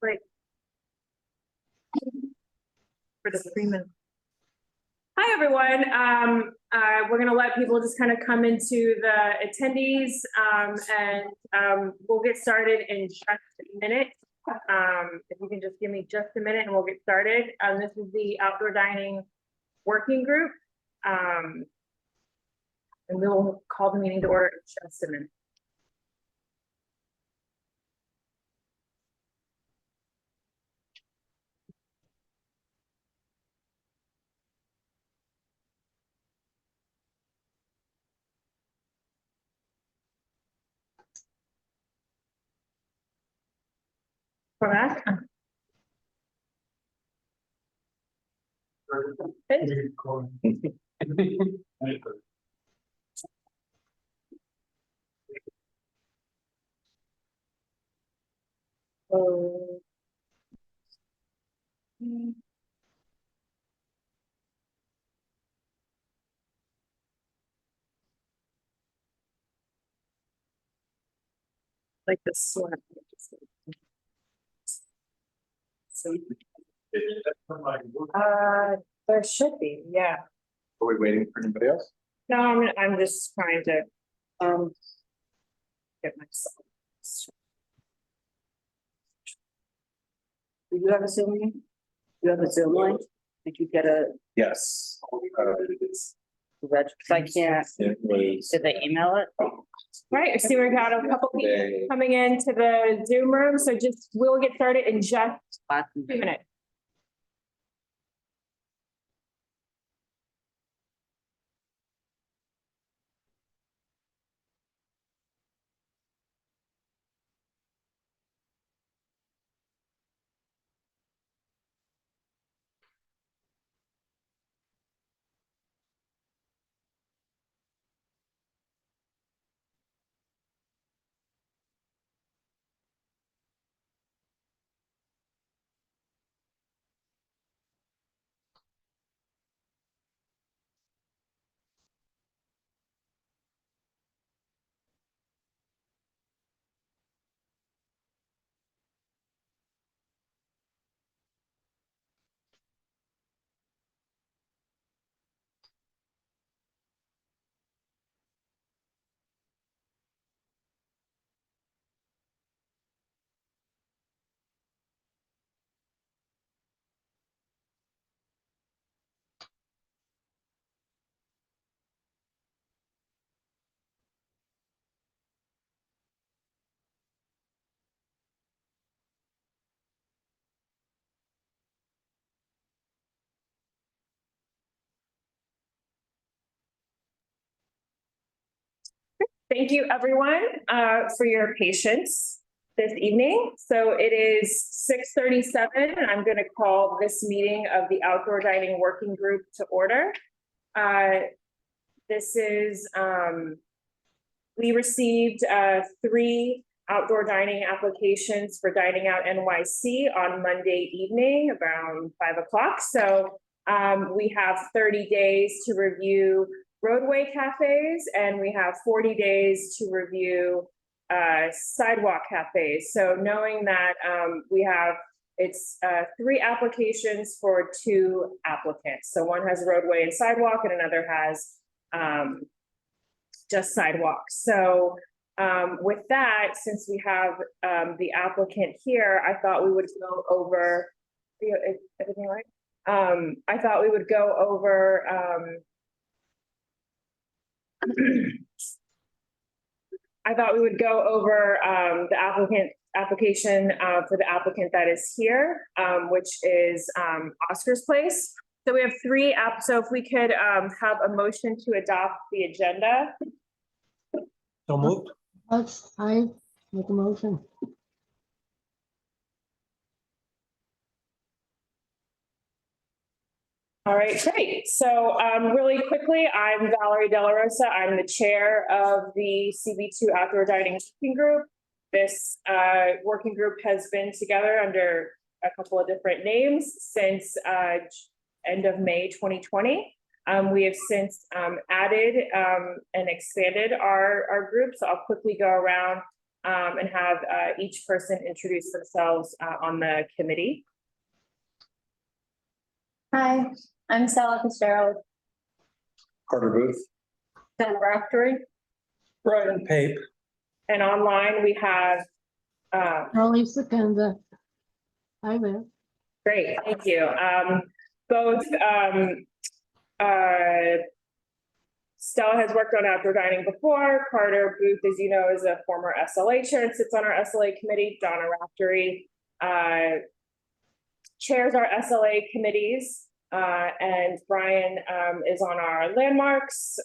Great. For the 3 minutes. Hi, everyone. We're going to let people just kind of come into the attendees and we'll get started in just a minute. If you can just give me just a minute and we'll get started. This is the outdoor dining working group. And we will call the meeting to order in just a minute. For that. Oh. Like the sweat. There should be, yeah. Are we waiting for anybody else? No, I'm just trying to get myself. Do you have a Zoom link? You have a Zoom link? Did you get a Yes. reg? Because I can't. It was. Did they email it? Right, I see we've got a couple people coming into the Zoom room, so we'll get started in just 2 minutes. Thank you, everyone, for your patience this evening. So it is 6:37, and I'm going to call this meeting of the Outdoor Dining Working Group to order. We received 3 outdoor dining applications for Dining Out NYC on Monday evening around 5 o'clock. So we have 30 days to review Roadway cafes, and we have 40 days to review Sidewalk cafes. So knowing that it's 3 applications for 2 applicants. So one has Roadway and Sidewalk, and another has just Sidewalk. So with that, since we have the applicant here, I thought we would go over. Is everything right? I thought we would go over. I thought we would go over the application for the applicant that is here, which is Oscar's Place. So we have 3 apps. So if we could have a motion to adopt the agenda. So moved. I make a motion. All right, great. So really quickly, I'm Valerie De La Rosa. I'm the chair of the CB2 Outdoor Dining Working Group. This working group has been together under a couple of different names since end of May 2020. We have since added and expanded our group. So I'll quickly go around and have each person introduce themselves on the committee. Hi, I'm Stella Fitzgerald. Carter Booth. Ben Raftery. Brian Pape. And online, we have, Charlie Secunda. Hi there. great, thank you. Both, Stella has worked on outdoor dining before. Carter Booth, as you know, is a former SLA chair and sits on our SLA committee. Donna Raftery chairs our SLA committees. And Brian is on our landmarks,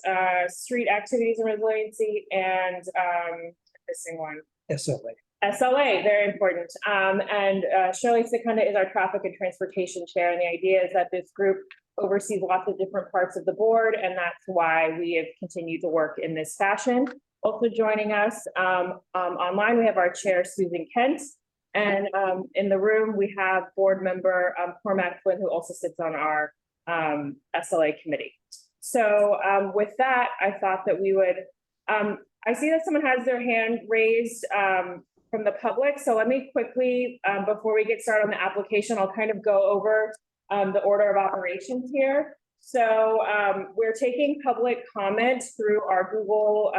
street activities and resiliency, and missing one. SLA. SLA, very important. And Shirley Secunda is our traffic and transportation chair. And the idea is that this group oversees lots of different parts of the board, and that's why we have continued to work in this fashion. Also joining us online, we have our chair, Susan Kent. And in the room, we have board member Cormac Flynn, who also sits on our SLA committee. So with that, I thought that we would, I see that someone has their hand raised from the public. So let me quickly, before we get started on the application, I'll kind of go over the order of operations here. So we're taking public comment through our Google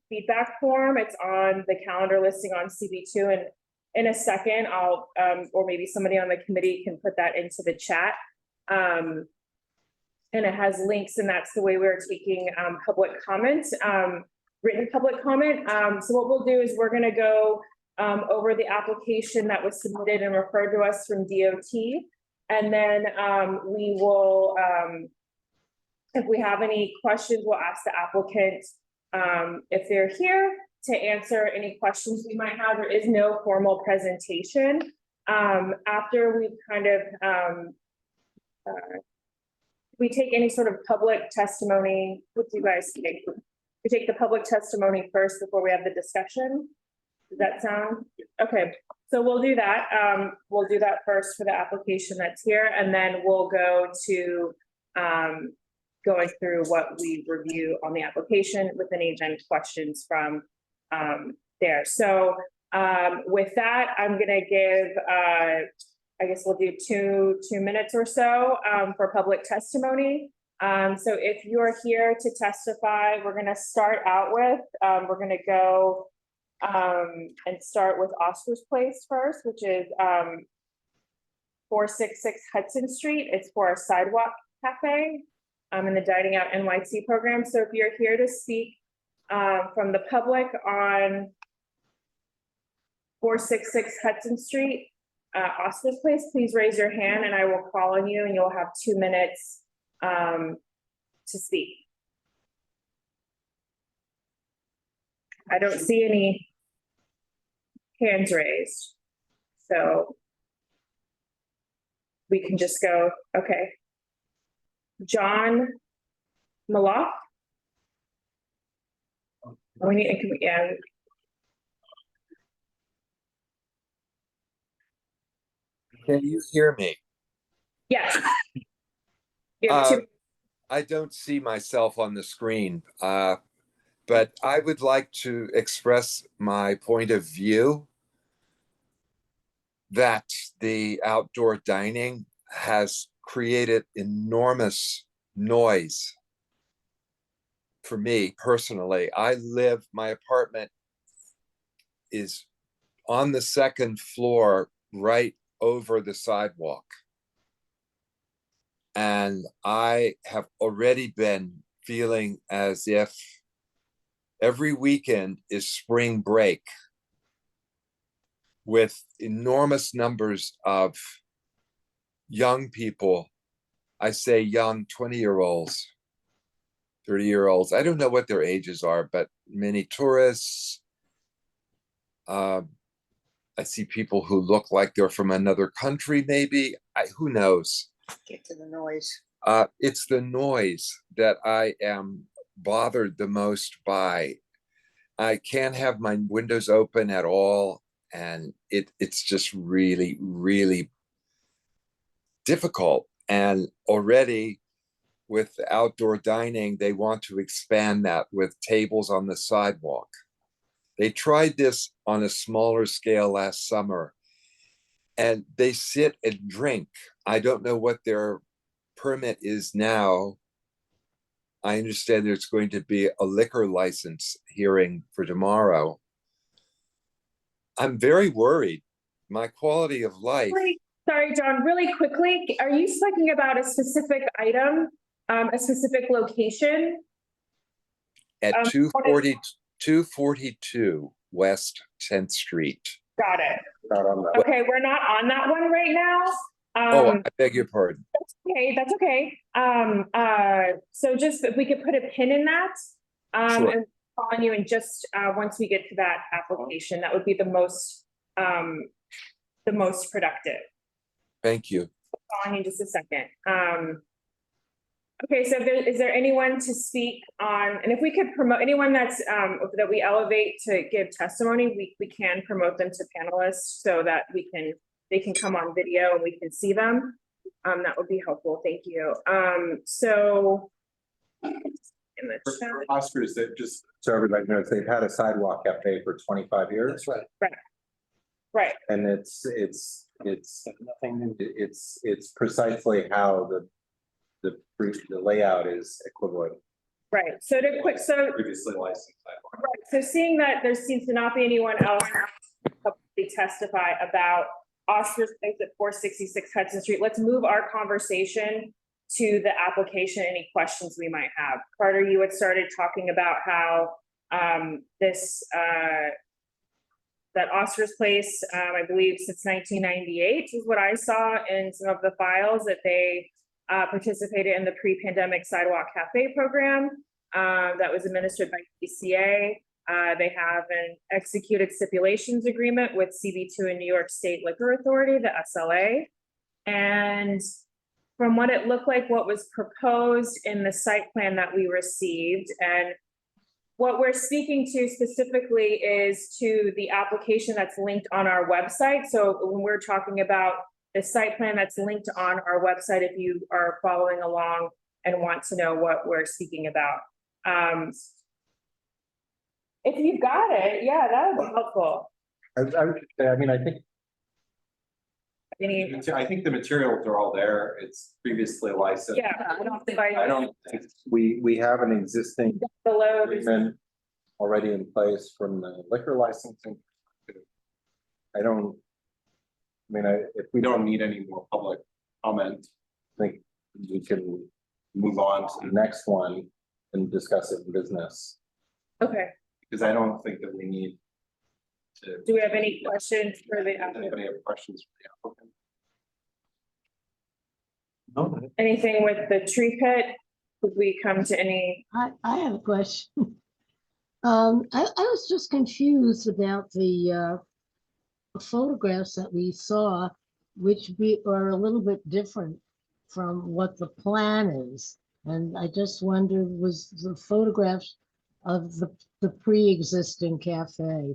feedback form. It's on the calendar listing on CB2, and in a second, I'll, or maybe somebody on the committee can put that into the chat. And it has links, and that's the way we're taking public comment, written public comment. So what we'll do is we're gonna go over the application that was submitted and referred to us from DOT. And then we will, if we have any questions, we'll ask the applicant if they're here to answer any questions we might have. There is no formal presentation. After we've kind of, we take any sort of public testimony. What do you guys think? We take the public testimony first before we have the discussion. Does that sound? Okay, so we'll do that. We'll do that first for the application that's here, and then we'll go to going through what we review on the application with any then questions from there. So with that, I'm gonna give, I guess we'll do two minutes or so for public testimony. So if you're here to testify, we're gonna start out with, we're gonna go and start with Oscar's Place first, which is 466 Hudson Street. It's for our Sidewalk Cafe in the Dining Out NYC program. So if you're here to speak from the public on 466 Hudson Street, Oscar's Place, please raise your hand and I will call on you, and you'll have 2 minutes to speak. I don't see any hands raised, so we can just go. Okay, John Maloff. We need, yeah. Can you hear me? Yes. You have two- I don't see myself on the screen, but I would like to express my point of view that the outdoor dining has created enormous noise for me personally. My apartment is on the second floor right over the sidewalk. And I have already been feeling as if every weekend is spring break with enormous numbers of young people. I say young 20-year-olds, 30-year-olds. I don't know what their ages are, but many tourists. I see people who look like they're from another country, maybe. Who knows? Get to the noise. It's the noise that I am bothered the most by. I can't have my windows open at all, and it's just really, really difficult. And already with outdoor dining, they want to expand that with tables on the sidewalk. They tried this on a smaller scale last summer. And they sit and drink. I don't know what their permit is now. I understand there's going to be a liquor license hearing for tomorrow. I'm very worried. My quality of life. Sorry, John, really quickly, are you talking about a specific item, a specific location? At Um, 242 West 10th Street. Got it. Not on that. Okay, we're not on that one right now. Oh, I beg your pardon. That's okay. So just if we could put a pin in that, Sure. and call on you and just, once we get to that application, that would be the most productive. Thank you. Call on you in just a second. Okay, so is there anyone to speak on, and if we could promote anyone that's, that we elevate to give testimony, we can promote them to panelists so that they can come on video and we can see them. That would be helpful. Thank you. So in the chat. For Oscars, that just so everybody knows, they've had a sidewalk cafe for 25 years. That's right. Right. And it's Nothing new. it's precisely how the layout is equivalent. Right. So Previously licensed sidewalk. right. So seeing that there seems to not be anyone else to testify about Oscar's Place at 466 Hudson Street, let's move our conversation to the application, any questions we might have. Carter, you had started talking about how that Oscar's Place, I believe since 1998 is what I saw in some of the files, that they participated in the pre-pandemic Sidewalk Cafe program that was administered by PCA. They have an executed stipulations agreement with CB2 and New York State Liquor Authority, the SLA. And from what it looked like, what was proposed in the site plan that we received, and what we're speaking to specifically is to the application that's linked on our website. So when we're talking about the site plan that's linked on our website, if you are following along and want to know what we're speaking about. If you've got it, yeah, that would be helpful. I would say, I mean, I Any, think the materials are all there. It's previously licensed. yeah, I don't think I don't think we have an existing below. there's- agreement already in place from the liquor licensing. If we don't need any more public comment, I think we can move on to the next one and discuss it in business. Okay, Because I don't think that we need to. do we have any questions for the Does applicant? anybody have questions for the applicant? No, Anything with the tree pit? Could we come to any? I have a question. I was just confused about the photographs that we saw, which are a little bit different from what the plan is. And I just wondered, was the photographs of the pre-existing cafe?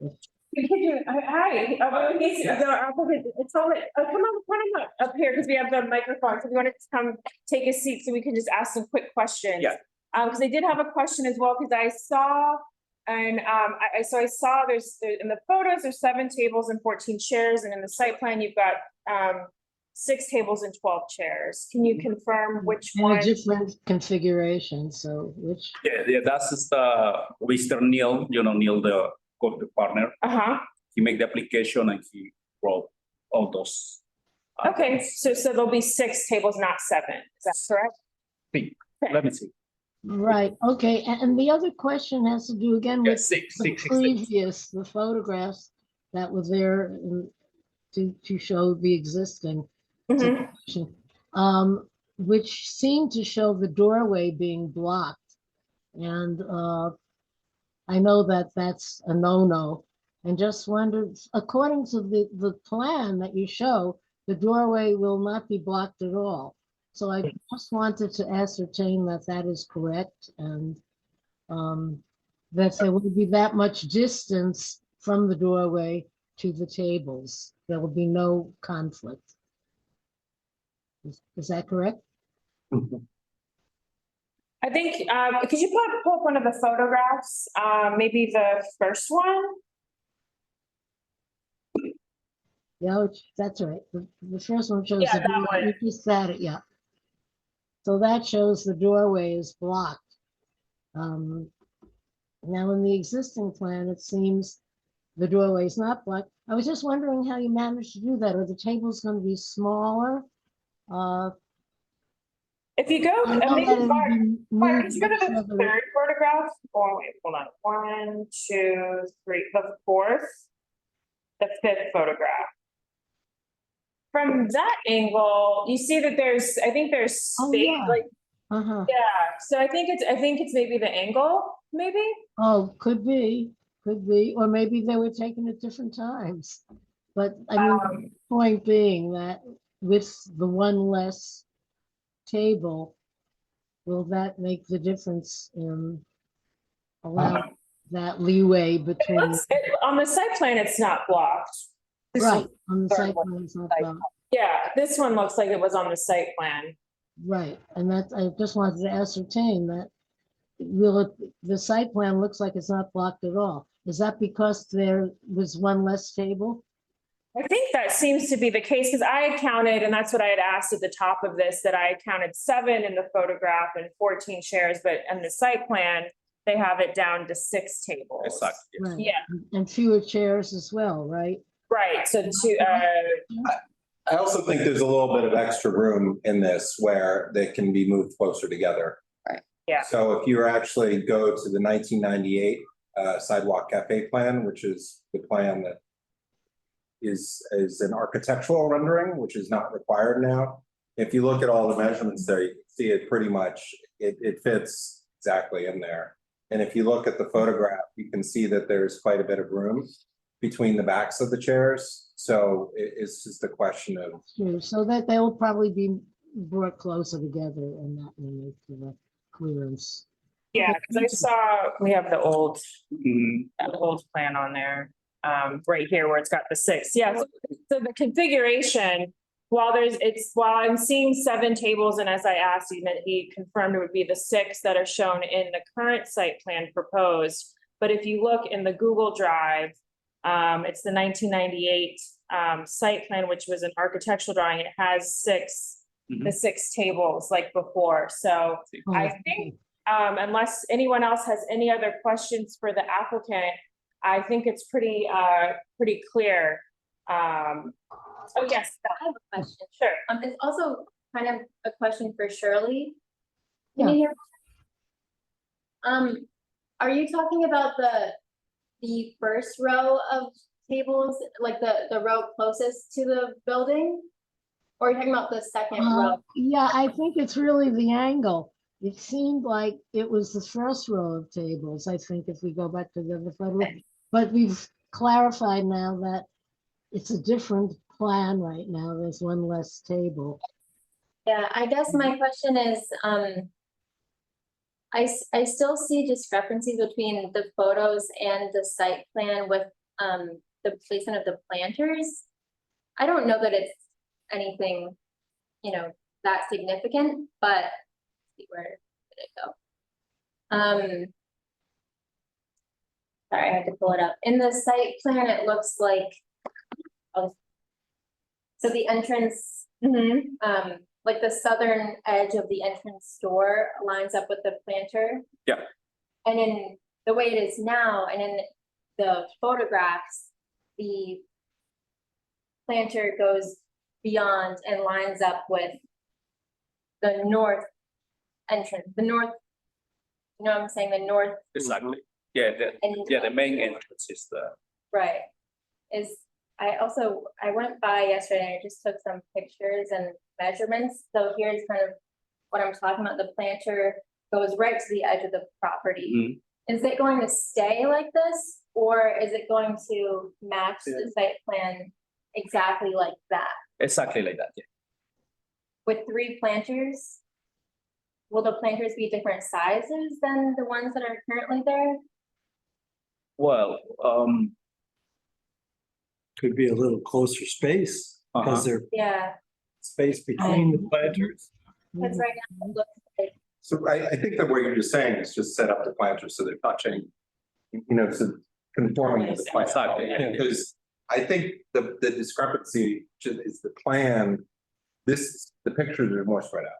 Hi, it's all, come on up here, because we have the microphone, so if you want to come take a seat, so we can just ask some quick questions. Yeah. Because I did have a question as well, because I saw, and I saw there's, in the photos, there's 7 tables and 14 chairs, and in the site plan, you've got 6 tables and 12 chairs. Can you confirm which In one? a different configuration, so which? Yeah, that's Mr. Neil, Neil, the Corp partner. Uh-huh. He made the application and he wrote all those. Okay, so there'll be 6 tables, not 7. Is that correct? Think. Let me see. Right, okay, and the other question has to do again Yeah, with six. the photographs that were there to show the existing Mhm. situation, which seemed to show the doorway being blocked. And I know that that's a no-no, and just wondered, according to the plan that you show, the doorway will not be blocked at all. So I just wanted to ascertain that that is correct, and that there will be that much distance from the doorway to the tables. There will be no conflict. Is that correct? I think, could you pull up one of the photographs, maybe the first one? Yeah, that's right. The first one shows Yeah, the that door, one. you just said it, yeah. So that shows the doorway is blocked. Now in the existing plan, it seems the doorway is not blocked. I was just wondering how you managed to do that. Are the tables going to be smaller? If you go, I know maybe that it Mark, would be Mark, moved could you go to much the further- third photograph? Oh, wait, hold on. 1, 2, 3, the fourth, the fifth photograph. From that angle, you see that there's, I think there's Oh, space, yeah. like, Uh-huh. yeah, so I think it's maybe the angle, maybe? Oh, could be, or maybe they were taken at different times. But I mean, the point being that with the one less table, will that make the difference in allowing that leeway between, On the site plan, it's not blocked. This right, one- on the third site one, plan, it's not site blocked. Yeah, this one looks like it was on the site plan. Right, and that's, I just wanted to ascertain that the site plan looks like it's not blocked at all. Is that because there was one less table? I think that seems to be the case, because I had counted, and that's what I had asked at the top of this, that I had counted 7 in the photograph and 14 chairs, but in the site plan, they have it down to 6 tables. Exactly. Yes. Right. Yeah, And fewer chairs as well, right? right, so I also think there's a little bit of extra room in this where they can be moved closer together. Yeah. So if you actually go to the 1998 Sidewalk Cafe plan, which is the plan that is an architectural rendering, which is not required now. If you look at all the measurements there, you can see it pretty much, it fits exactly in there. And if you look at the photograph, you can see that there's quite a bit of room between the backs of the chairs. So it's just a question of, True, so that they will probably be brought closer together and that will make for the clearance. yeah, because I saw, we have the old Mhm. plan on there, right here where it's got the 6. Yeah, so the configuration, while I'm seeing 7 tables, and as I asked, he confirmed it would be the 6 that are shown in the current site plan proposed. But if you look in the Google Drive, it's the 1998 site plan, which was an architectural drawing. It has the 6 tables like before. So Oh, I think, unless anyone else has any other questions for the applicant, I think it's pretty clear. Oh, yes, I have a question. sure. It's also kind of a question for Shirley. Can you Yeah. hear? Are you talking about the first row of tables, like the row closest to the building? Or are you talking about the second row? Yeah, I think it's really the angle. It seemed like it was the first row of tables, I think, if we go back to the other photo. But we've clarified now that it's a different plan right now. There's one less table. Yeah, I guess my question is, I still see discrepancies between the photos and the site plan with the placement of the planters. I don't know that it's anything, that significant, but where did it go? Sorry, I had to pull it up. In the site plan, it looks like, so the entrance, like the southern edge of the entrance door lines up with the planter. Yeah. And in the way it is now, and in the photographs, the planter goes beyond and lines up with the north entrance, the north, you know what I'm saying, the north, Exactly. Yeah, and the main entrance is the, right, I went by yesterday and I just took some pictures and measurements, so here's kind of what I'm talking about. The planter goes right to the edge of the property. Is it going to stay like this, or is it going to match the site plan exactly like that? exactly like that, yeah. With 3 planters? Will the planters be different sizes than the ones that are currently there? Well, Could be a little closer space because there's Yeah, space between the planters. because right now it looks like So I think that what you're just saying is just set up the planters so they're touching, so conforming to the plan. Exactly, yeah. Because I think the discrepancy is the plan, the pictures are more spread out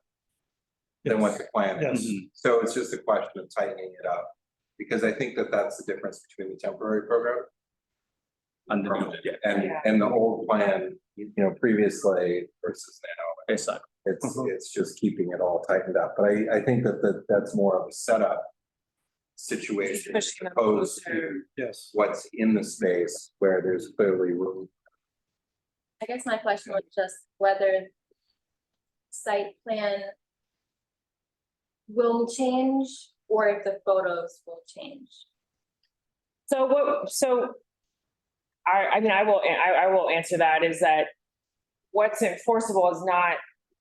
than what the plan is. Yes. So it's just a question of tightening it up. Because I think that that's the difference between the temporary program And the, yeah, and the old plan, previously versus now. exactly. It's just keeping it all tightened up, but I think that that's more of a setup situation as Pushing them opposed closer. to Yes. what's in the space where there's clearly room. I guess my question was just whether site plan will change or if the photos will change. So I mean, I will answer that, is that what's enforceable is not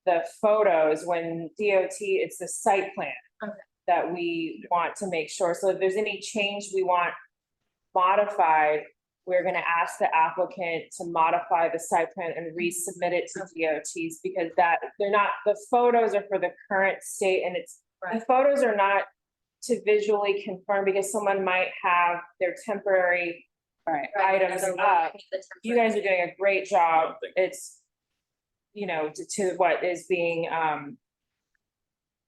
the photos. When DOT, it's the site plan Okay. that we want to make sure. So if there's any change we want modified, we're gonna ask the applicant to modify the site plan and resubmit it to DOTs, because they're not, the photos are for the current state, and the photos are not to visually confirm, because someone might have their temporary items up. You guys are doing a great job. It's, to what is being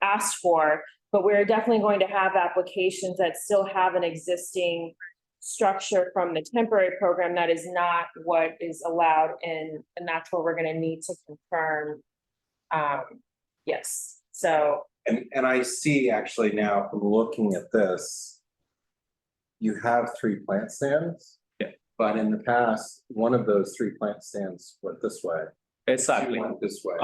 asked for, but we're definitely going to have applications that still have an existing structure from the temporary program that is not what is allowed in, and that's where we're gonna need to confirm. Yes, so. And I see actually now from looking at this, you have 3 plant stands. Yeah. But in the past, one of those 3 plant stands went this way. Exactly. 2 went this way.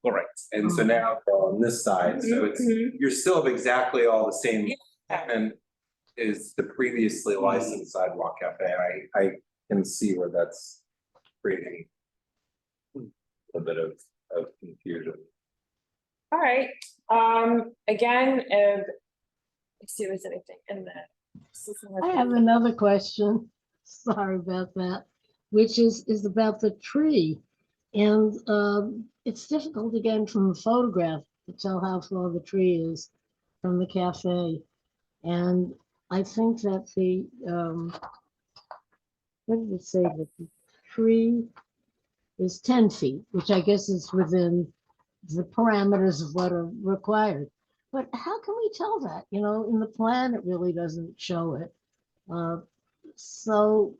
Correct. And so now they're on this side, so you're still of exactly all the same. And is the previously licensed Sidewalk Cafe. I can see where that's creating a bit of confusion. All right, again, let's see if there's anything in that. I have another question. Sorry about that, which is about the tree. And it's difficult again from a photograph to tell how far the tree is from the cafe. And I think that what did it say, that the tree is 10 feet, which I guess is within the parameters of what are required. But how can we tell that? In the plan, it really doesn't show it. So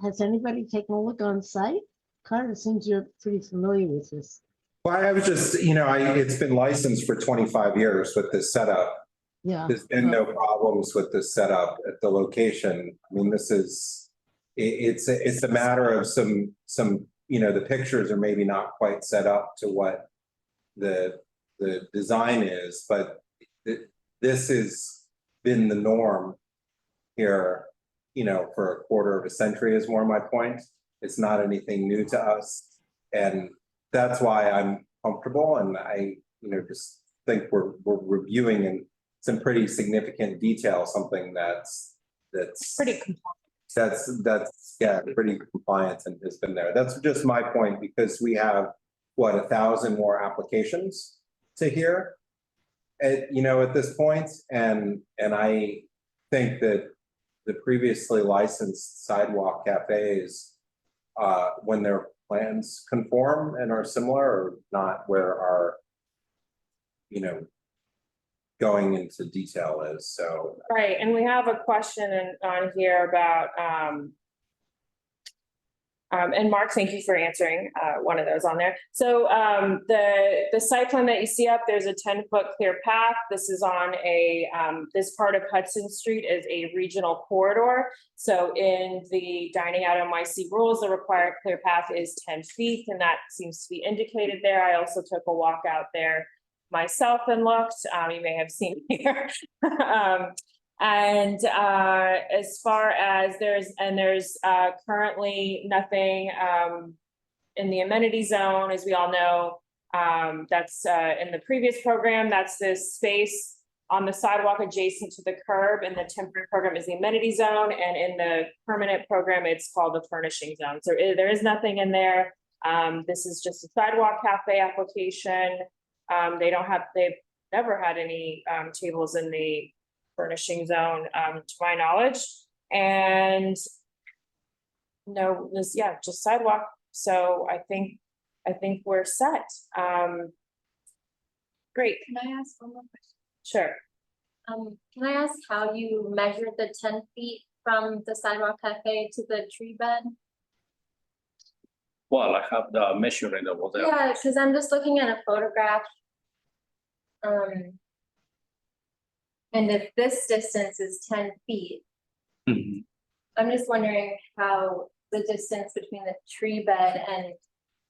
has anybody taken a look on site? Carter, seems you're pretty familiar with this. Well, I was just, it's been licensed for 25 years with this setup. Yeah. There's been no problems with this setup at the location. I mean, it's a matter of some, the pictures are maybe not quite set up to what the design is, but this has been the norm here, for a quarter of a century is more my point. It's not anything new to us. And that's why I'm comfortable. And I, just think we're reviewing in some pretty significant detail, something that's Pretty compliant. that's pretty compliant and has been there. That's just my point, because we have 1,000 more applications to hear at this point. And I think that the previously licensed Sidewalk cafes, when their plans conform and are similar, or not where our, going into detail is, so. Right, and we have a question on here about, and Mark, thank you for answering one of those on there. So the site plan that you see up, there's a 10-foot clear path. This is on this part of Hudson Street is a regional corridor. So in the Dining Out NYC rules, the required clear path is 10 feet, and that seems to be indicated there. I also took a walk out there myself and looked. You may have seen here. And as far as there's currently nothing in the amenity zone, as we all know, that's in the previous program, that's this space on the sidewalk adjacent to the curb, and the temporary program is the amenity zone, and in the permanent program, it's called the furnishing zone. So there is nothing in there. This is just a sidewalk cafe application. They never had any tables in the furnishing zone, to my knowledge. And no, this, yeah, just sidewalk. So I think we're set. Great, Can I ask one more question? sure. Can I ask how you measured the 10 feet from the sidewalk cafe to the tree bed? Well, I have the measuring over there. Yeah, because I'm just looking at a photograph. And if this distance is 10 feet, Mhm. I'm just wondering how the distance between the tree bed and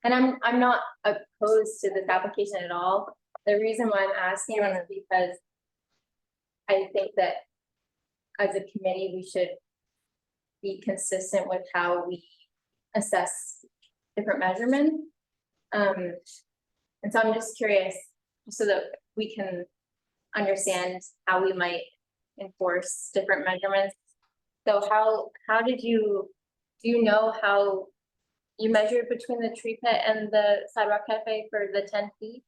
I'm not opposed to this application at all. The reason why I'm asking is because I think that as a committee, we should be consistent with how we assess different measurements. And so I'm just curious, so that we can understand how we might enforce different measurements. So how did do you know how you measured between the tree pit and the sidewalk cafe for the 10 feet?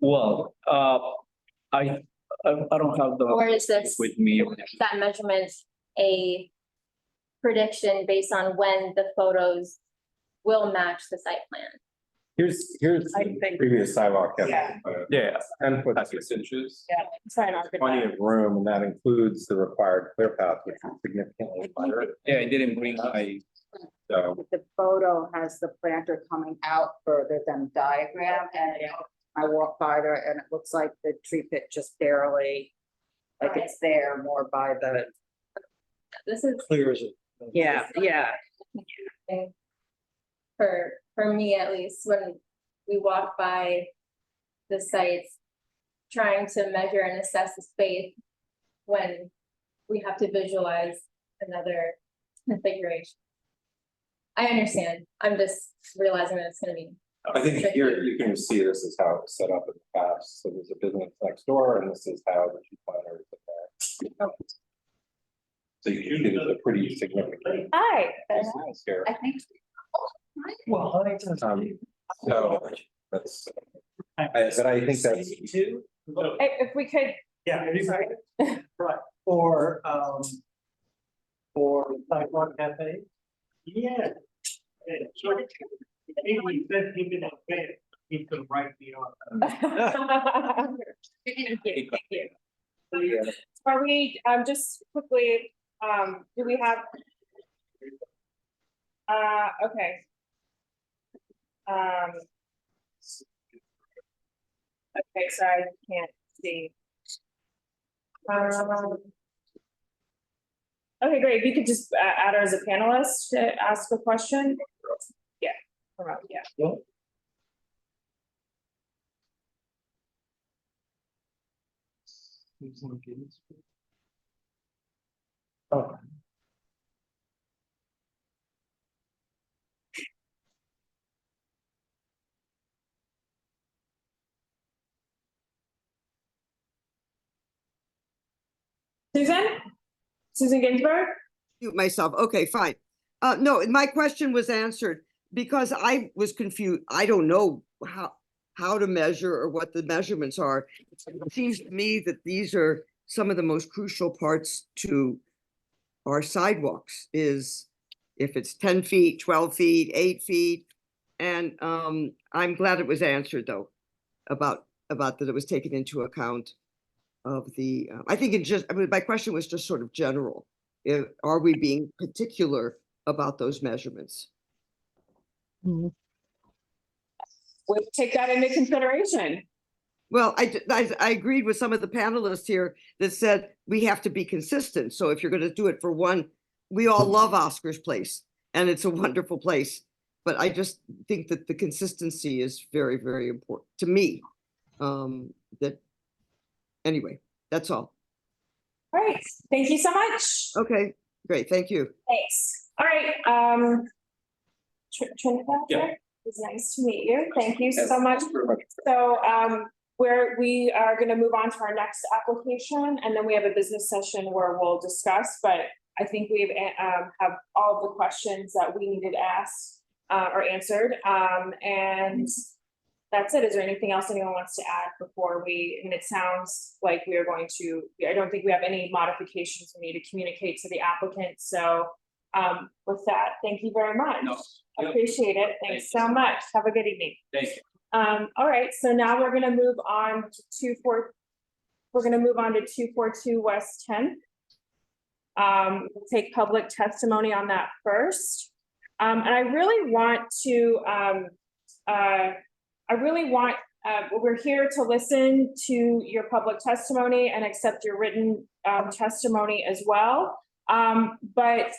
Well, I don't have Or the is this with me. that measurement a prediction based on when the photos will match the site plan? Here's I the think- previous sidewalk. Yeah. 10 foot 6 inches, Yeah, it's fine. I'll get plenty that. of room, and that includes the required clear path, which is significantly wider. Yeah, I didn't bring my, So The photo has the planter coming out further than diagram, and I walked by there and it looks like the tree pit just barely, like it's there more by the, This is Clear as it. yeah. for me at least, when we walk by the sites, trying to measure and assess the space when we have to visualize another configuration. I understand. I'm just realizing that it's gonna be. I think here you can see this is how it's set up in the past. So there's a business next door, and this is how the two planners are there. So you can see there's a pretty significant Hi. distance here. I think. Well, So that's, but I think that's, If we could, Yeah, sorry. right, for sidewalk cafe. Yeah. So, maybe we said keep it okay, he could write me on. Thank you. Are we, just quickly, do we have? Okay. Okay, so I can't see. Okay, great. If you could just add her as a panelist to ask a question. Yeah, yeah. oh, Susan Ginsburg? Mute myself. Okay, fine. No, my question was answered because I was confused. I don't know how to measure or what the measurements are. It seems to me that these are some of the most crucial parts to our sidewalks is if it's 10 feet, 12 feet, 8 feet. And I'm glad it was answered though, about that it was taken into account of the, I think my question was just sort of general. Are we being particular about those measurements? Mhm. We'll take that into consideration. Well, I agreed with some of the panelists here that said we have to be consistent. So if you're going to do it for one, we all love Oscar's Place and it's a wonderful place. But I just think that the consistency is very, very important to me. Anyway, that's all. All right, thank you so much. Okay, great. Thank you. Thanks. All right, Trinidad, Yeah. it was nice to meet you. Thank you Yes, so much. thank you very much. So, we are gonna move on to our next application, and then we have a business session where we'll discuss, but I think we've, have all of the questions that we needed asked, or answered, and that's it. Is there anything else anyone wants to add before and it sounds like we are going to, I don't think we have any modifications we need to communicate to the applicant. So with that, thank you very much. No. Yep. Appreciate it. Thanks so much. Have a good evening. Thank you. All right, so now we're gonna move on to we're gonna move on to 242 West 10th. We'll take public testimony on that first. And I really want to, we're here to listen to your public testimony and accept your written testimony as well. But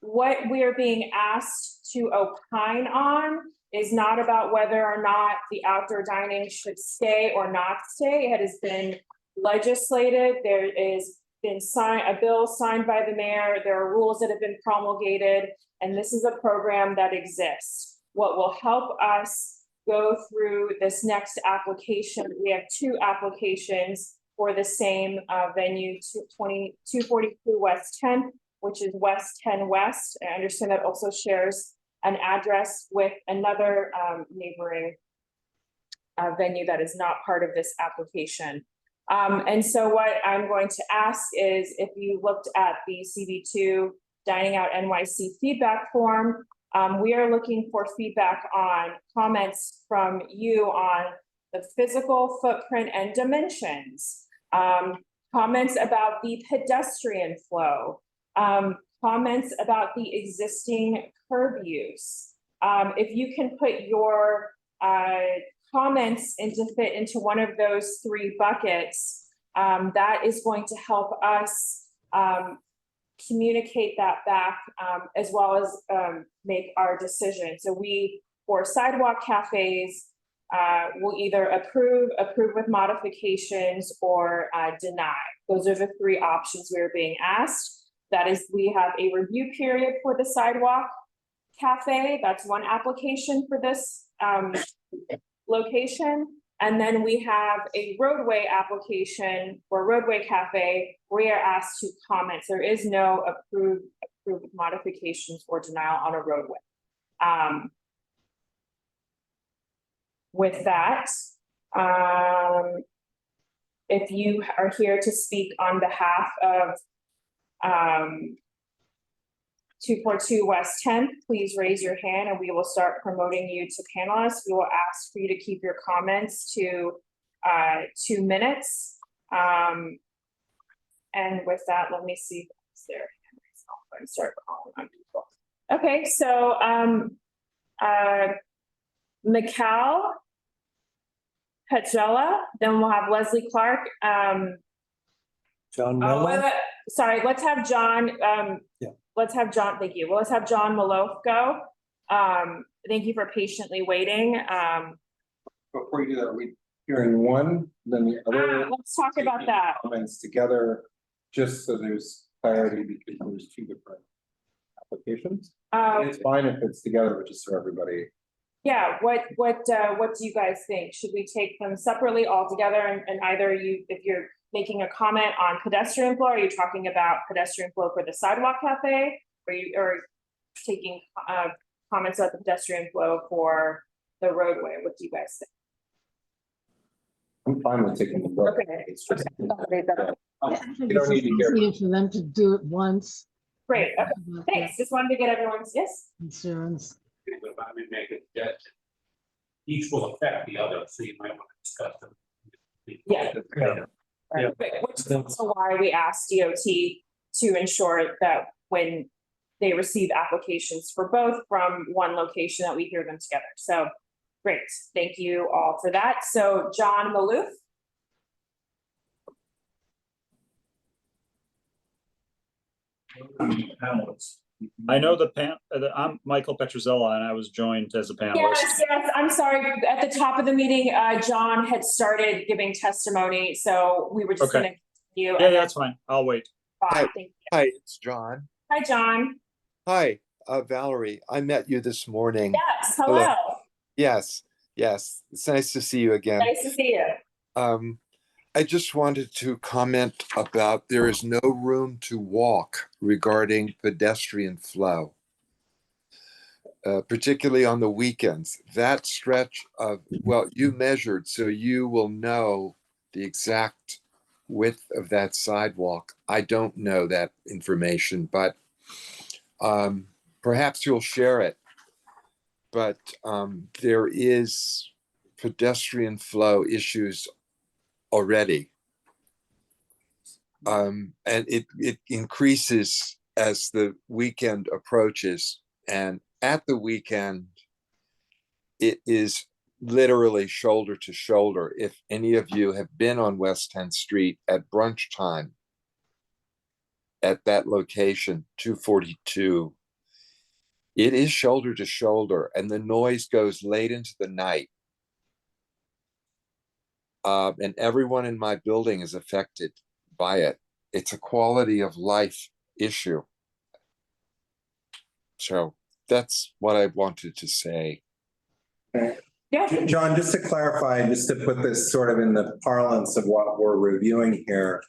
what we are being asked to opine on is not about whether or not the outdoor dining should stay or not stay. It has been legislated. There is been a bill signed by the mayor. There are rules that have been promulgated, and this is a program that exists. What will help us go through this next application, we have 2 applications for the same venue, 242 West 10th, which is West 10 West. I understand that also shares an address with another neighboring venue that is not part of this application. And so what I'm going to ask is, if you looked at the CB2 Dining Out NYC feedback form, we are looking for feedback on comments from you on the physical footprint and dimensions, comments about the pedestrian flow, comments about the existing curb use. If you can put your comments fit into one of those 3 buckets, that is going to help us communicate that back, as well as make our decision. So for sidewalk cafes, we'll either approve with modifications, or deny. Those are the 3 options we are being asked. That is, we have a review period for the sidewalk cafe. That's one application for this location. And then we have a roadway application for Roadway Cafe. We are asked to comment. There is no approved modifications or denial on a roadway. With that, if you are here to speak on behalf of 242 West 10th, please raise your hand and we will start promoting you to panelists. We will ask for you to keep your comments to 2 minutes. And with that, let me see if there and start calling on people. Okay, so Mikal Petrella, then we'll have Leslie Clark. John Sorry, let's have John. Let's have John. Thank you. Well, let's have John Malof go. Thank you for patiently waiting. Before you do that, are we hearing one, then the other? Let's talk about that. Comments together, just so there's clarity, because there's 2 different applications. It's fine if it's together, but just so everybody. Yeah. What do you guys think? Should we take them separately all together, and either if you're making a comment on pedestrian flow, are you talking about pedestrian flow for the sidewalk cafe, or taking comments about the pedestrian flow for the roadway? What do you guys think? I'm fine with taking the book. Okay. It's just. I think You don't need to hear. it's easier for them to do it once. Great. Okay. Thanks. Just wanted to get everyone's Concerns. If I may make it, that each will affect the other, so you might want to discuss them. Yeah. Yeah. Which is also why we asked DOT to ensure that when they receive applications for both from one location, that we hear them together. So great. Thank you all for that. So John Maloof. I know I'm Michael Petruzella, and I was joined as a panelist. Yes, I'm sorry. At the top of the meeting, John had started giving testimony, so we were just Okay. gonna continue. Yeah, that's fine. I'll wait. Fine, thank you. Hi, it's John. Hi, John. Hi, Valerie. I met you this morning. Yes, hello. Yes, it's nice to see you again. Nice to see you. I just wanted to comment about there is no room to walk regarding pedestrian flow. particularly on the weekends. That stretch of, well, you measured, so you will know the exact width of that sidewalk. I don't know that information, but perhaps you'll share it. But there is pedestrian flow issues already. And it increases as the weekend approaches. And at the weekend, it is literally shoulder to shoulder. If any of you have been on West 10th Street at brunch time, at that location, 242, it is shoulder to shoulder, and the noise goes late into the night. And everyone in my building is affected by it. It's a quality of life issue. So that's what I wanted to say. Yeah. John, just to clarify, just to put this sort of in the parlance of what we're reviewing here.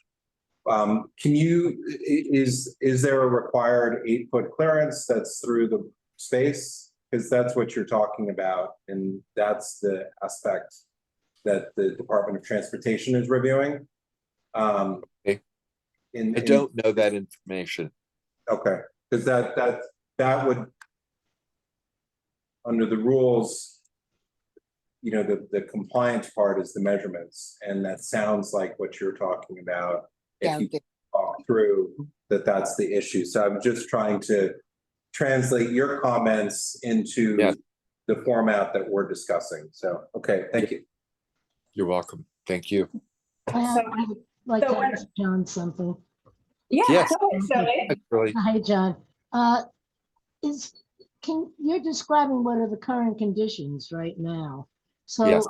Is there a required 8-foot clearance that's through the space? Because that's what you're talking about, and that's the aspect that the Department of Transportation is reviewing. Okay. I don't know that information. Okay, because that would, under the rules, you know, the compliance part is the measurements, and that sounds like what you're talking about. If you talk through that's the issue. So I'm just trying to translate your comments into the format that we're discussing. So, okay, thank you. You're welcome. Thank you. I'd like So to ask John something. Yeah. Yes. go ahead, Shelley. That's really, Hi, John. You're describing what are the current conditions right now? So Yes.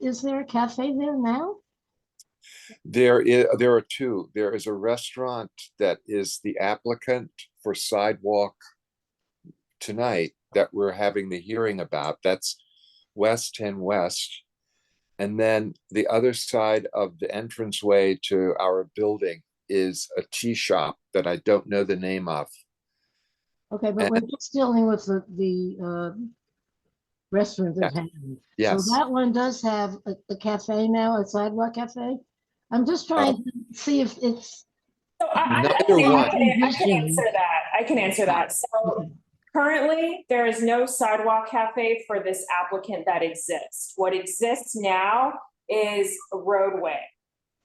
Is there a cafe there now? there are two. There is a restaurant that is the applicant for Sidewalk tonight that we're having the hearing about. That's West 10 West. And then the other side of the entranceway to our building is a tea shop that I don't know the name of. Okay, but we're just dealing with the restaurant at hand. Yes. So that one does have a cafe now, a sidewalk cafe. I'm just trying to see if it's. So I Neither one. can answer that. I can answer that. So currently, there is no sidewalk cafe for this applicant that exists. What exists now is a roadway.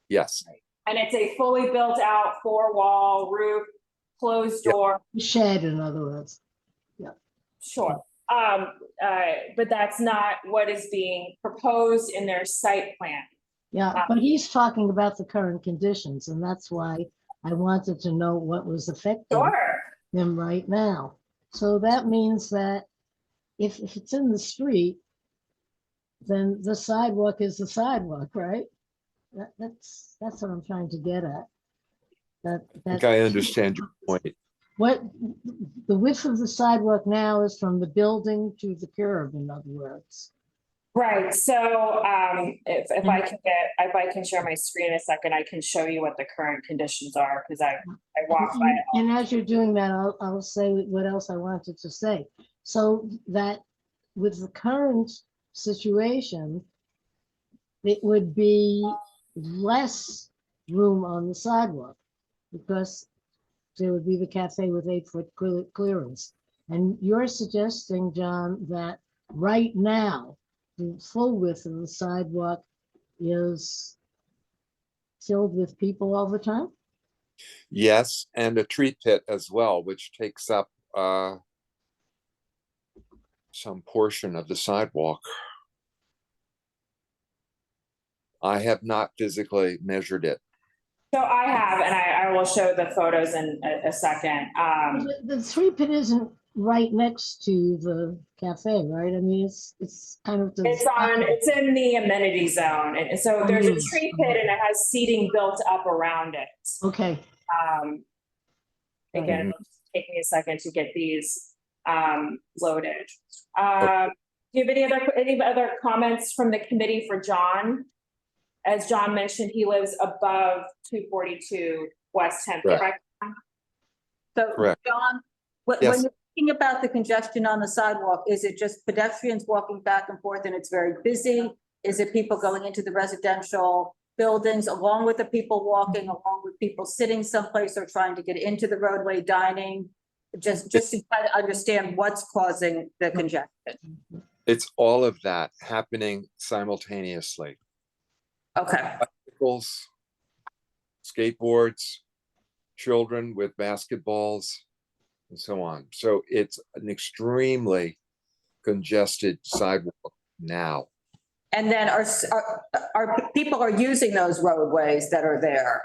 Yes. And it's a fully built out 4-wall roof, closed door. Shed, in other words. Sure. But that's not what is being proposed in their site plan. Yeah, but he's talking about the current conditions, and that's why I wanted to know what was affecting him right now. So that means that if it's in the street, then the sidewalk is the sidewalk, right? That's what I'm trying to get at. I think I understand your point. What the width of the sidewalk now is from the building to the curb, in other words. Right. So if I can share my screen in a second, I can show you what the current conditions are, because I walked by it. And as you're doing that, I'll say what else I wanted to say. So that with the current situation, it would be less room on the sidewalk because there would be the cafe with 8-foot clearance. And you're suggesting, John, that right now, the full width of the sidewalk is filled with people all the time? Yes, and a tree pit as well, which takes up some portion of the sidewalk. I have not physically measured it. So I have, and I will show the photos in a second. The tree pit isn't right next to the cafe, right? I mean, it's kind of. It's in the amenity zone, and so there's a tree pit, and it has seating built up around it. Okay. Again, it'll just take me a second to get these loaded. Do you have any other comments from the committee for John? As John mentioned, he lives above 242 West 10th, correct? So, Correct. John, Yes. Thinking about the congestion on the sidewalk, is it just pedestrians walking back and forth and it's very busy? Is it people going into the residential buildings along with the people walking, along with people sitting someplace or trying to get into the roadway dining? Just to try to understand what's causing the congestion. It's all of that happening simultaneously. Okay, Bicycles, skateboards, children with basketballs, and so on. So it's an extremely congested sidewalk now. and then are people are using those roadways that are there?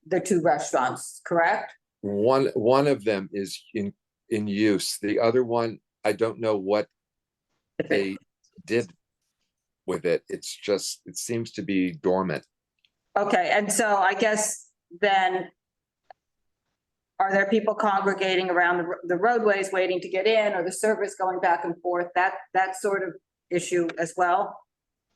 The two restaurants, correct? One of them is in use. The other one, I don't know what they did with it. It's just, it seems to be dormant. Okay, and so I guess then, are there people congregating around the roadways waiting to get in, or the service going back and forth, that sort of issue as well?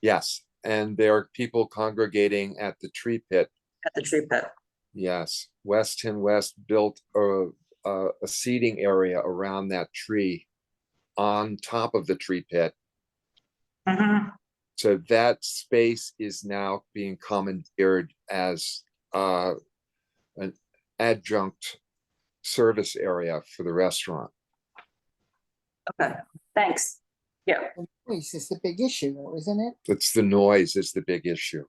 Yes, and there are people congregating at the tree pit. At the tree pit. Yes, Weston West built a seating area around that tree on top of the tree pit. Mhm. So that space is now being commandeered as an adjunct service area for the restaurant. Okay, thanks. Yeah. Noise is the big issue, isn't it? It's the noise is the big issue.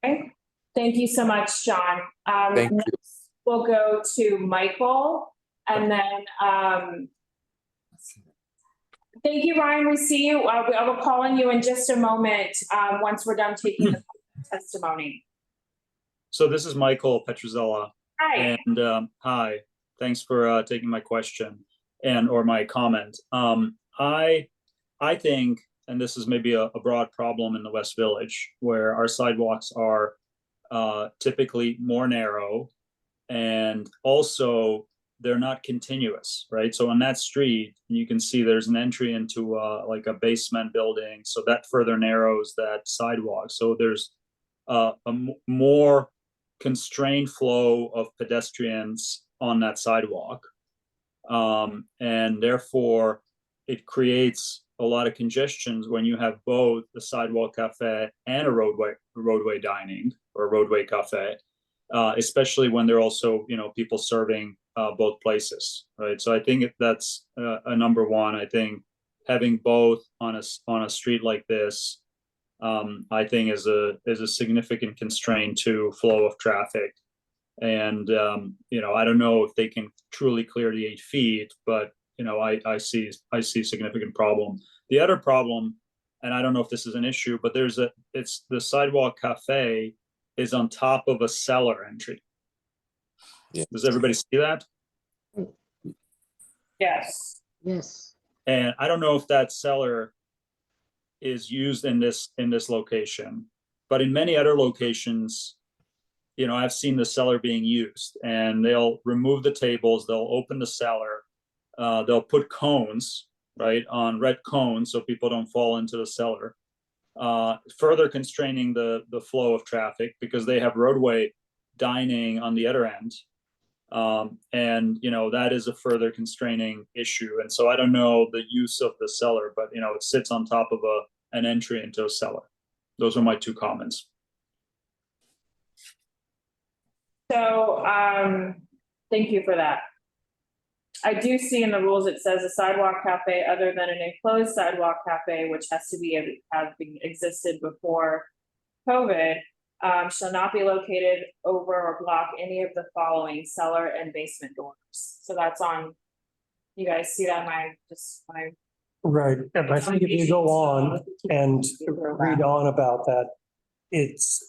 Okay, thank you so much, John. Thank you. Next we'll go to Michael, and then, thank you, Ryan, we see you. I will call on you in just a moment, once we're done taking the testimony. So this is Michael Petruzella. Hi. And hi, thanks for taking my question or my comment. I think, and this is maybe a broad problem in the West Village, where our sidewalks are typically more narrow, and also they're not continuous, right? So on that street, you can see there's an entry into like a basement building, so that further narrows that sidewalk. So there's a more constrained flow of pedestrians on that sidewalk. And therefore, it creates a lot of congestions when you have both the sidewalk cafe and a roadway dining or roadway cafe, especially when they're also, people serving both places, right? So I think that's a number one. I think having both on a street like this, I think is a significant constraint to flow of traffic. And I don't know if they can truly clear the 8 feet, but I see a significant problem. The other problem, and I don't know if this is an issue, but it's the sidewalk cafe is on top of a cellar entry. Yeah. Does everybody see that? Yes. Yes. And I don't know if that cellar is used in this location, but in many other locations, I've seen the cellar being used, and they'll remove the tables, they'll open the cellar, they'll put cones, right, on red cones so people don't fall into the cellar, further constraining the flow of traffic because they have roadway dining on the other end. And that is a further constraining issue. And so I don't know the use of the cellar, but it sits on top of an entry into a cellar. Those are my 2 comments. So, thank you for that. I do see in the rules, it says a sidewalk cafe other than an enclosed sidewalk cafe, which has to have existed before COVID, shall not be located over or block any of the following cellar and basement doors. So that's on, you guys see that? Right, and I think if you go on and read on about that,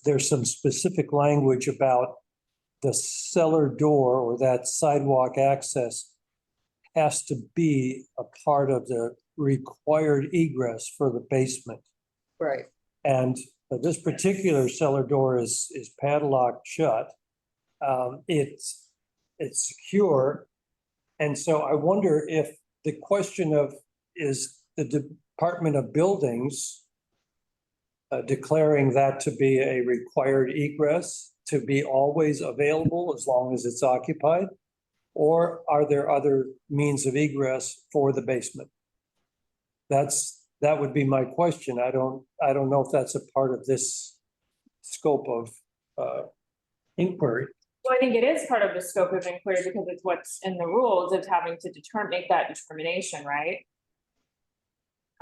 there's some specific language about the cellar door or that sidewalk access has to be a part of the required egress for the basement. Right. And this particular cellar door is padlocked shut. It's secure. And so I wonder if the question of, is the Department of Buildings declaring that to be a required egress? to be always available as long as it's occupied? Or are there other means of egress for the basement? That would be my question. I don't know if that's a part of this scope of inquiry. Well, I think it is part of the scope of inquiry because it's what's in the rules of having to make that determination, right?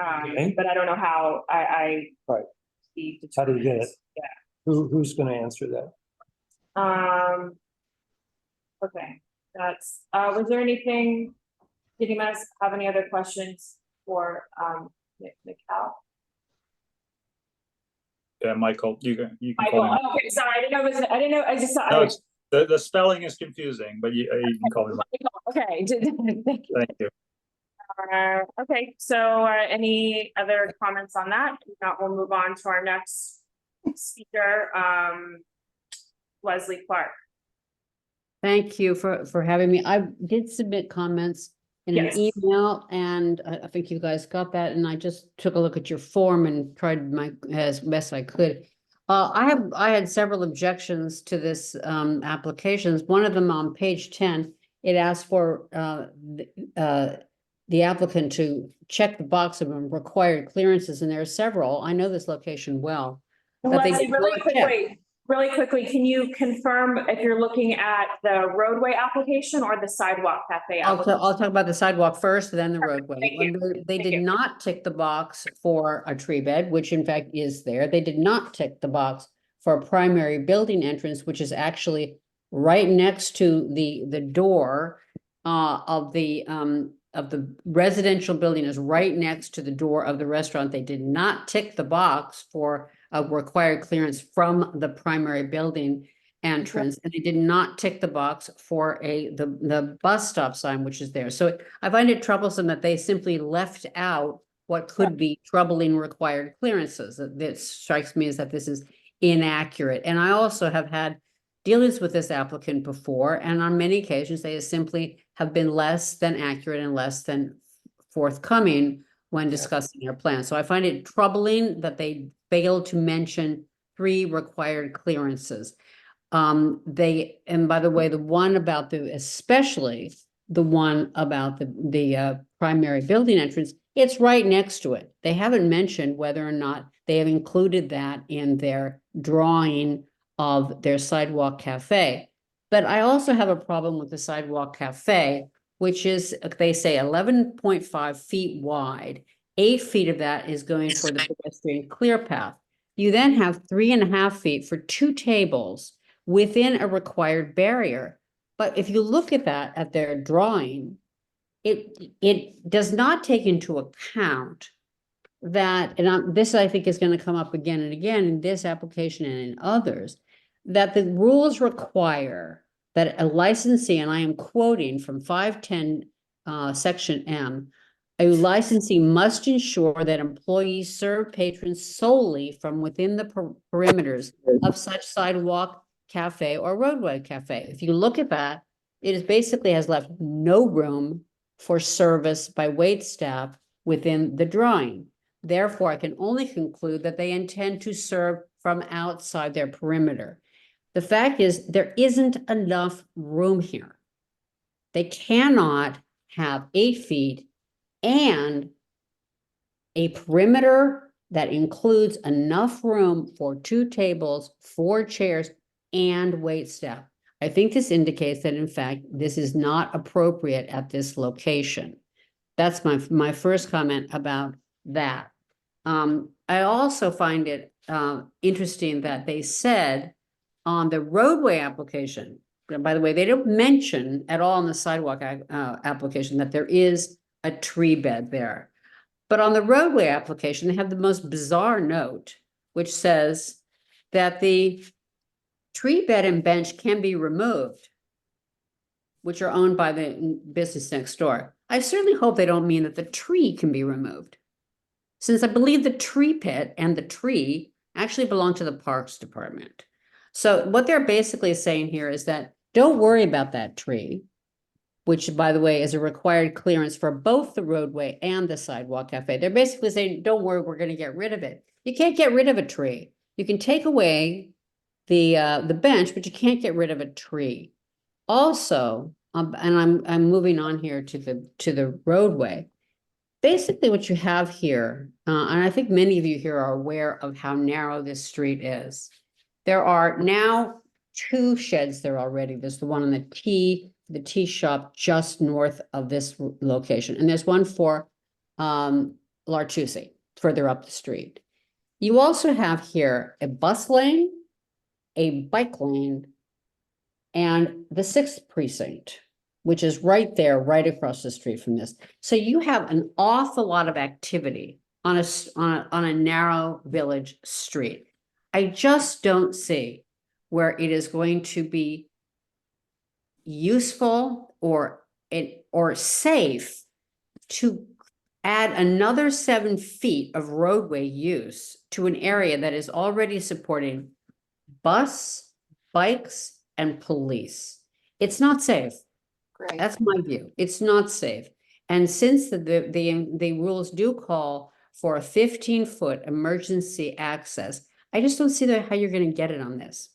Okay. But I don't know how I. Right. Steve How do you get it? determines. Who's gonna answer that? Yeah. Okay, was there anything, did you guys have any other questions for, Mikal? Yeah, Michael, you can call Michael, me. okay, sorry, I didn't know, I just saw. No, it's, the spelling is confusing, but you can call me Michael. Okay, thank you. Thank you. Okay, so any other comments on that? If not, we'll move on to our next speaker, Leslie Clark. Thank you for having me. I did submit comments in an Yes. email, and I think you guys got that, and I just took a look at your form and tried my as best I could. I had several objections to this applications. One of them on page 10, it asked for the applicant to check the box of required clearances, and there are several. I know this location well. That they Leslie, did not check. really quickly, can you confirm if you're looking at the roadway application or the sidewalk cafe? I'll talk about the sidewalk first, then the roadway. Thank you. They Thank did you. not tick the box for a tree bed, which in fact is there. They did not tick the box for a primary building entrance, which is actually right next to the door of the residential building, is right next to the door of the restaurant. They did not tick the box for a required clearance from the primary building entrance, and they did not tick the box for the bus stop sign, which is there. So I find it troublesome that they simply left out what could be troubling required clearances. That strikes me as that this is inaccurate. And I also have had dealings with this applicant before, and on many occasions, they simply have been less than accurate and less than forthcoming when discussing their plan. So I find it troubling that they failed to mention 3 required clearances. And by the way, the one about especially the one about the primary building entrance, it's right next to it. They haven't mentioned whether or not they have included that in their drawing of their sidewalk cafe. But I also have a problem with the sidewalk cafe, which is, they say 11.5 feet wide. 8 feet of that is going for the pedestrian clear path. You then have 3.5 feet for 2 tables within a required barrier. But if you look at that, at their drawing, it does not take into account that, and this I think is going to come up again and again in this application and in others, that the rules require that a licensee, and I am quoting from 510 section M, a licensee must ensure that employees serve patrons solely from within the perimeters of such sidewalk, cafe, or roadway cafe. If you look at that, it is basically has left no room for service by wait staff within the drawing. Therefore, I can only conclude that they intend to serve from outside their perimeter. The fact is, there isn't enough room here. They cannot have 8 feet and a perimeter that includes enough room for 2 tables, 4 chairs, and wait staff. I think this indicates that, in fact, this is not appropriate at this location. That's my first comment about that. I also find it interesting that they said on the roadway application, by the way, they don't mention at all in the sidewalk application that there is a tree bed there. But on the roadway application, they have the most bizarre note, which says that the tree bed and bench can be removed, which are owned by the business next door. I certainly hope they don't mean that the tree can be removed, since I believe the tree pit and the tree actually belong to the Parks Department. So what they're basically saying here is that don't worry about that tree, which, by the way, is a required clearance for both the roadway and the sidewalk cafe. They're basically saying, don't worry, we're going to get rid of it. You can't get rid of a tree. You can take away the bench, but you can't get rid of a tree. Also, and I'm moving on here to the roadway. Basically, what you have here, and I think many of you here are aware of how narrow this street is. There are now 2 sheds there already. There's the one on the tea shop just north of this location, and there's one for Lartusi further up the street. You also have here a bus lane, a bike lane, and the 6th precinct, which is right there, right across the street from this. So you have an awful lot of activity on a narrow village street. I just don't see where it is going to be useful or safe to add another 7 feet of roadway use to an area that is already supporting bus, bikes, and police. It's not safe. Great. That's my view. It's not safe. And since the rules do call for a 15-foot emergency access, I just don't see how you're going to get it on this.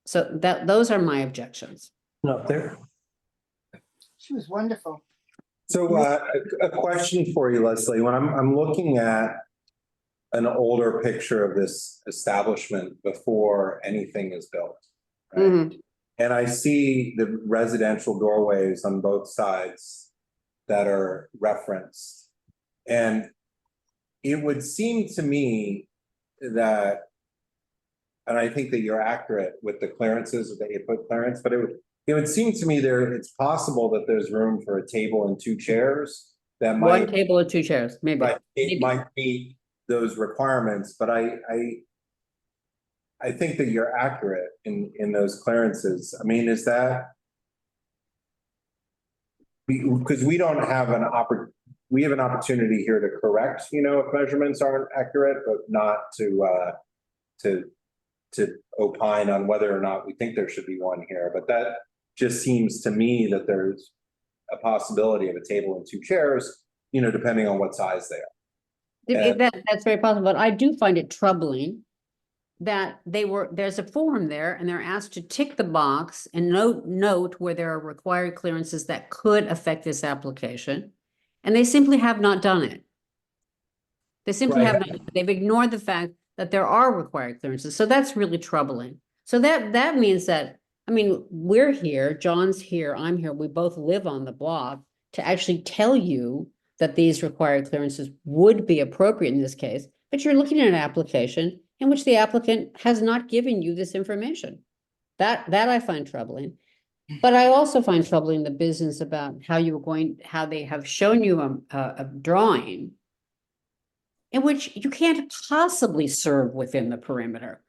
So those are my objections. No, there, She was wonderful. So a question for you, Leslie. When I'm looking at an older picture of this establishment before anything is built, right? Mhm. And I see the residential doorways on both sides that are referenced. And it would seem to me that, and I think that you're accurate with the clearances, that you put clearance, but it would seem to me it's possible that there's room for a table and 2 chairs that One might, table or 2 chairs, maybe. right, it Maybe. might meet those requirements, but I think that you're accurate in those clearances. I mean, is that? Because we don't have we have an opportunity here to correct, if measurements aren't accurate, but not to opine on whether or not we think there should be one here. But that just seems to me that there's a possibility of a table and 2 chairs, depending on what size they are. That's very possible, but I do find it troubling that there's a form there and they're asked to tick the box and note where there are required clearances that could affect this application. And they simply have not done it. They simply Right. have not, they've ignored the fact that there are required clearances. So that's really troubling. So that means that, I mean, we're here, John's here, I'm here, we both live on the block to actually tell you that these required clearances would be appropriate in this case, but you're looking at an application in which the applicant has not given you this information. That I find troubling. But I also find troubling the business about how they have shown you a drawing in which you can't possibly serve within the perimeter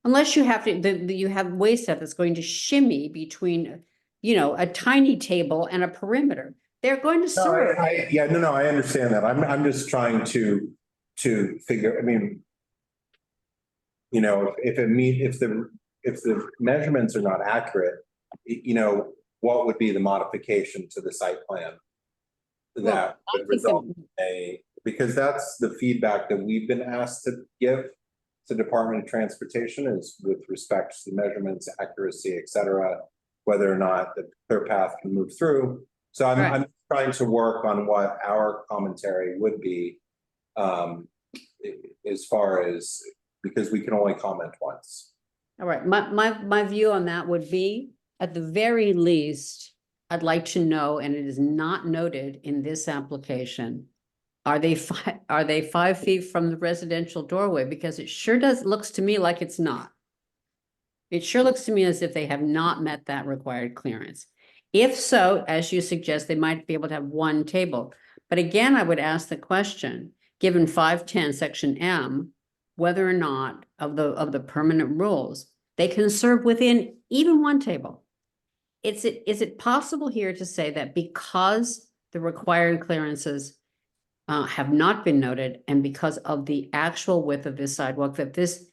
unless you have you have waste stuff that's going to shimmy between, a tiny table and a perimeter. They're going to serve. No, I understand that. I'm just trying to figure, I mean, if the measurements are not accurate, what would be the modification to the site plan? That would result in because that's the feedback that we've been asked to give to Department of Transportation is with respect to the measurements, accuracy, et cetera, whether or not the clear path can move through. So I'm trying to work on what our commentary would be as far as, because we can only comment once. All right, my view on that would be, at the very least, I'd like to know, and it is not noted in this application, are they 5 feet from the residential doorway? Because it sure looks to me like it's not. It sure looks to me as if they have not met that required clearance. If so, as you suggest, they might be able to have 1 table. But again, I would ask the question, given 510 section M, whether or not of the permanent rules, they can serve within even 1 table. Is it possible here to say that because the required clearances have not been noted and because of the actual width of this sidewalk, that this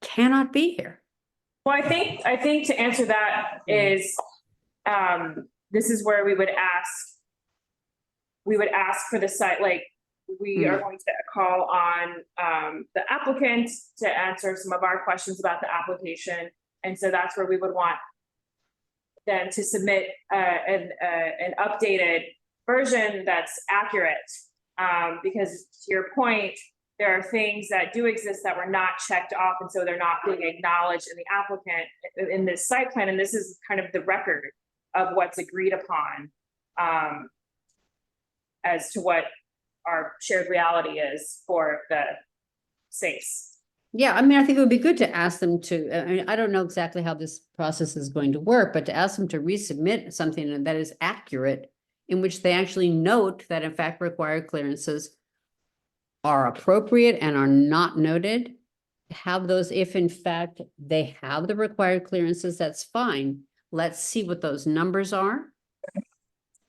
cannot be here? Well, I think to answer that is, this is where we would ask for the site, like, we are going to call on the applicant to answer some of our questions about the application. And so that's where we would want them to submit an updated version that's accurate. Because to your point, there are things that do exist that were not checked off, and so they're not being acknowledged in the applicant in this site plan. And this is kind of the record of what's agreed upon as to what our shared reality is for the space. Yeah, I mean, I think it would be good to ask them to, I mean, I don't know exactly how this process is going to work, but to ask them to resubmit something that is accurate, in which they actually note that in fact required clearances are appropriate and are not noted. Have those, if in fact they have the required clearances, that's fine. Let's see what those numbers are.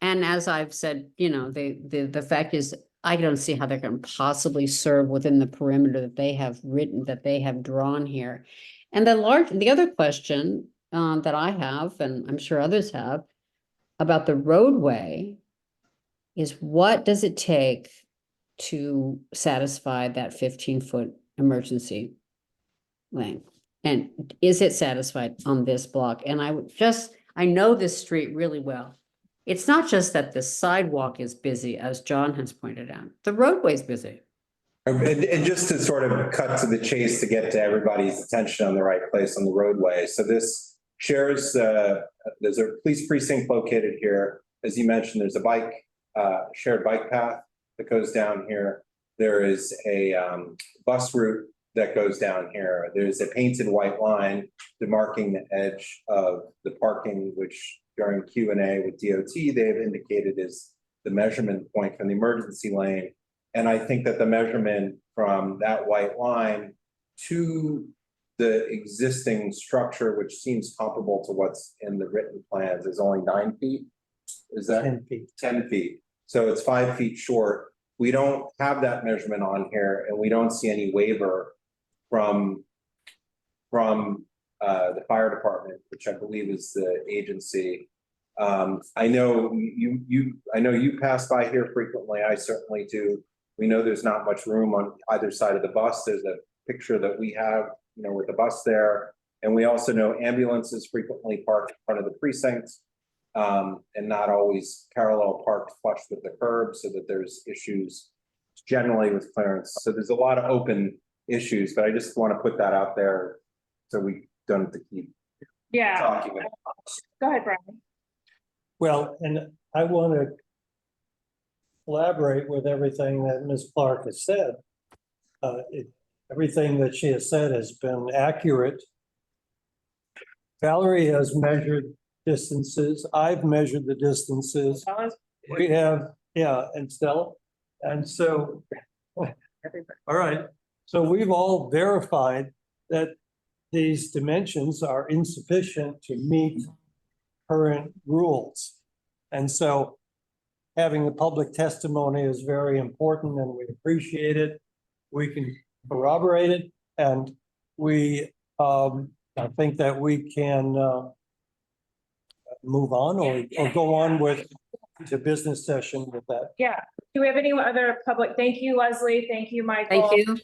And as I've said, you know, the fact is, I don't see how they're going to possibly serve within the perimeter that they have written, that they have drawn here. And the other question that I have, and I'm sure others have, about the roadway is, what does it take to satisfy that 15-foot emergency lane? And is it satisfied on this block? And I know this street really well. It's not just that the sidewalk is busy, as John has pointed out, the roadway's busy. And just to sort of cut to the chase to get to everybody's attention on the right place on the roadway. So this shares, there's a police precinct located here. As you mentioned, there's a shared bike path that goes down here. There is a bus route that goes down here. There's a painted white line demarking the edge of the parking, which during Q&A with DOT, they've indicated is the measurement point from the emergency lane. And I think that the measurement from that white line to the existing structure, which seems comparable to what's in the written plans, is only 9 feet. Is that 10 feet? 10 feet. So it's 5 feet short. We don't have that measurement on here, and we don't see any waiver from the fire department, which I believe is the agency. I know you pass by here frequently. I certainly do. We know there's not much room on either side of the bus. There's a picture that we have, you know, with the bus there. And we also know ambulances frequently park in front of the precinct, and not always parallel parked flush with the curb, so that there's issues generally with clearance. So there's a lot of open issues, but I just want to put that out there so we don't have to keep talking about it. Go ahead, Brian. Well, and I want to collaborate with everything that Ms. Clark has said. Everything that she has said has been accurate. Valerie has measured distances. I've measured the distances. We have, yeah, and Stella. And so, all right. So we've all verified that these dimensions are insufficient to meet current rules. And so having the public testimony is very important, and we appreciate it. We can corroborate it, and we, I think that we can move on or go on with the business session with that. Yeah. Do we have any other public? Thank you, Leslie. Thank you, Michael. Thank you.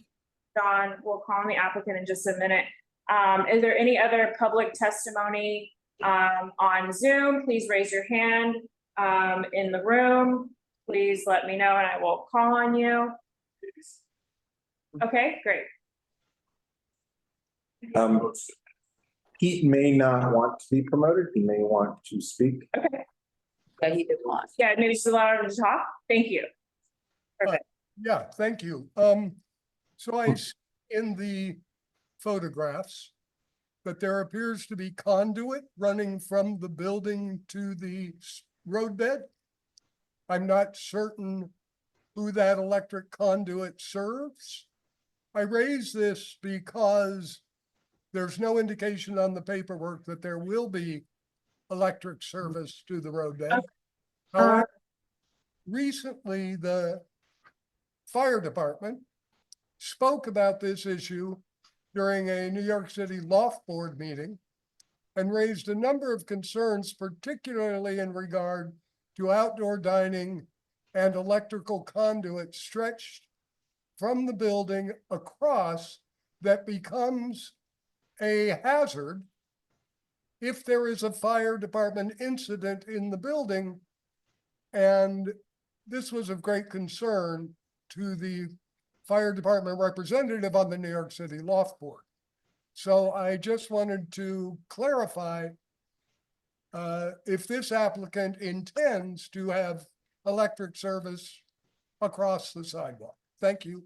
John, we'll call on the applicant in just a minute. Is there any other public testimony on Zoom? Please raise your hand in the room. Please let me know and I will call on you. Okay, great. He may not want to be promoted. He may want to speak. Okay. Yeah, he did want. Yeah, maybe just allow him to talk. Thank you. Perfect. Yeah, thank you. So I see in the photographs that there appears to be conduit running from the building to the roadbed. I'm not certain who that electric conduit serves. I raise this because there's no indication on the paperwork that there will be electric service to the roadbed. However, recently the fire department spoke about this issue during a New York City Loft Board meeting and raised a number of concerns, particularly in regard to outdoor dining and electrical conduit stretched from the building across that becomes a hazard if there is a fire department incident in the building. And this was of great concern to the fire department representative on the New York City Loft Board. So I just wanted to clarify if this applicant intends to have electric service across the sidewalk. Thank you.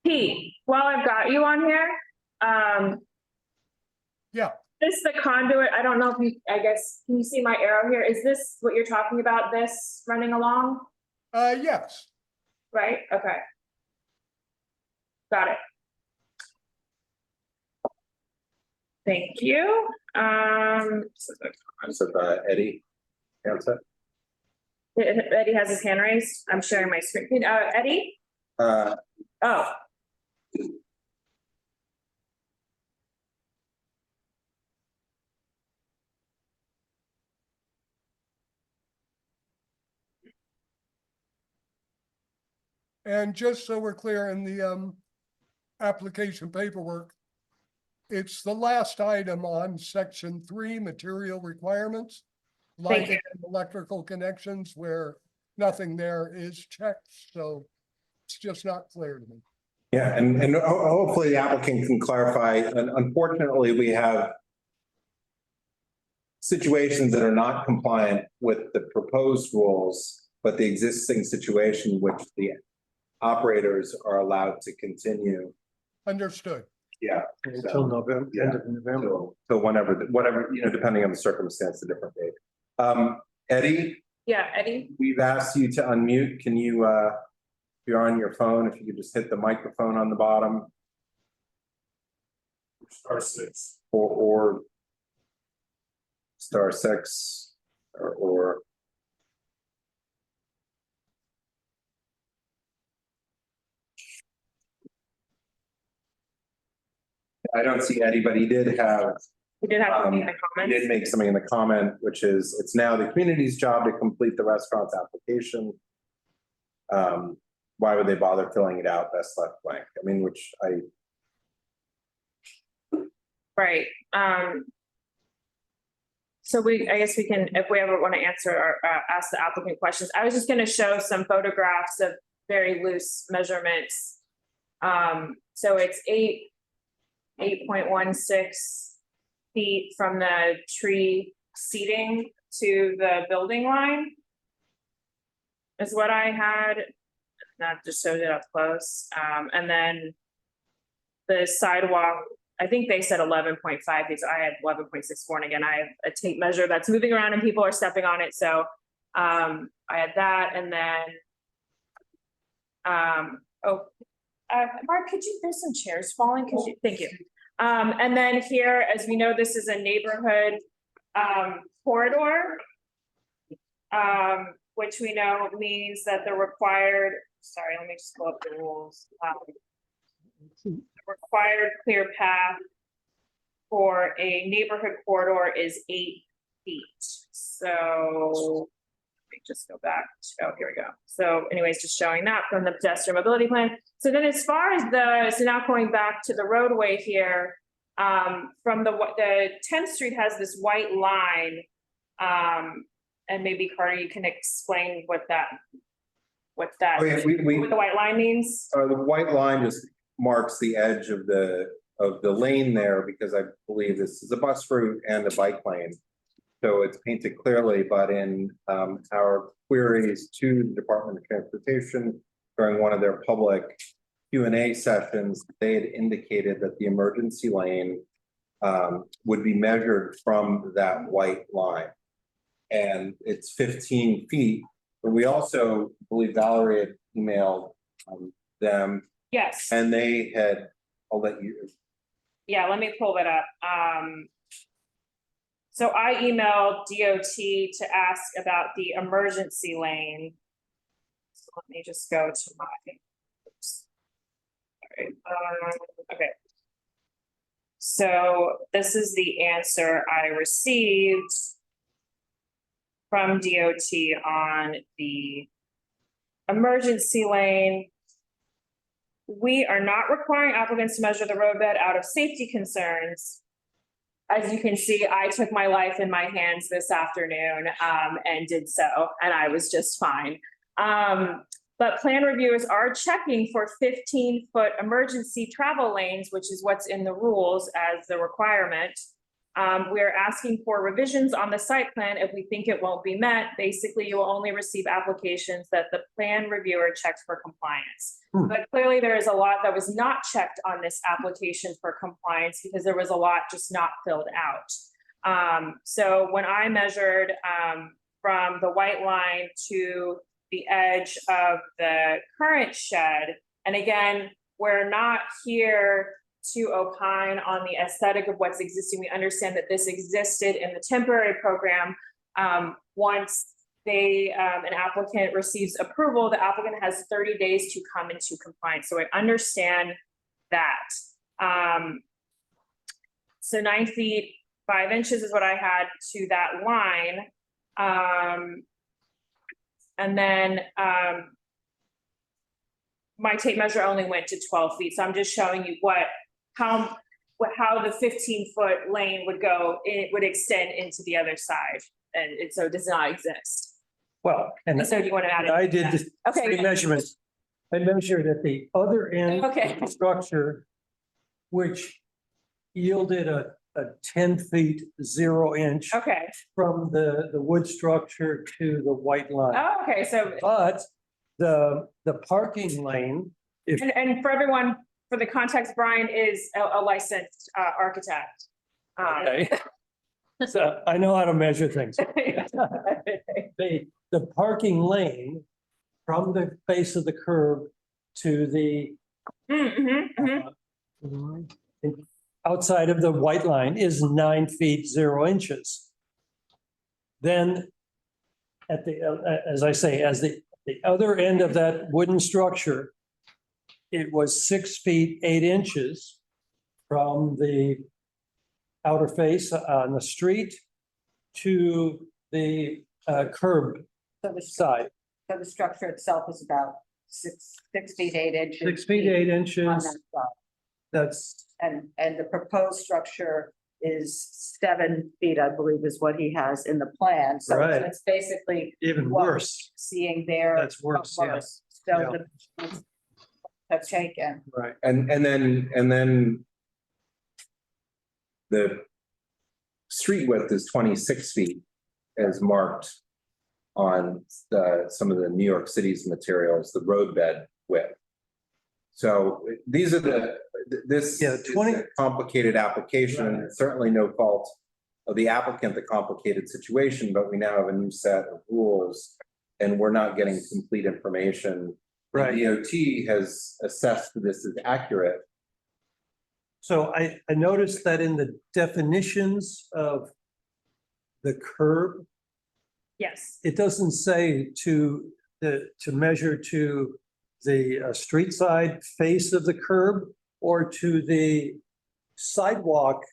Pete, while I've got you on here, Yeah, this the conduit, I don't know if you, I guess, can you see my arrow here? Is this what you're talking about, this running along, yes. right? Okay. Got it. Thank you. Eddie, answer. Eddie has his hand raised. I'm sharing my screen. Eddie? Oh. And just so we're clear in the application paperwork, it's the last item on section 3, material requirements. Thank Lighting and electrical connections where nothing there is checked, so it's just not clear to me. Yeah, and hopefully the applicant can clarify, and unfortunately, we have situations that are not compliant with the proposed rules, but the existing situation which the operators are allowed to continue. Understood. Yeah. Until November, end of November. So whatever, depending on the circumstance, a different date. Eddie, Yeah, Eddie? we've asked you to unmute. Can you, if you're on your phone, if you could just hit the microphone on the bottom. *6. Or *6 or. I don't see Eddie, but he did have. We did have something in the He comments. did make something in the comment, which is, it's now the community's job to complete the restaurant's application. Why would they bother filling it out? Best left blank. I mean, which Right. So I guess we can, if we ever want to answer or ask the applicant questions, I was just going to show some photographs of very loose measurements. So it's 8.16 feet from the tree seating to the building line is what I had. That just showed it up close. And then the sidewalk, I think they said 11.5 feet, so I had 11.64, and again, I have a tape measure that's moving around and people are stepping on it, so I had that, and then Mark, could you, there's some chairs falling, could you, thank you. And then here, as we know, this is a neighborhood corridor, which we know means that the required, sorry, let me just pull up the rules. The required clear path for a neighborhood corridor is 8 feet. So let me just go back. Oh, here we go. So anyways, just showing that from the pedestrian mobility plan. So then as far as so now going back to the roadway here, from the 10th Street has this white line, and maybe Carter, you can explain what the white line means. the white line just marks the edge of the lane there, because I believe this is a bus route and a bike lane. So it's painted clearly, but in our queries to the Department of Transportation during one of their public Q&A sessions, they had indicated that the emergency lane would be measured from that white line. And it's 15 feet, but we also believe Valerie had emailed them. Yes. And they had, I'll let you. Yeah, let me pull that up. So I emailed DOT to ask about the emergency lane. So let me just go to my, oops. All right, okay. So this is the answer I received from DOT on the emergency lane. we are not requiring applicants to measure the roadbed out of safety concerns. As you can see, I took my life in my hands this afternoon, and did so, and I was just fine. But plan reviewers are checking for 15-foot emergency travel lanes, which is what's in the rules as the requirement. We're asking for revisions on the site plan if we think it won't be met. Basically, you will only receive applications that the plan reviewer checks for compliance. But clearly there is a lot that was not checked on this application for compliance because there was a lot just not filled out. So when I measured from the white line to the edge of the current shed, and again, we're not here to opine on the aesthetic of what's existing. We understand that this existed in the temporary program. Once an applicant receives approval, the applicant has 30 days to come into compliance. So I understand that. So 9 feet, 5 inches is what I had to that line. And then my tape measure only went to 12 feet. So I'm just showing you how the 15-foot lane would go, it would extend into the other side. And so it does not exist. Well, and So do you want to add? I did the Okay. three measurements. I measured at the other end of Okay. the structure, which yielded a 10 feet, 0 inch Okay. from the wood structure to the white line. Oh, okay. So, But the parking lane, if and for everyone, for the context, Brian is a licensed architect. okay. So I know how to measure things. The parking lane from the face of the curb to the outside of the white line is 9 feet, 0 inches. Then at the, as I say, as the other end of that wooden structure, it was 6 feet, 8 inches from the outer face on the street to the curb So the, side. so the structure itself is about 6 feet, 8 inches. 6 feet, 8 on inches. that side. That's, And the proposed structure is 7 feet, I believe, is what he has in the plan. So Right. it's basically even what we're worse. seeing there. That's worse, yeah. So that's taken. Right. And then the street width is 26 feet as marked on some of the New York City's materials, the roadbed width. So these are this Yeah, is 20 a complicated application, and it's certainly no fault of the applicant, the complicated situation, but we now have a new set of rules and we're not getting complete information. Right. The DOT has assessed that this is accurate. So I noticed that in the definitions of the curb, Yes. it doesn't say to measure to the street side face of the curb or to the sidewalk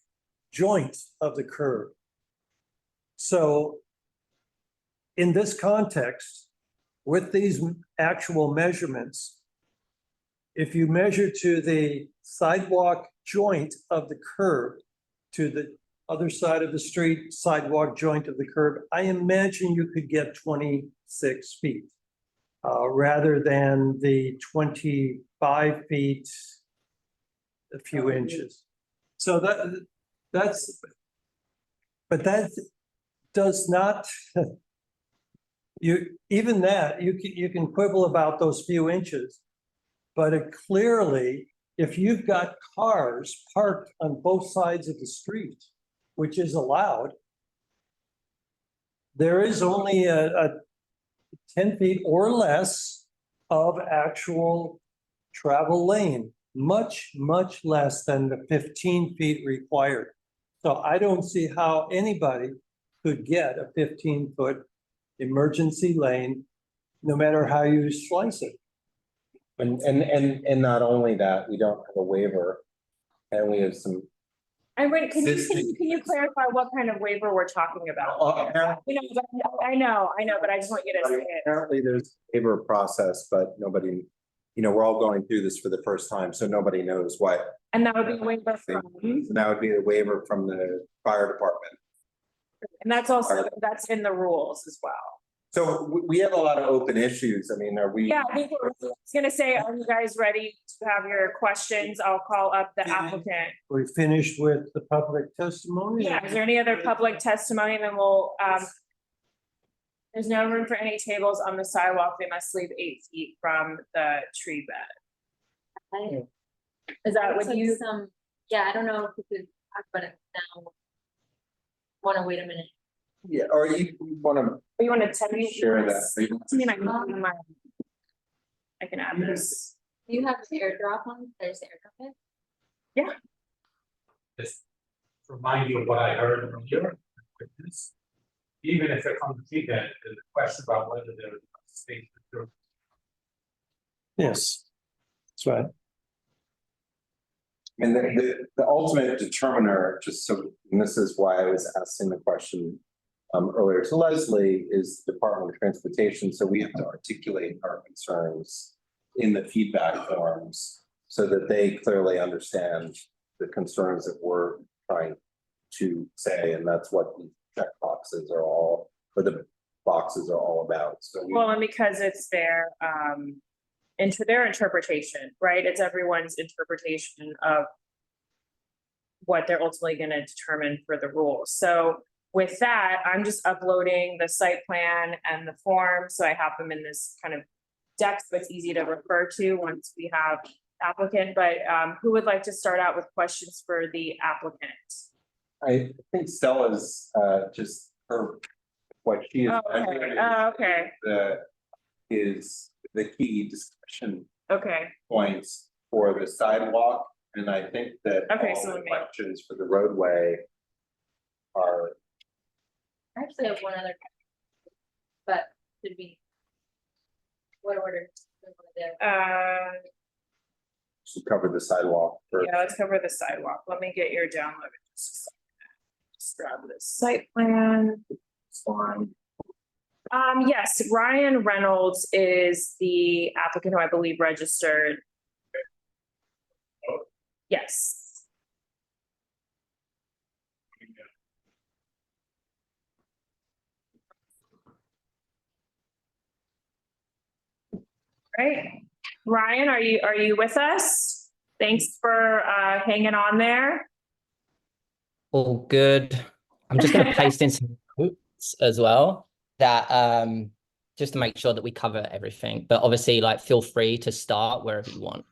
joint of the curb. So in this context, with these actual measurements, if you measure to the sidewalk joint of the curb to the other side of the street, sidewalk joint of the curb, I imagine you could get 26 feet. Rather than the 25 feet, a few inches. So that's, but that does not, even that, you can quibble about those few inches. But it clearly, if you've got cars parked on both sides of the street, which is allowed, there is only a 10 feet or less of actual travel lane, much less than the 15 feet required. So I don't see how anybody could get a 15-foot emergency lane, no matter how you slice it. And not only that, we don't have a waiver, and we have some. And wait, can you clarify what kind of waiver we're talking about? I know, but I just want you to say it. Apparently there's a waiver process, but nobody we're all going through this for the first time, so nobody knows what. And that would be a waiver from, And that would be a waiver from the fire department. and that's also, that's in the rules as well. So we have a lot of open issues. I mean, are we? Yeah, I was gonna say, are you guys ready to have your questions? I'll call up the applicant. We finished with the public testimony? Yeah, is there any other public testimony? And then we'll, there's no room for any tables on the sidewalk. They must leave 8 feet from the tree bed. Is that what you? Yeah, I don't know if we could talk about it now. Wanna wait a minute? Yeah, or you want to You wanna tell me? share that? I mean, I can add this. Do you have the airdrop on? There's airdrop it? Just remind you of what I heard earlier. Even if it comes to that, the question about whether there is space. Yes, that's right. And the ultimate determiner, just so, and this is why I was asking the question earlier to Leslie, is the Department of Transportation. So we have to articulate our concerns in the feedback forms so that they clearly understand the concerns that we're trying to say, and that's what the check boxes are all, or the boxes are all about. So Well, and because it's their their interpretation, right? It's everyone's interpretation of what they're ultimately gonna determine for the rules. So with that, I'm just uploading the site plan and the form, so I have them in this kind of deck that's easy to refer to once we have applicant, but who would like to start out with questions for the applicant? I think Stella's just her, what she is. Okay. Is the key discussion Okay, points for the sidewalk, and I think that Okay, all so the let me- questions for the roadway are. I actually have one other. But should we? What order? Should cover the sidewalk first. yeah, let's cover the sidewalk. Let me get your download. Just grab this site plan. This one. Yes, Ryan Reynolds is the applicant who I believe registered. Yes. Right, Ryan, are you with us? Thanks for hanging on there. All good. I'm just gonna paste in some notes as well that just to make sure that we cover everything. But obviously, like, feel free to start wherever you want.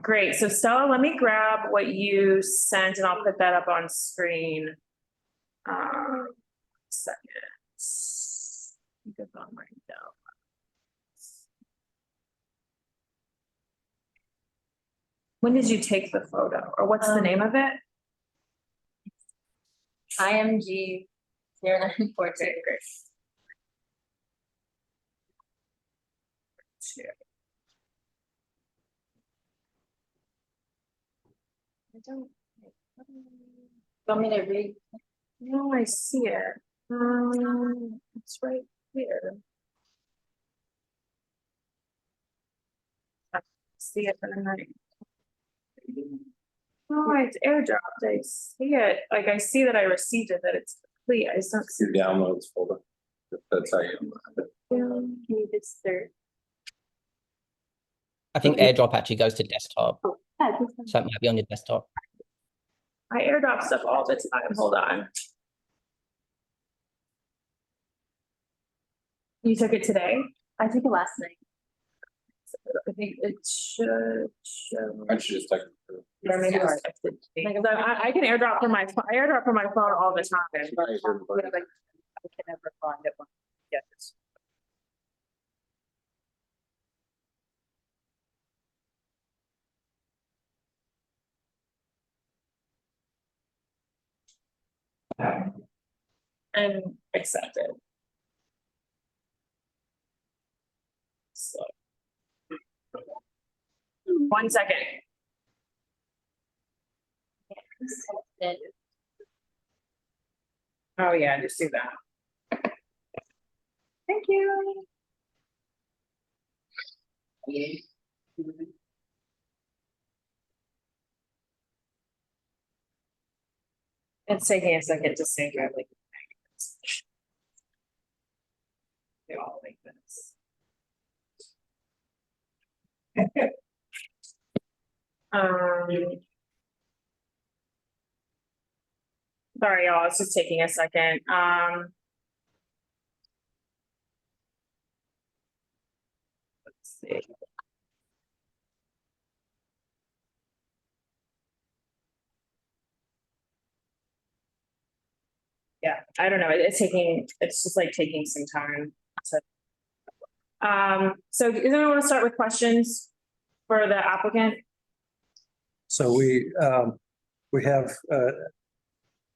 Great. So Stella, let me grab what you sent and I'll put that up on screen. Second. Good on right now. When did you take the photo, or what's the name of it? IMG 0942. I don't. Want me to read? No, I see it. It's right here. I see it, but I'm not. Oh, it's airdropped. I see it. Like, I see that I received it, that it's complete. I just don't see. Your downloads folder. That's how you. Can you just search? I think AirDrop actually goes to desktop, Oh, so it might be on your desktop. I airdrop stuff all the time. Hold on. You took it today? I took it last night. I think it should show. I should just like. Or maybe it's texted to me. Because I can airdrop from my phone. I airdrop from my phone all the time. But I can never find it when I get this. And accepted. So. 1 second. Oh, yeah, just do that. Thank you. It's taking a second to sync up, like. They all like this. Sorry, y'all, it's just taking a second. Let's see. Yeah, I don't know, it's just like taking some time. So does anyone want to start with questions for the applicant? So we have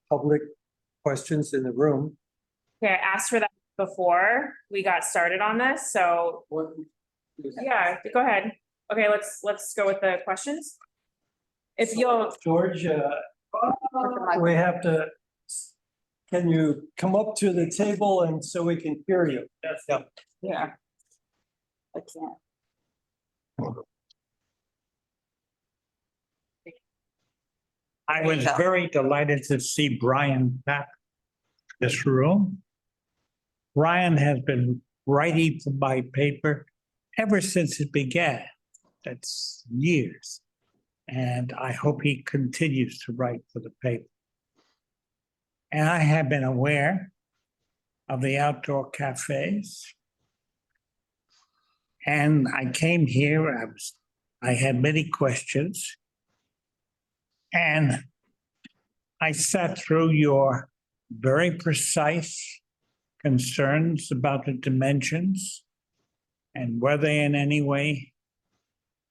public questions in the room. Okay, I asked for that before we got started on this, so yeah, go ahead. Okay, let's go with the questions. If you'll, George, we have to, can you come up to the table and so we can hear you? Yeah. Yeah. I can't. I was very delighted to see Brian back in this room. Brian has been writing for my paper ever since it began. That's years. And I hope he continues to write for the paper. And I have been aware of the outdoor cafes. And I came here, I had many questions. And I sat through your very precise concerns about the dimensions and were they in any way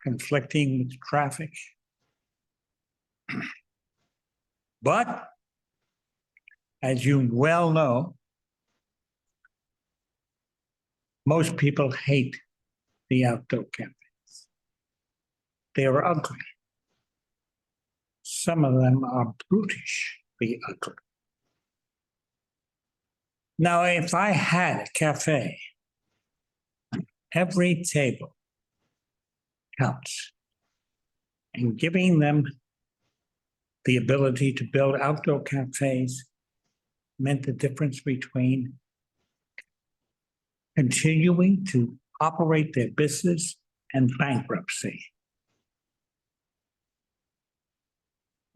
conflicting with traffic. But as you well know, most people hate the outdoor cafes. They're ugly. Some of them are brutishly ugly. Now, if I had a cafe, every table counts, and giving them the ability to build outdoor cafes meant the difference between continuing to operate their business and bankruptcy.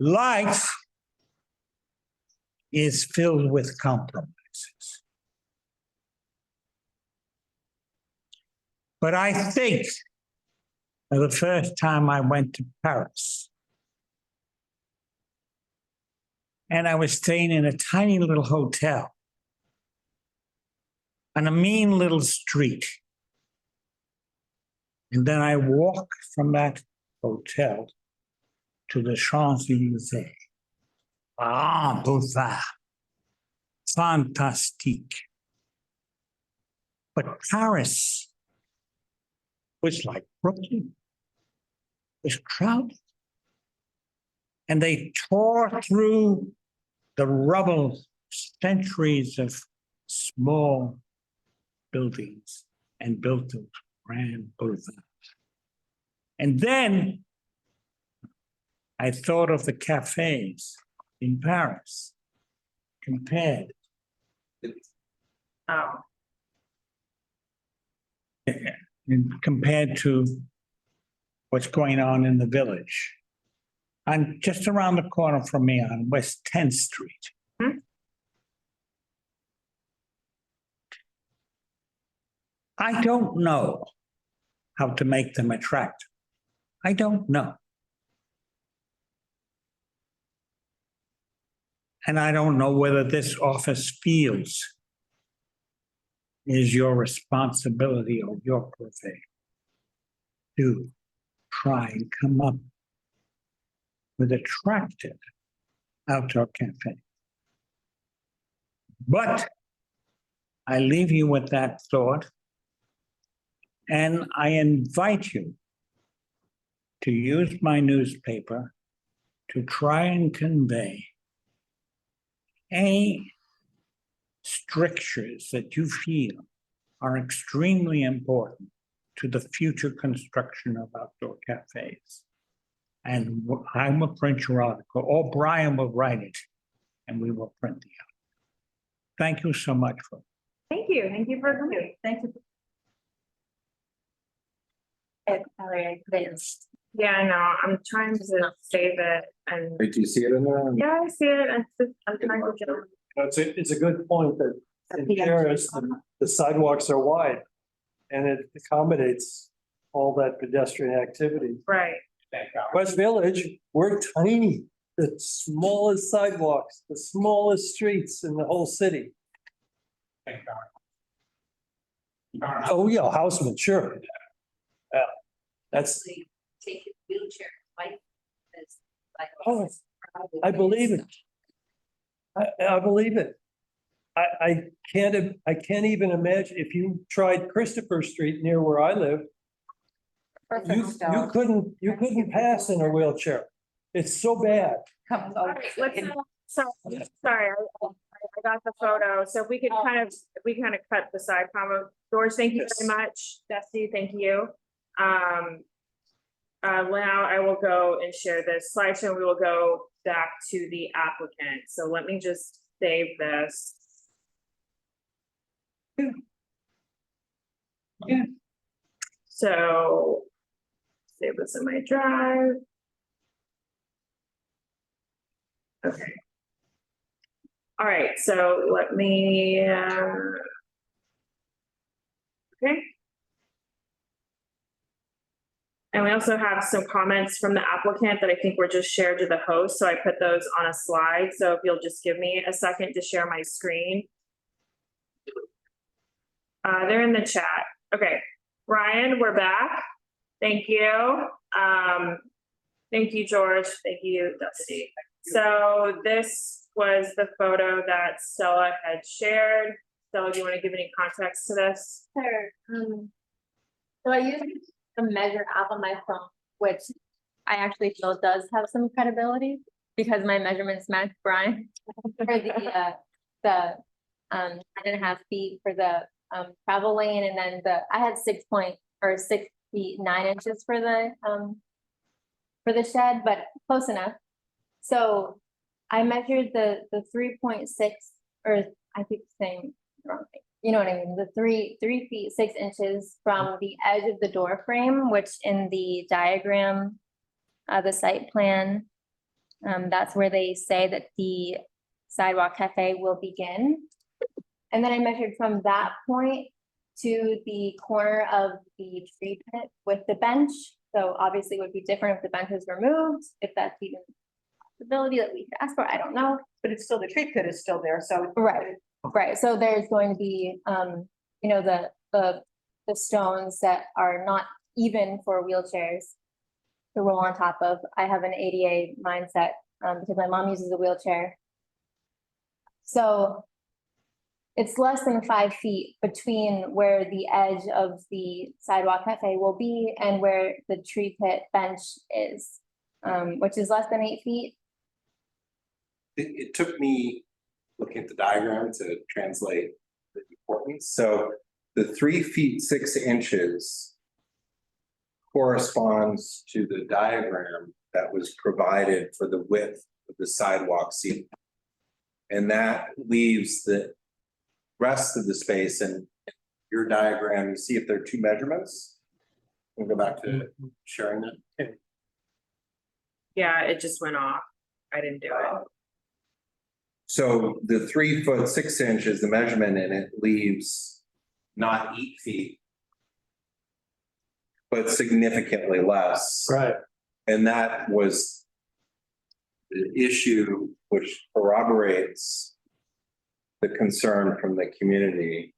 Life is filled with compromises. But I think the first time I went to Paris, and I was staying in a tiny little hotel on a mean little street. And then I walked from that hotel to the Champs-Élysées. Ah, boulevard. Fantastique. But Paris was like Brooklyn. It was crowded. And they tore through the rubble, centuries of small buildings and built a grand boulevard. And then I thought of the cafes in Paris compared. Compared to what's going on in the village. I'm just around the corner from me on West 10th Street. I don't know how to make them attractive. I don't know. And I don't know whether this office feels is your responsibility or your purvey to try and come up with attractive outdoor cafe. But I leave you with that thought, and I invite you to use my newspaper to try and convey any strictures that you feel are extremely important to the future construction of outdoor cafes. And I will print your article, or Brian will write it, and we will print the article. Thank you so much for. Thank you for coming. Thank you. Yeah, I know, I'm trying to save it and, Wait, do you see it in there? yeah, I see it, I'm trying to get it. It's a good point that in Paris, the sidewalks are wide. And it accommodates all that pedestrian activity. Right. West Village, we're tiny, the smallest sidewalks, the smallest streets in the whole city. Oh, yeah, Houseman, sure. Yeah, that's, Take your wheelchair, like this. oh, I believe it. I believe it. I can't even imagine if you tried Christopher Street near where I live, you couldn't pass in a wheelchair. It's so bad. All right, sorry, I got the photo, so if we could kind of cut the side comment. George, thank you very much. Dusty, thank you. Now I will go and share this slideshow. We will go back to the applicant. So let me just save this. Yeah. So save this in my drive. Okay. All right, so let me, okay. And we also have some comments from the applicant that I think were just shared to the host, so I put those on a slide. So if you'll just give me a second to share my screen. They're in the chat. Okay, Ryan, we're back. Thank you. Thank you, George. Thank you, Dusty. So this was the photo that Stella had shared. Stella, do you want to give any context to this? Sure. So I used a measure app on my phone, which I actually feel does have some credibility because my measurements match Brian for the 10.5 feet for the travel lane, and then I had 6 feet 9 inches for the shed, but close enough. So I measured the 3.6, or I keep saying the wrong thing. You know what I mean? The 3 feet 6 inches from the edge of the door frame, which in the diagram, the site plan, that's where they say that the sidewalk cafe will begin. And then I measured from that point to the corner of the tree pit with the bench. So obviously it would be different if the bench was removed, if that's even a possibility that we could ask for, I don't know. But it's still, the tree pit is still there, so. Right, so there's going to be, you know, the stones that are not even for wheelchairs to roll on top of. I have an ADA mindset, because my mom uses a wheelchair. So it's less than 5 feet between where the edge of the sidewalk cafe will be and where the tree pit bench is, which is less than 8 feet. It took me looking at the diagram to translate the importance. So the 3 feet 6 inches corresponds to the diagram that was provided for the width of the sidewalk seat. And that leaves the rest of the space. And your diagram, you see if there are 2 measurements. We'll go back to sharing that. Yeah, it just went off. I didn't do it. So the 3 foot 6 inches, the measurement in it leaves not 8 feet, but significantly less. Right. And that was the issue which corroborates the concern from the community.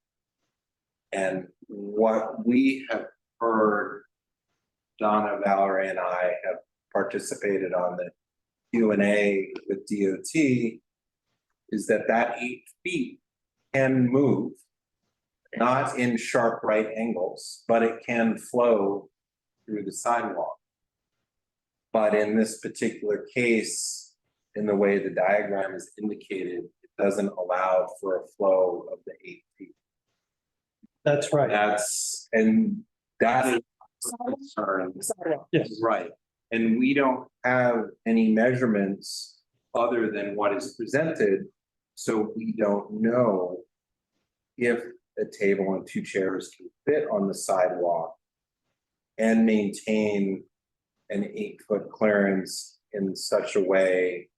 And what we have heard, Donna, Valerie, and I have participated on the Q&A with DOT, is that 8 feet can move, not in sharp right angles, but it can flow through the sidewalk. But in this particular case, in the way the diagram is indicated, it doesn't allow for a flow of the 8 feet. That's right. And That is a concern. Yes. Right, and we don't have any measurements other than what is presented, so we don't know if a table and two chairs can fit on the sidewalk and maintain an 8-foot clearance in such a way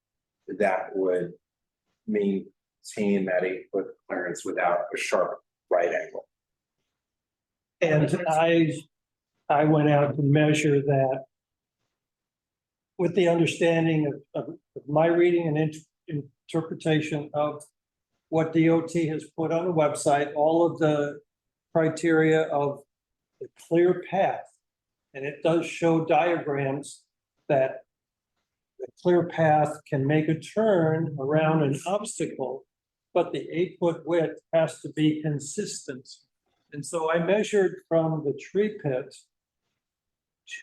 that would maintain that 8-foot clearance without a sharp right angle. And I went out to measure that with the understanding of my reading and interpretation of what DOT has put on the website, all of the criteria of the clear path. And it does show diagrams that the clear path can make a turn around an obstacle, but the 8-foot width has to be consistent. And so I measured from the tree pit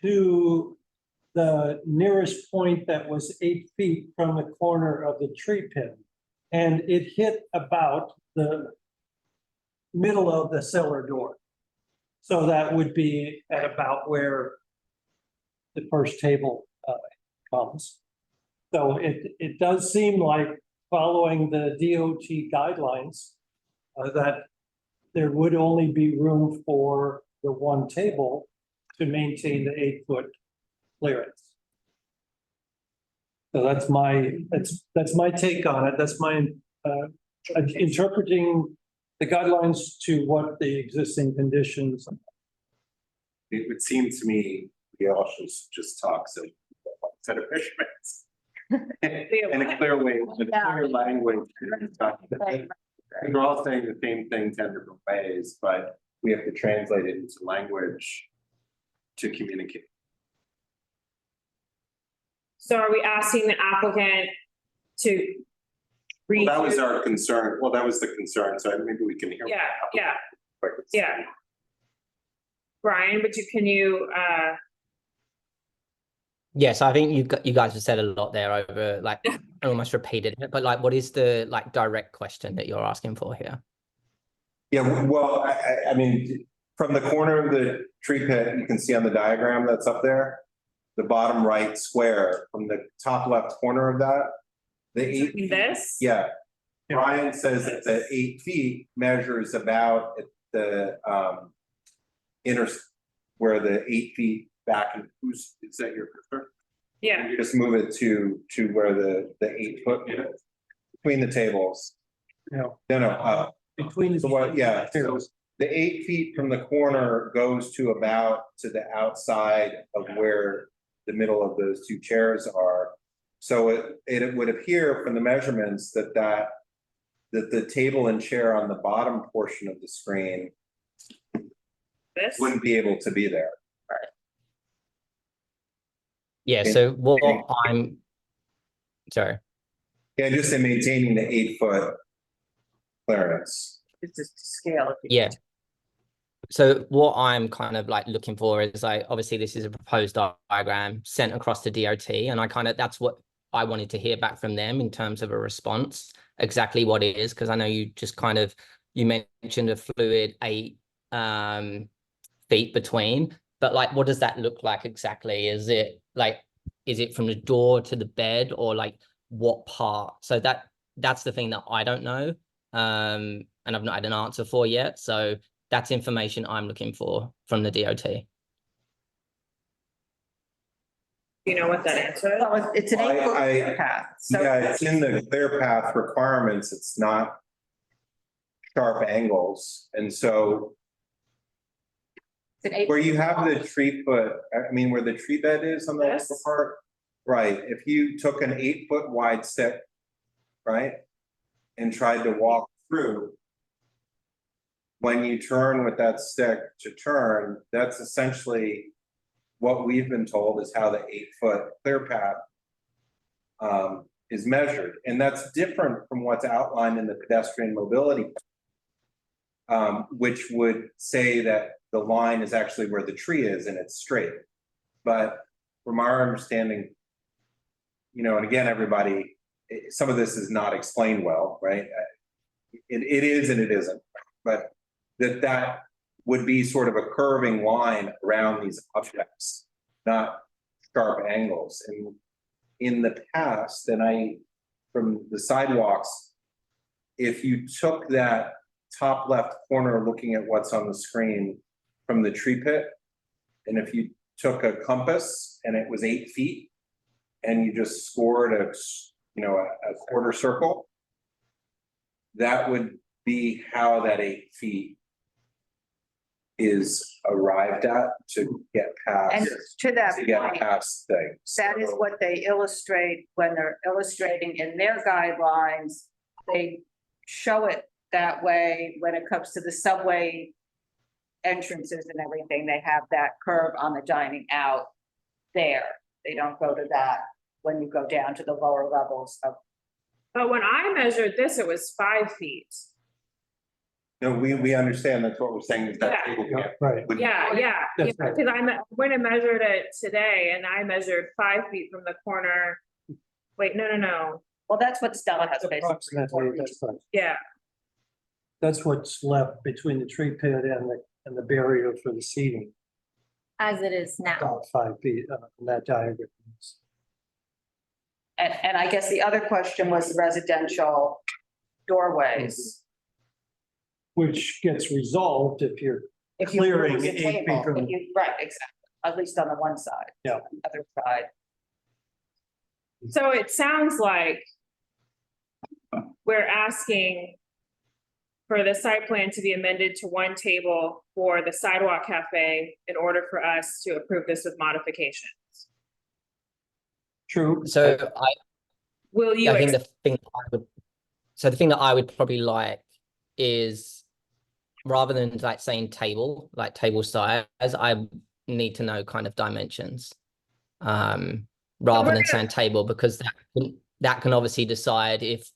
to the nearest point that was 8 feet from the corner of the tree pit. And it hit about the middle of the cellar door. So that would be at about where the first table comes. So it does seem like following the DOT guidelines that there would only be room for the one table to maintain the 8-foot clearance. So that's my take on it. That's my interpreting the guidelines to what the existing conditions. It would seem to me we all should just talk so set of measurements. In a clear way, in a clear language. We're all saying the same thing 10 different ways, but we have to translate it into language to communicate. So are we asking the applicant to read? Well, that was our concern. Well, that was the concern. So maybe we can hear. Yeah. Brian, can you, Yes, I think you guys have said a lot there over, like, almost repeated it, but like, what is the like direct question that you're asking for here? Yeah, well, I mean, from the corner of the tree pit, you can see on the diagram that's up there, the bottom right square, from the top left corner of that, the 8 feet. this? Yeah. Brian says that the 8 feet measures about at the where the 8 feet back, and is that your cursor? Yeah. You just move it to where the 8-foot is between the tables. No. Between the what? Yeah. So the 8 feet from the corner goes to about to the outside of where the middle of those two chairs are. So it would appear from the measurements that the table and chair on the bottom portion of the screen wouldn't be able to be there. Yeah, so what I'm sorry. Yeah, just in maintaining the 8-foot clearance. It's just scale. Yeah. So what I'm kind of like looking for is like, obviously this is a proposed diagram sent across to DOT, and that's what I wanted to hear back from them in terms of a response, exactly what it is, because I know you mentioned a fluid 8 feet between, but like, what does that look like exactly? Is it from the door to the bed, or like what part? So that's the thing that I don't know. And I've not had an answer for yet. So that's information I'm looking for from the DOT. You know what that answer is? Well, it's an 8-foot path. So Yeah, it's in the clear path requirements. It's not sharp angles. And so it's an 8 where you have the tree foot, I mean, where the tree bed is on the upper part, right? If you took an 8-foot wide stick, right, and tried to walk through, when you turn with that stick to turn, that's essentially what we've been told is how the 8-foot clear path is measured. And that's different from what's outlined in the pedestrian mobility, which would say that the line is actually where the tree is and it's straight. But from our understanding, and again, everybody, some of this is not explained well, right? It is and it isn't, but that would be sort of a curving line around these objects, not sharp angles. And in the past, from the sidewalks, if you took that top left corner looking at what's on the screen from the tree pit, and if you took a compass and it was 8 feet, and you just scored a quarter circle, that would be how that 8 feet is arrived at to get past. And to that To get point, past things. that is what they illustrate when they're illustrating in their guidelines. They show it that way when it comes to the subway entrances and everything. They have that curve on the dining out there. They don't go to that when you go down to the lower levels of. But when I measured this, it was 5 feet. No, we understand, that's what we're saying, is that Yeah. table camp Right. would- Yeah, That's right. because I went and measured it today and I measured 5 feet from the corner. Wait, no. Well, that's what Stella has basically. Approximately, that's right. Yeah, That's what's left between the tree pit and the barrier for the seating, As it is now. about 5 feet in that diagram. And I guess the other question was the residential doorways. Which gets resolved if you're If you clearing lose a 8 feet table, from. right, exactly, at least on the one side. Yeah. On the other side. so it sounds like we're asking for the site plan to be amended to 1 table for the Sidewalk Cafe in order for us to approve this with modifications. True. So Will you? I think the thing that I would probably like is, rather than like saying table, like table size, I need to know kind of dimensions. Rather than saying table, because that can obviously decide if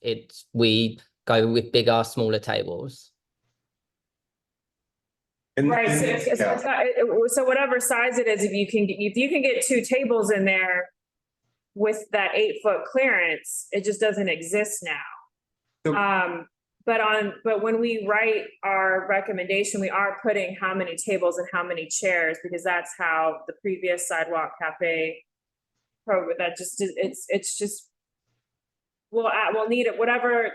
we go with bigger, smaller tables. Right, so whatever size it is, if you can get 2 tables in there with that 8-foot clearance, it just doesn't exist now. But when we write our recommendation, we are putting how many tables and how many chairs, because that's how the previous Sidewalk Cafe program, that just, it's just, we'll need it, whatever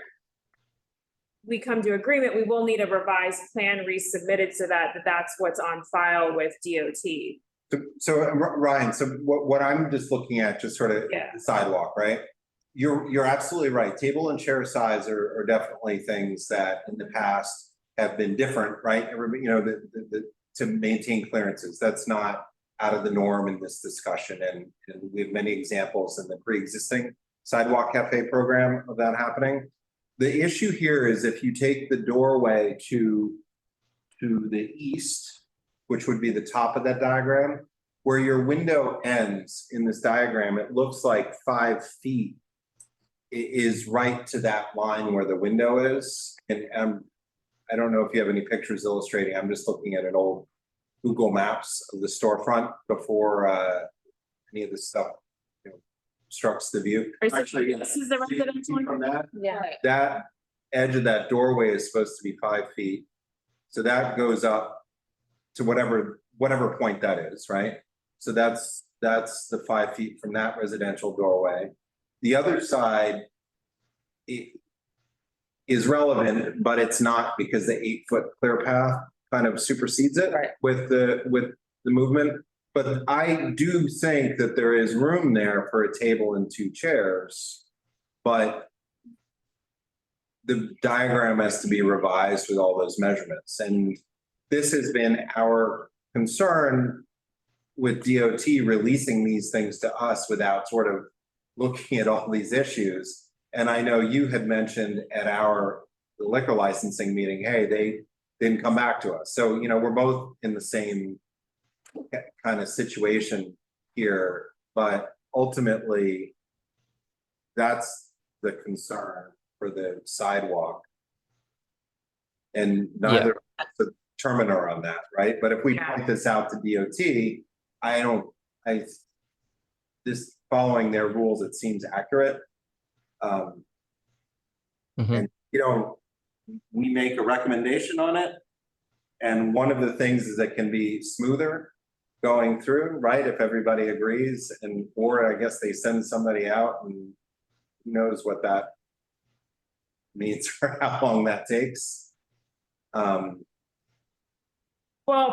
we come to agreement, we will need a revised plan resubmitted so that's what's on file with DOT. So Ryan, so what I'm just looking at, just sort of the sidewalk, right? You're absolutely right. Table and chair size are definitely things that in the past have been different, right? To maintain clearances, that's not out of the norm in this discussion. And we have many examples in the pre-existing Sidewalk Cafe program of that happening. The issue here is if you take the doorway to the east, which would be the top of that diagram, where your window ends in this diagram, it looks like 5 feet is right to that line where the window is. And I don't know if you have any pictures illustrating, I'm just looking at an old Google Maps of the storefront before any of this stuff obstructs the view. Actually, This is the residential. from that, Yeah. that edge of that doorway is supposed to be 5 feet. So that goes up to whatever point that is, right? So that's the 5 feet from that residential doorway. The other side is relevant, but it's not, because the 8-foot clear path kind of supersedes it with the movement. But I do think that there is room there for a table and 2 chairs, but the diagram has to be revised with all those measurements. And this has been our concern with DOT releasing these things to us without sort of looking at all these issues. And I know you had mentioned at the liquor licensing meeting, hey, they didn't come back to us. So, we're both in the same kind of situation here, but ultimately that's the concern for the sidewalk. And neither the terminator on that, right? But if we point this out to DOT, this following their rules, it seems accurate. And we make a recommendation on it, And one of the things is it can be smoother going through, right? If everybody agrees or I guess they send somebody out and who knows what that means for how long that takes. Well,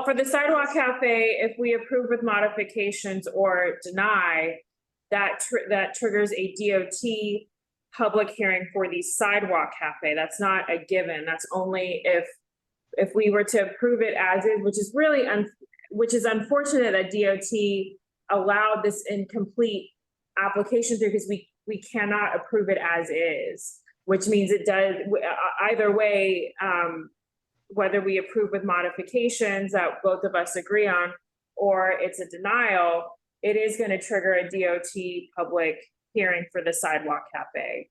for the Sidewalk Cafe, if we approve with modifications or deny, that triggers a DOT public hearing for the Sidewalk Cafe. That's not a given. That's only if we were to approve it as is, which is really which is unfortunate that DOT allowed this incomplete application through, because we cannot approve it as is, which means it does either way. Whether we approve with modifications that both of us agree on, or it's a denial, it is going to trigger a DOT public hearing for the Sidewalk Cafe,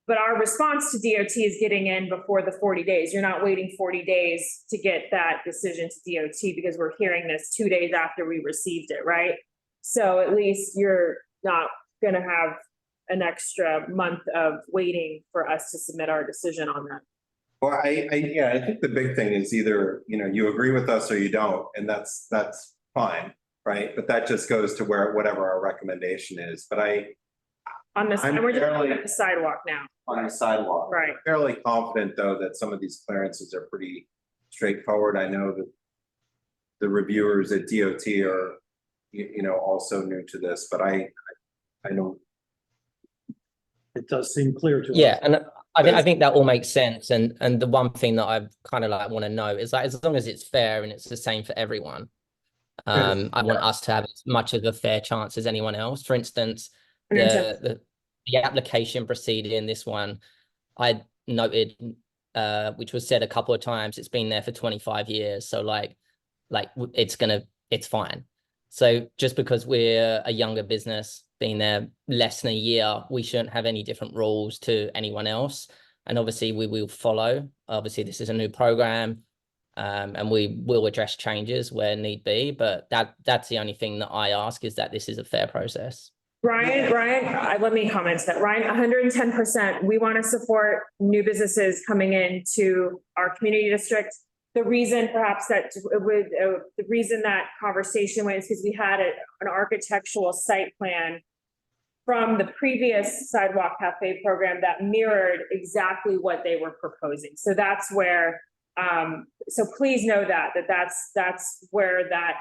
but our response to DOT is getting in before the 40 days. You're not waiting 40 days to get that decision to DOT, because we're hearing this 2 days after we received it, right? So at least you're not going to have an extra month of waiting for us to submit our decision on that. Well, I think the big thing is either, you agree with us or you don't, and that's fine, right? But that just goes to whatever our recommendation is. But on this, I'm we're just fairly- looking at the sidewalk now. on the sidewalk. Right. I'm fairly confident, though, that some of these clearances are pretty straightforward. I know that the reviewers at DOT are, also new to this, but I know. It does seem clear to us. Yeah, and I think that all makes sense. And the one thing that I kind of want to know is as long as it's fair and it's the same for everyone. I want us to have as much of a fair chance as anyone else. For instance, the application proceeding, this one, I noted, which was said a couple of times, it's been there for 25 years. So it's fine. So just because we're a younger business, being there less than a year, we shouldn't have any different rules to anyone else. And obviously we will follow. Obviously this is a new program, and we will address changes where need be. But that's the only thing that I ask, is that this is a fair process. Ryan, let me comment to that. Ryan, 110%. We want to support new businesses coming into our community district. The reason perhaps the reason that conversation went is because we had an architectural site plan from the previous Sidewalk Cafe program that mirrored exactly what they were proposing. So that's where, so please know that's where that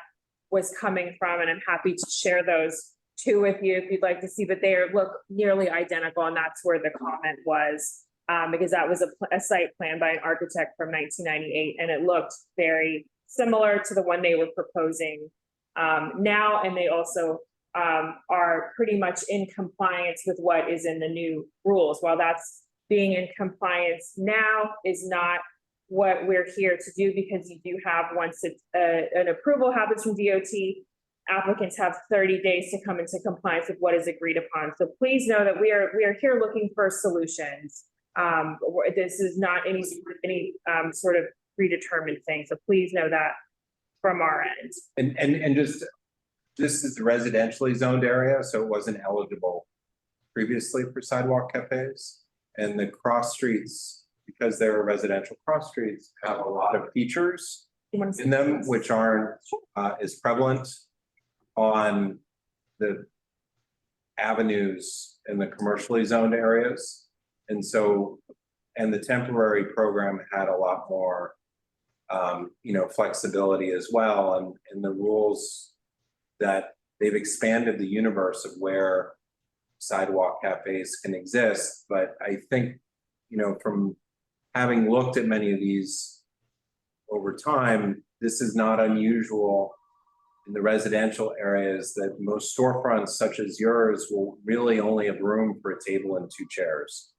was coming from. And I'm happy to share those two with you if you'd like to see, but they look nearly identical. And that's where the comment was, because that was a site plan by an architect from 1998. And it looked very similar to the one they were proposing now. And they also are pretty much in compliance with what is in the new rules. While that's being in compliance now is not what we're here to do, because you do have, once an approval happens from DOT, applicants have 30 days to come into compliance with what is agreed upon. So please know that we are here looking for solutions. This is not any sort of predetermined thing. So please know that from our end. And just, this is the residentially zoned area, so it wasn't eligible previously for sidewalk cafes. And the cross streets, because they're residential cross streets, have a lot of features in them which aren't as prevalent on the avenues in the commercially zoned areas. And so, and the temporary program had a lot more flexibility as well, and the rules that they've expanded the universe of where sidewalk cafes can exist. But I think, from having looked at many of these over time, this is not unusual in the residential areas, that most storefronts such as yours will really only have room for a table and 2 chairs.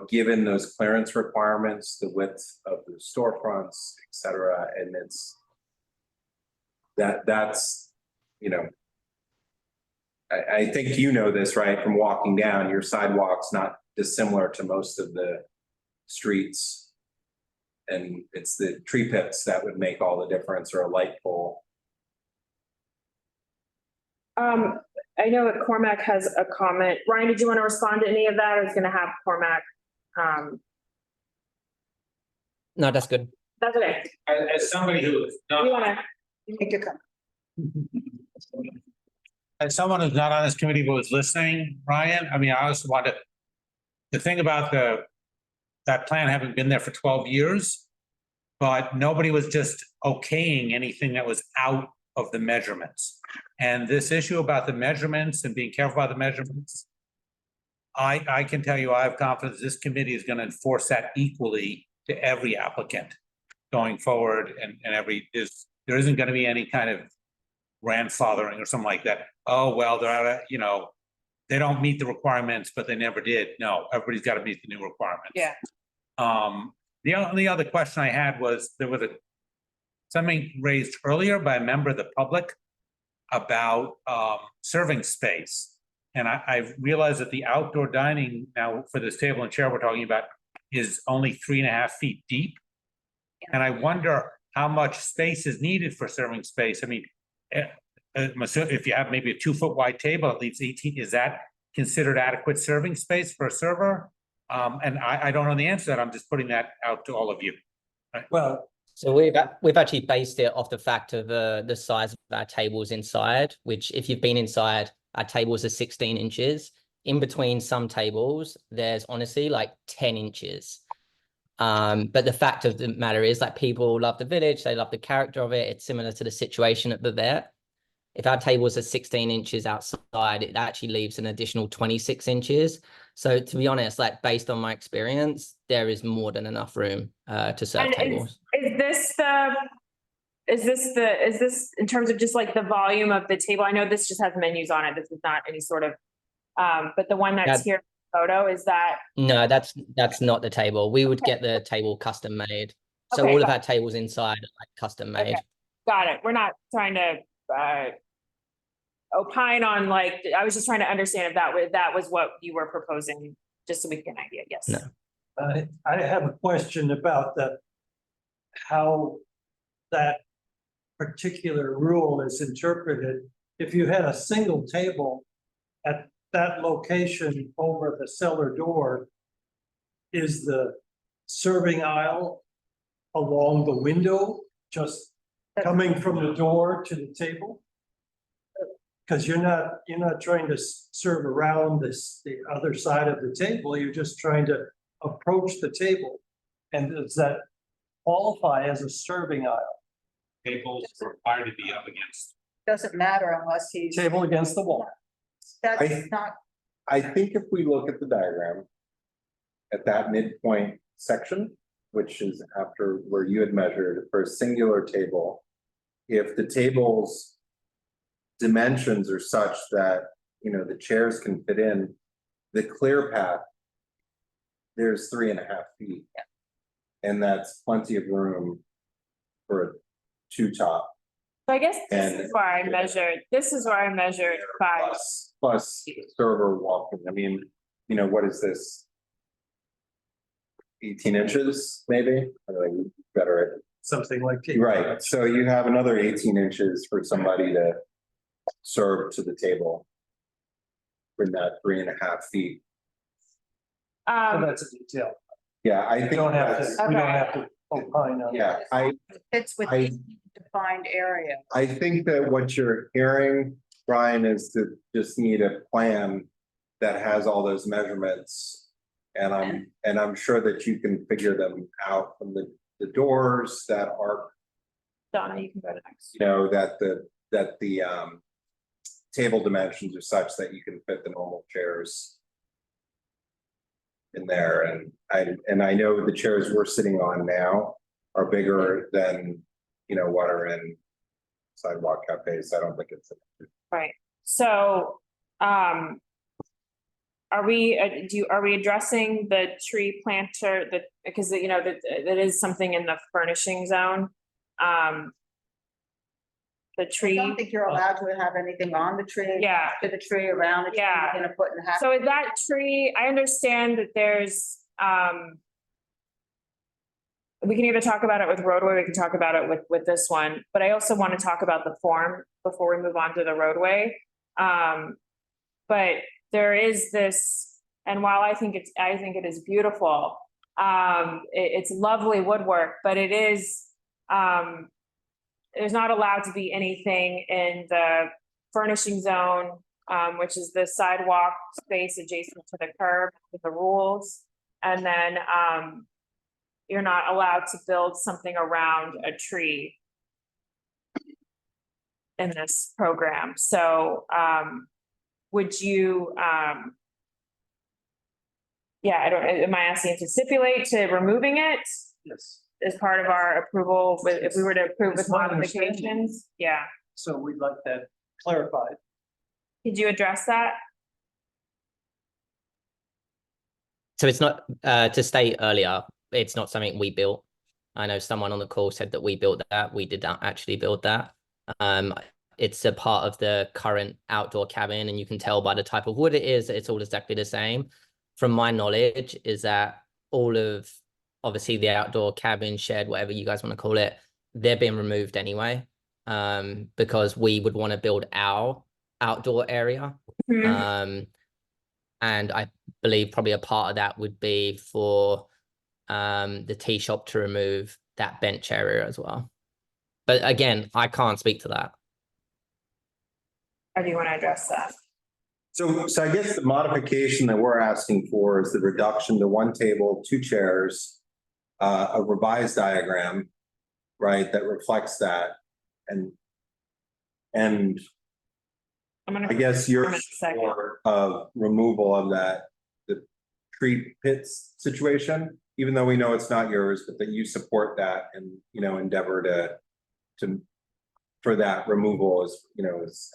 Given those clearance requirements, the width of the storefronts, et cetera, and that's I think this, right, from walking down, your sidewalk's not dissimilar to most of the streets. And it's the tree pits that would make all the difference, or a light pole. I know that Cormac has a comment. Ryan, did you want to respond to any of that? I was going to have Cormac No, that's good. That's okay. As somebody who's You wanna, as someone who's not on this committee but was listening, Ryan, I mean, I also want to, the thing about that plan having been there for 12 years, but nobody was just okaying anything that was out of the measurements. And this issue about the measurements and being careful about the measurements, I can tell you, I have confidence this committee is going to enforce that equally to every applicant going forward, and there isn't going to be any kind of grandfathering or something like that. Oh, well, they're out of, they don't meet the requirements, but they never did. No, everybody's got to meet the new requirements. yeah. The only other question I had was, there was something raised earlier by a member of the public about serving space. And I realized that the outdoor dining now for this table and chair we're talking about is only 3.5 feet deep. And I wonder how much space is needed for serving space. I mean, if you have maybe a 2-foot wide table, it leaves 18, is that considered adequate serving space for a server? And I don't know the answer to that. I'm just putting that out to all of you. Well, So we've actually based it off the fact of the size of our tables inside, which if you've been inside, our tables are 16 inches. In between some tables, there's honestly like 10 inches. But the fact of the matter is, like, people love the village, they love the character of it. It's similar to the situation at the vet. If our tables are 16 inches outside, it actually leaves an additional 26 inches. So to be honest, like, based on my experience, there is more than enough room to serve And tables. is this in terms of just like the volume of the table? I know this just has menus on it. This is not any sort of, but the one that's here in the photo, is that? No, that's not the table. We would get the table custom made. So Okay, all of our tables inside are like custom made. Okay. Got it. We're not trying to opine on, like, I was just trying to understand if that was what you were proposing, just so we get an idea. Yes. No. I have a question about how that particular rule is interpreted. If you had a single table at that location over the cellar door, is the serving aisle along the window, just coming from the door to the table? Because you're not trying to serve around the other side of the table, you're just trying to approach the table. And does that qualify as a serving aisle? Tables are required to be up against. Doesn't matter unless he's. Table against the wall. That's I- not, I think if we look at the diagram at that midpoint section, which is after where you had measured for a singular table, if the table's dimensions are such that, the chairs can fit in, the clear path, there's 3.5 feet. And that's plenty of room for a 2-top. So I guess this And- is where I measured 5. Plus server walking. I mean, what is this? 18 inches, maybe? Better. Something like. Right, so you have another 18 inches for somebody to serve to the table. In that 3.5 feet. So that's a detail. Yeah, I We think don't have that's, to, we don't have to opine on yeah, that. it's within defined area. I think that what you're hearing, Brian, is to just need a plan that has all those measurements. And I'm sure that you can figure them out from the doors that are, Donna, you can go to next. that the table dimensions are such that you can fit the normal chairs in there. And I know the chairs we're sitting on now are bigger than, what are in sidewalk cafes. I don't think it's. Right. So, are we addressing the tree planter because that is something in the furnishing zone? The I tree. don't think you're allowed to have anything on the tree. Yeah. To the tree, around the tree, Yeah. you're gonna put in half. So is that tree, I understand that there's, we can either talk about it with Roadway, we can talk about it with this one, but I also want to talk about the form before we move on to the Roadway. But there is this, and while I think it is beautiful, It's lovely woodwork, but it is, there's not allowed to be anything in the furnishing zone, which is the sidewalk space adjacent to the curb with the rules. And then, you're not allowed to build something around a tree in this program. So, would you, yeah, I don't, am I asking to stipulate to removing it Yes. as part of our approval with, if we were to approve with It's my understanding. modifications? Yeah. So we'd like that clarified. Could you address that? So it's not, to state earlier, it's not something we built. I know someone on the call said that we built that. We did not actually build that. It's a part of the current outdoor cabin, and you can tell by the type of wood it is that it's all exactly the same. From my knowledge is that all of, obviously the outdoor cabin, shed, whatever you guys want to call it, they're being removed anyway, because we would want to build our outdoor area. Mhm. And I believe probably a part of that would be for the tea shop to remove that bench area as well. But again, I can't speak to that. Or do you want to address that? So I guess the modification that we're asking for is the reduction to 1 table, 2 chairs, a revised diagram, right, that reflects that. And I'm gonna. I guess for you're a second. for of removal of that, the tree pits situation, even though we know it's not yours, but that you support that and, you know, endeavor to for that removal is, you know, is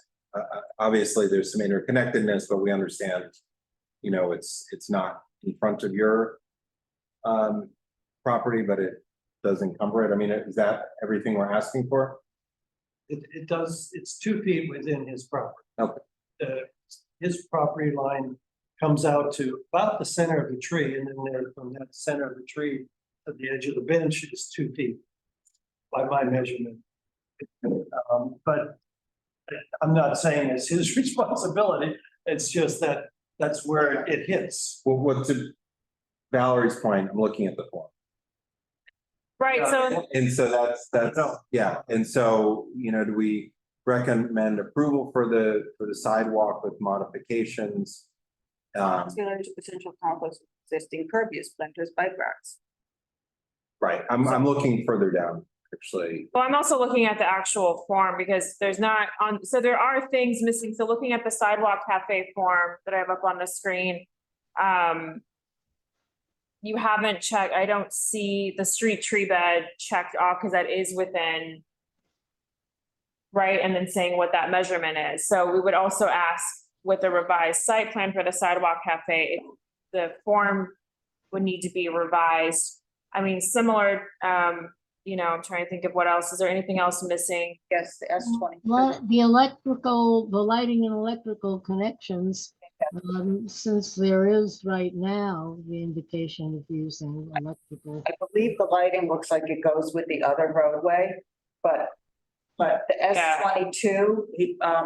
obviously there's some interconnectedness, but we understand, you know, it's not in front of your property, but it does encumber it. I mean, is that everything we're asking for? It does, it's 2 feet within his property. Okay. His property line comes out to about the center of the tree, and then there from that center of the tree to the edge of the bench is 2 feet by my measurement. But I'm not saying it's his responsibility. It's just that that's where it hits. Well, to Valerie's point, I'm looking at the form. Right, so. And so that's, yeah, and so, you know, do we recommend approval for the sidewalk with modifications? There's potential conflicts with existing pervious planters, bike racks. Right, I'm looking further down, actually. Well, I'm also looking at the actual form because there's not on, so there are things missing. So looking at the sidewalk cafe form that I have up on the screen. You haven't checked, I don't see the street tree bed checked off because that is within. Right, and then saying what that measurement is. So we would also ask with the revised site plan for the sidewalk cafe, the form would need to be revised. I mean, similar, you know, I'm trying to think of what else. Is there anything else missing? Yes, the S20. What, the electrical, the lighting and electrical connections, since there is right now the indication of using electrical. I believe the lighting looks like it goes with the other roadway, but the S22,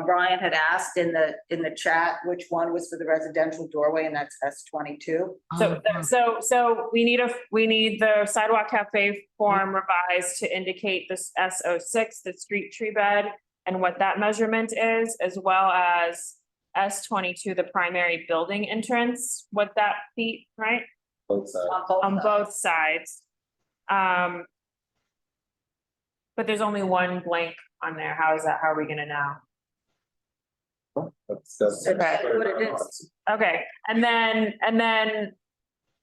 Brian had asked in the chat which one was for the residential doorway, and that's S22. So we need the sidewalk cafe form revised to indicate this S06, the street tree bed, and what that measurement is, as well as S22, the primary building entrance, what that feet, right? Both sides. On both sides. But there's only one blank on there. How is that? How are we gonna know? That's Okay. What it is. Okay, and then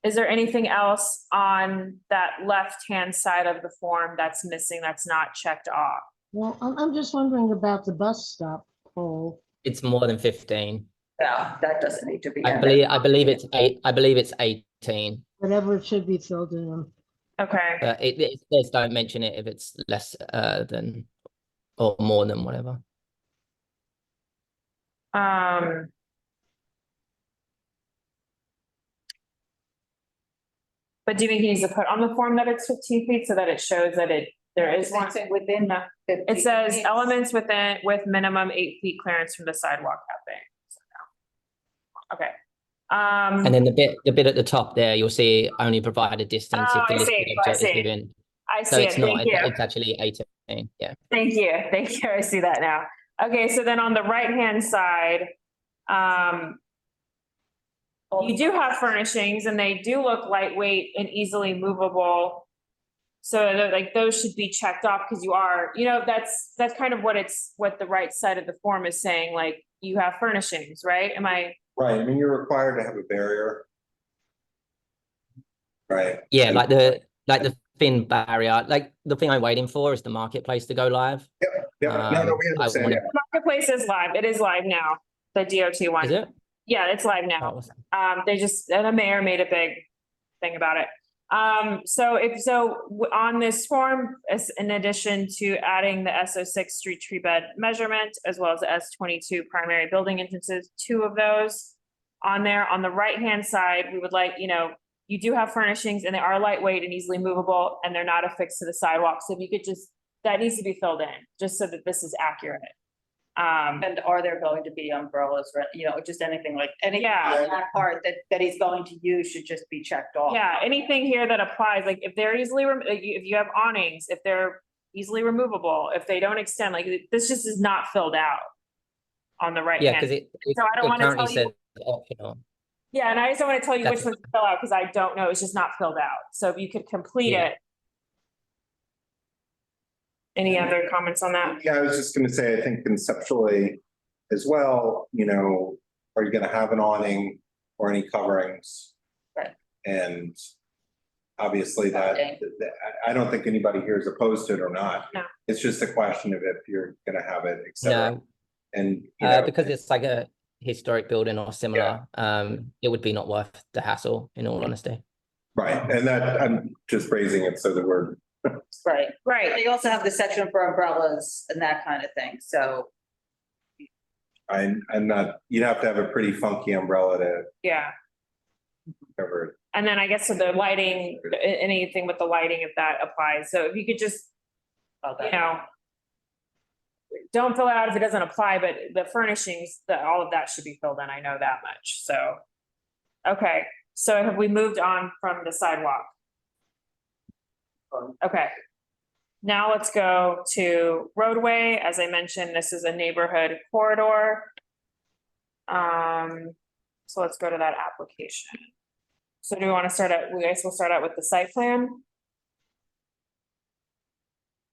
is there anything else on that left-hand side of the form that's missing, that's not checked off? Well, I'm just wondering about the bus stop pole. It's more than 15. Yeah, that doesn't need to be. I believe it's 18. Whatever it should be filled in. Okay, But it says don't mention it if it's less than or more than whatever. but do you think he needs to put on the form that it's 15 feet so that it shows that there is one? Within the. It says elements with minimum 8 feet clearance from the sidewalk cafe. So, no. Okay, And then the bit at the top there, you'll see only provide a distance if the I listed see, I object is see. within. I So see it, it's not, thank you. it's actually 18, yeah. Thank you, I see that now. Okay, so then on the right-hand side, you do have furnishings and they do look lightweight and easily movable. So like those should be checked off because you are, that's kind of what the right side of the form is saying, like you have furnishings, right? Am I? Right, I mean, you're required to have a barrier. Right. Yeah, like the thin barrier, like the thing I'm waiting for is the marketplace to go live. Yeah, no, we I understand, wanna- yeah. Marketplace is live. It is live now. The DOT one. Is it? Yeah, it's live now. Oh, The mayor made a big thing about it. On this form, as in addition to adding the S06 street tree bed measurement, as well as the S22 primary building entrances, 2 of those on there. On the right-hand side, we would like, you do have furnishings and they are lightweight and easily movable and they're not affixed to the sidewalk. So if you could that needs to be filled in, just so that this is accurate. And are there going to be umbrellas, just anything like, that part that he's going to use should just be checked off. Yeah, anything here that applies, like if they're easily, if you have awnings, if they're easily removable, if they don't extend, like this just is not filled out on the right Yeah, hand. because So I don't want to currently tell you. says optional. Yeah, and I just don't want to tell you which That's- ones to fill out because I don't know. It's just not filled out. So if you could complete Yeah. it. Any other comments on that? Yeah, I was just gonna say, I think conceptually as well, are you gonna have an awning or any coverings? Right. And obviously I don't think anybody here is opposed to it or not. No. It's just a question of if you're gonna have it, et cetera. No, And, because it's like a historic building or similar, it would be not worth the hassle, in all honesty. right, and that, I'm just raising it so that we're, Right. Right. They also have the section for umbrellas and that kind of thing, so. I'm not, you'd have to have a pretty funky umbrella to Yeah. cover it. And then I guess for the lighting, anything with the lighting, if that applies. So if you could just, don't fill it out if it doesn't apply, but the furnishings, all of that should be filled in. I know that much. So, okay. So have we moved on from the sidewalk? Okay. Now let's go to roadway. As I mentioned, this is a neighborhood corridor. So let's go to that application. So do we want to start out, we guys will start out with the site plan.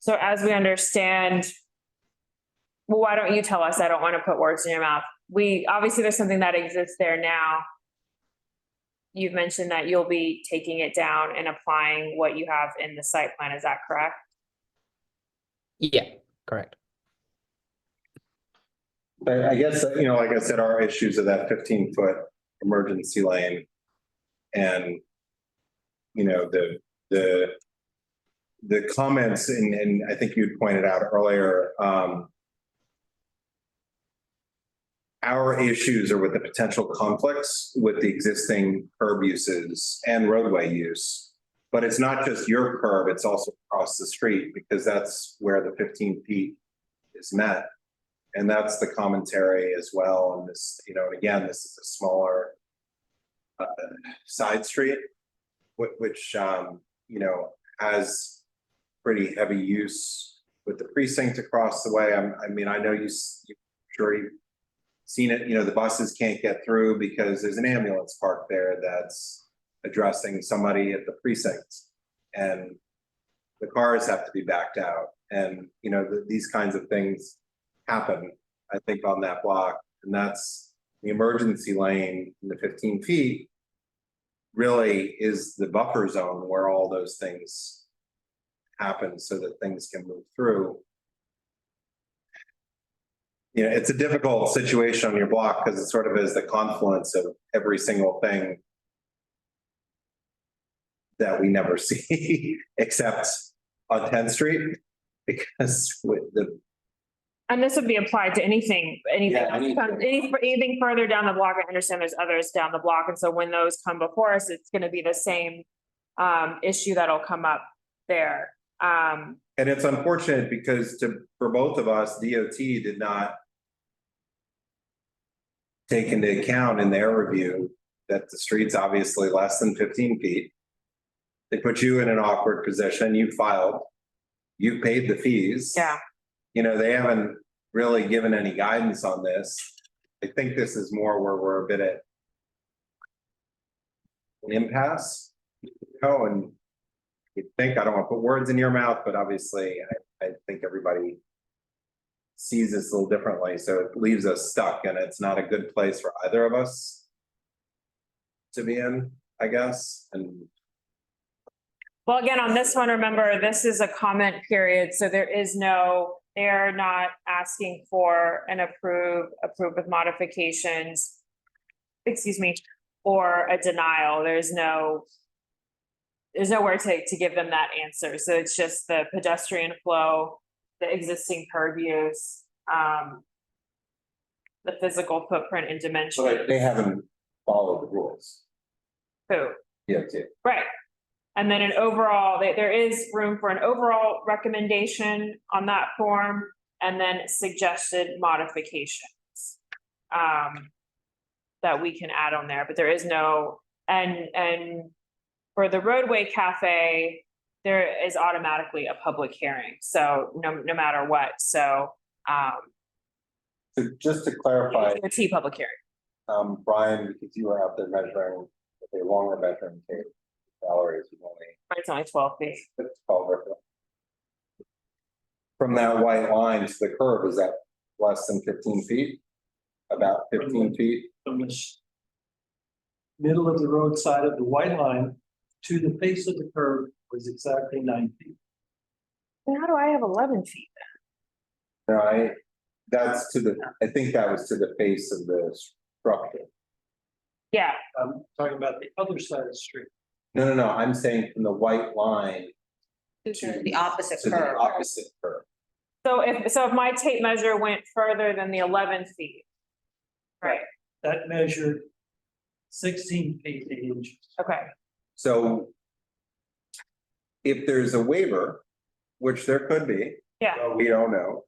So as we understand, well, why don't you tell us? I don't want to put words in your mouth. Obviously there's something that exists there now. You've mentioned that you'll be taking it down and applying what you have in the site plan. Is that correct? Yeah, correct. But I guess, like I said, our issues of that 15-foot emergency lane. And, the comments, and I think you'd pointed out earlier, our issues are with the potential conflicts with the existing curb uses and roadway use. But it's not just your curb, it's also across the street, because that's where the 15 feet is met. And that's the commentary as well. And this, and again, this is a smaller side street, which, has pretty heavy use with the precinct across the way. I know you've seen it, the buses can't get through because there's an ambulance parked there that's addressing somebody at the precinct. And the cars have to be backed out. And, these kinds of things happen, I think, on that block. And that's the emergency lane in the 15 feet really is the buffer zone where all those things happen so that things can move through. It's a difficult situation on your block because it sort of is the confluence of every single thing that we never see except on 10th Street, because with the. And this would be applied to anything anything further down the block. I understand there's others down the block. And so when those come before us, it's going to be the same issue that'll come up there. And it's unfortunate because for both of us, DOT did not take into account in their review that the street's obviously less than 15 feet. They put you in an awkward position, you filed, you paid the fees. Yeah. You know, they haven't really given any guidance on this. I think this is more where we're a bit at an impasse, you know, and you think, I don't want to put words in your mouth, but obviously I think everybody sees this a little differently, so it leaves us stuck, and it's not a good place for either of us to be in, I guess, and Well, again, on this one, remember, this is a comment period, so there is no, they're not asking for an approved with modifications, excuse me, or a denial. There's nowhere to give them that answer. So it's just the pedestrian flow, the existing curb use, the physical footprint and dimension. but they haven't followed the rules. Who? Yeah, too. Right. And then an overall, there is room for an overall recommendation on that form, and then suggested modifications that we can add on there, but there is no, and for the Roadway Cafe, there is automatically a public hearing, so no matter what, so So just to clarify, it's a public hearing. Brian, because you were out there measuring with a longer measuring tape, Valerie's was It's only 12 feet. it's 12 or so. From that white line to the curb, is that less than 15 feet? About 15 feet? From the middle of the roadside of the white line to the face of the curb was exactly 9 feet. Then how do I have 11 feet? No, that's to the, I think that was to the face of the structure. Yeah, I'm talking about the other side of the street. No, I'm saying from the white line To the opposite to the curve. opposite curve. so if my tape measure went further than the 11 feet. Right, That measured 16 feet 8 inches. okay. So if there's a waiver, which there could be, Yeah. but we don't know.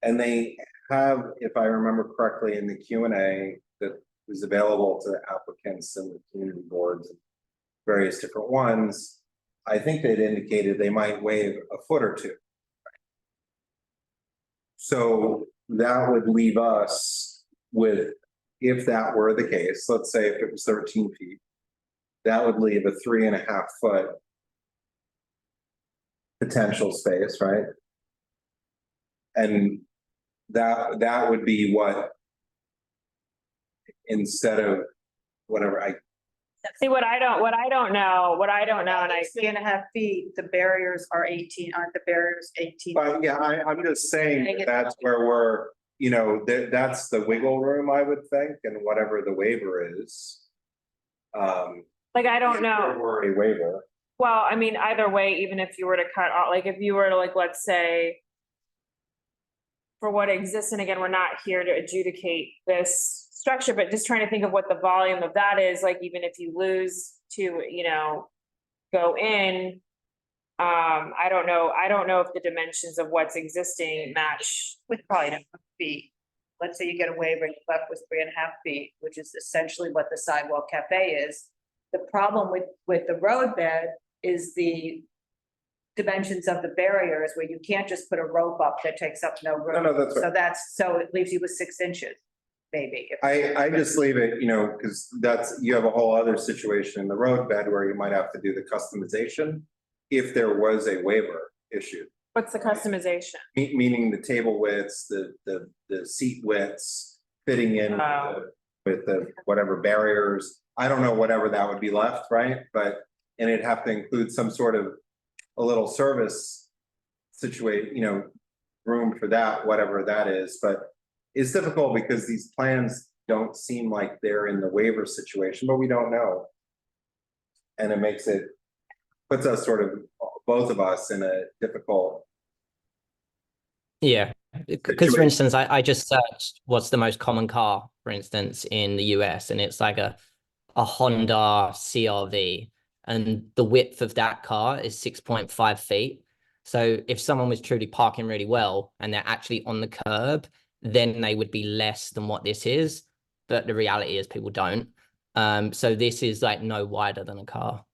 And they have, if I remember correctly, in the Q&A that was available to applicants and the community boards, and various different ones, I think they'd indicated they might waive a foot or two. So that would leave us with, if that were the case, let's say if it was 13 feet, that would leave a 3.5 foot potential space, right? And that would be what, instead of whatever, See, what I don't know, and I, 3.5 feet, the barriers are 18, aren't the barriers 18? but yeah, I'm just saying that that's where we're, you know, that's the wiggle room, I would think, and whatever the waiver is. like, I don't know. Or a waiver. Well, I mean, either way, even if you were to cut out, like, if you were to, like, let's say, for what exists, and again, we're not here to adjudicate this structure, but just trying to think of what the volume of that is, like, even if you lose to, you know, go in, I don't know if the dimensions of what's existing match. With probably 2 feet. Let's say you get a waiver and you're left with 3.5 feet, which is essentially what the Sidewalk Cafe is. The problem with the roadbed is the dimensions of the barriers, where you can't just put a rope up that takes up no room. No, that's right. So it leaves you with 6 inches, maybe. I just leave it, you know, because you have a whole other situation in the roadbed where you might have to do the customization if there was a waiver issue. What's the customization? Meaning the table widths, the seat widths, fitting in with the whatever barriers. I don't know, whatever that would be left, right? And it'd have to include some sort of a little service situation, you know, room for that, whatever that is. But it's difficult because these plans don't seem like they're in the waiver situation, but we don't know. And it puts us sort of, both of us, in a difficult. Yeah, because for instance, I just searched what's the most common car, for instance, in the US, and it's like a Honda CRV, and the width of that car is 6.5 feet. So if someone was truly parking really well and they're actually on the curb, then they would be less than what this is. but the reality is people don't. So this is like no wider than a car,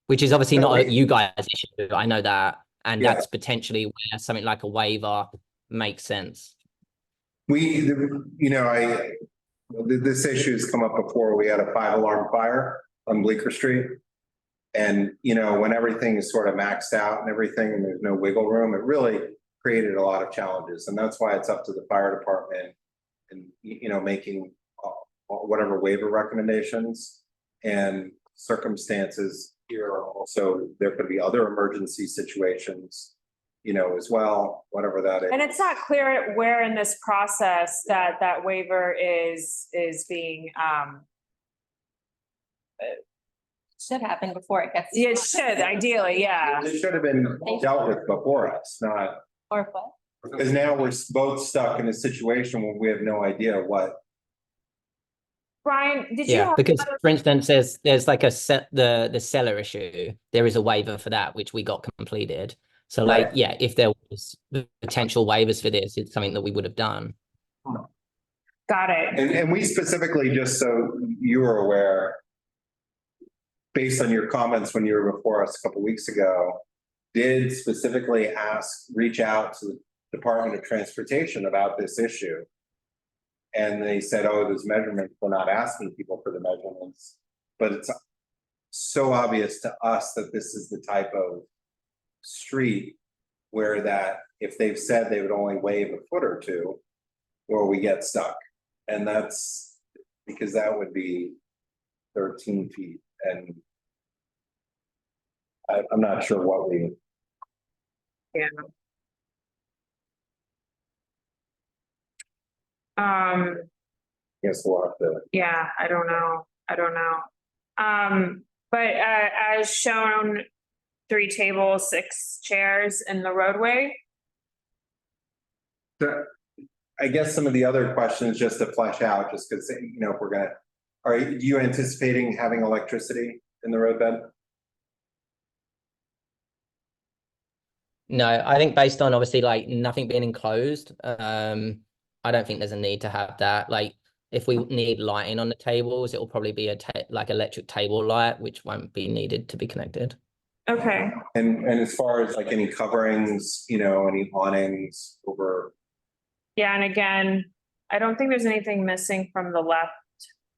which is obviously not a you guys issue. I know that. And Yeah. that's potentially where something like a waiver makes sense. This issue has come up before. We had a 5-alarm fire on Bleecker Street. And, when everything is sort of maxed out and everything, and there's no wiggle room, it really created a lot of challenges. And that's why it's up to the fire department and, making whatever waiver recommendations and circumstances here. Also, there could be other emergency situations, as well, whatever that is. And it's not clear where in this process that waiver is being, Should happen before it gets. it should, ideally, yeah. This should have been dealt with before us, not, Or what? because now we're both stuck in a situation where we have no idea what. Brian, did you? Yeah, have because other- for instance, there's like the cellar issue. There is a waiver for that, which we got completed. So like, Right. yeah, if there was potential waivers for this, it's something that we would have done. Got it. And we specifically, just so you are aware, based on your comments when you were before us a couple weeks ago, did specifically reach out to the Department of Transportation about this issue. And they said, oh, those measurements, we're not asking people for the measurements. But it's so obvious to us that this is the type of street where that if they've said they would only waive a foot or two, or we get stuck. And that's because that would be 13 feet. And I'm not sure what we. Yeah. Guess we'll have to. Yeah, I don't know. But as shown, 3 tables, 6 chairs in the roadway. I guess some of the other questions just to flesh out, just because, if we're gonna, are you anticipating having electricity in the roadbed? No, I think based on obviously like nothing being enclosed, I don't think there's a need to have that. Like if we need lighting on the tables, it will probably be like electric table light, which won't be needed to be connected. Okay. And as far as like any coverings, any awnings over. Yeah, and again, I don't think there's anything missing from the left.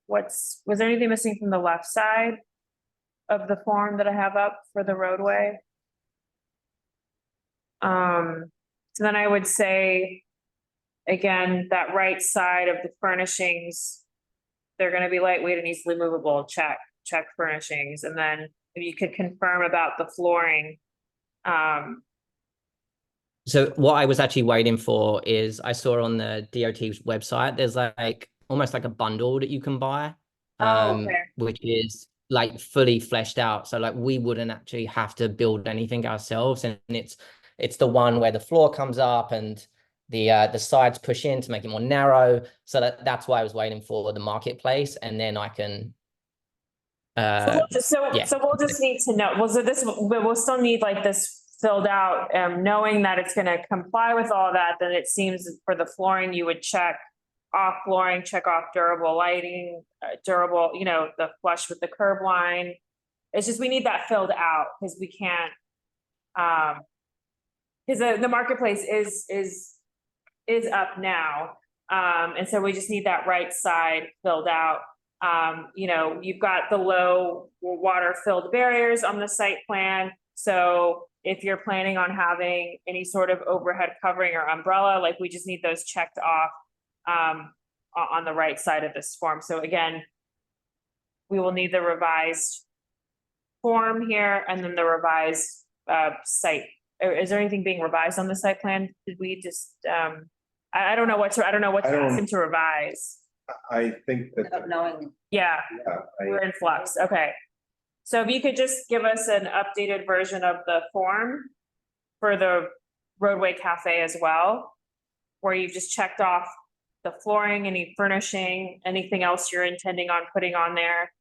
Was there anything missing from the left side of the form that I have up for the roadway? So then I would say, again, that right side of the furnishings, they're gonna be lightweight and easily movable, check furnishings, and then if you could confirm about the flooring. So what I was actually waiting for is I saw on the DOT's website, there's like almost like a bundle that you can buy, which is like fully fleshed out. So like we wouldn't actually have to build anything ourselves. And it's the one where the floor comes up and the sides push in to make it more narrow. So that's why I was waiting for the marketplace, and then I can. So we'll just need to know. We'll still need like this filled out, knowing that it's going to comply with all that. Then it seems for the flooring, you would check off flooring, check off durable lighting, durable, the flush with the curb line. It's just we need that filled out because we can't. Because the marketplace is up now, and so we just need that right side filled out. You've got the low water filled barriers on the site plan. So if you're planning on having any sort of overhead covering or umbrella, like we just need those checked off on the right side of this form. So again, we will need the revised form here and then the revised site. Is there anything being revised on the site plan? Did we just I don't know what's asking to revise. I think that. Yeah, we're in flux. Okay. So if you could just give us an updated version of the form for the Roadway Cafe as well, where you've just checked off the flooring, any furnishing, anything else you're intending on putting on there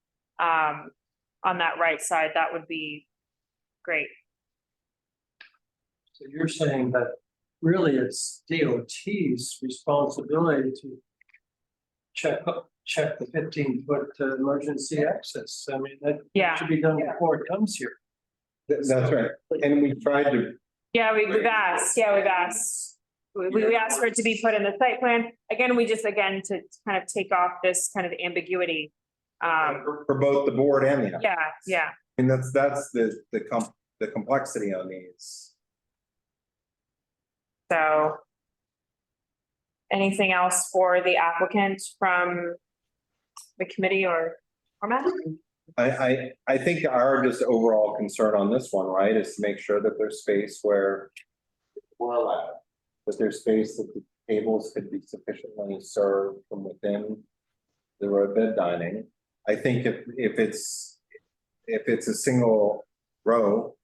on that right side, that would be great. So you're saying that really it's DOT's responsibility to check the 15-foot emergency access. I mean, that Yeah. should be done before it comes here. That's right. And we tried to, Yeah, we've asked, we've asked. We asked for it to be put in the site plan. Again, we just, again, to kind of take off this kind of ambiguity. for both the board and the. Yeah. And that's the complexity on these. So. Anything else for the applicant from the committee or Matt? I think our just overall concern on this one, right, is to make sure that there's space where we're allowed, that there's space that the tables could be sufficiently served from within the roadbed dining. I think if it's a single row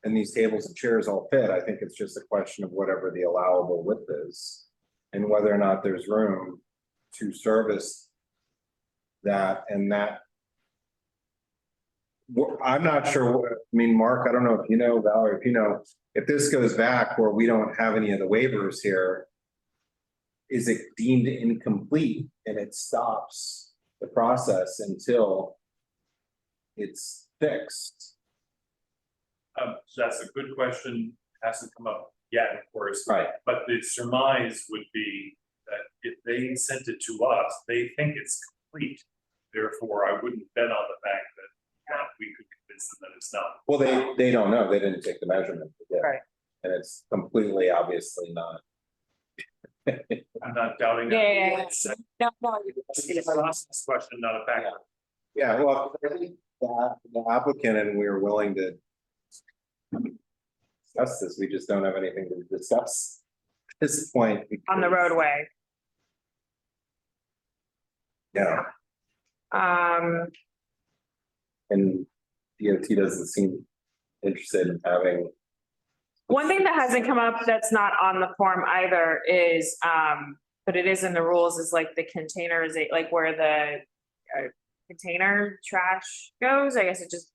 and these tables and chairs all fit, I think it's just a question of whatever the allowable width is and whether or not there's room to service that and that. I'm not sure, I mean, Mark, I don't know if you know, Valerie, if you know, if this goes back where we don't have any of the waivers here, is it deemed incomplete and it stops the process until it's fixed? That's a good question. Hasn't come up yet, of course. Right. But the surmise would be that if they sent it to us, they think it's complete. Therefore, I wouldn't bet on the fact that we could convince them that it's not. Well, they don't know. They didn't take the measurement. Right. And it's completely obviously not. I'm not doubting that. Yeah. No. It's a process question, not a fact. Yeah, well, I think the applicant and we are willing to discuss this. We just don't have anything to discuss at this point. On the roadway. Yeah, and DOT doesn't seem interested in having. One thing that hasn't come up that's not on the form either is, but it is in the rules, is like the containers, like where the container trash goes. I guess it just,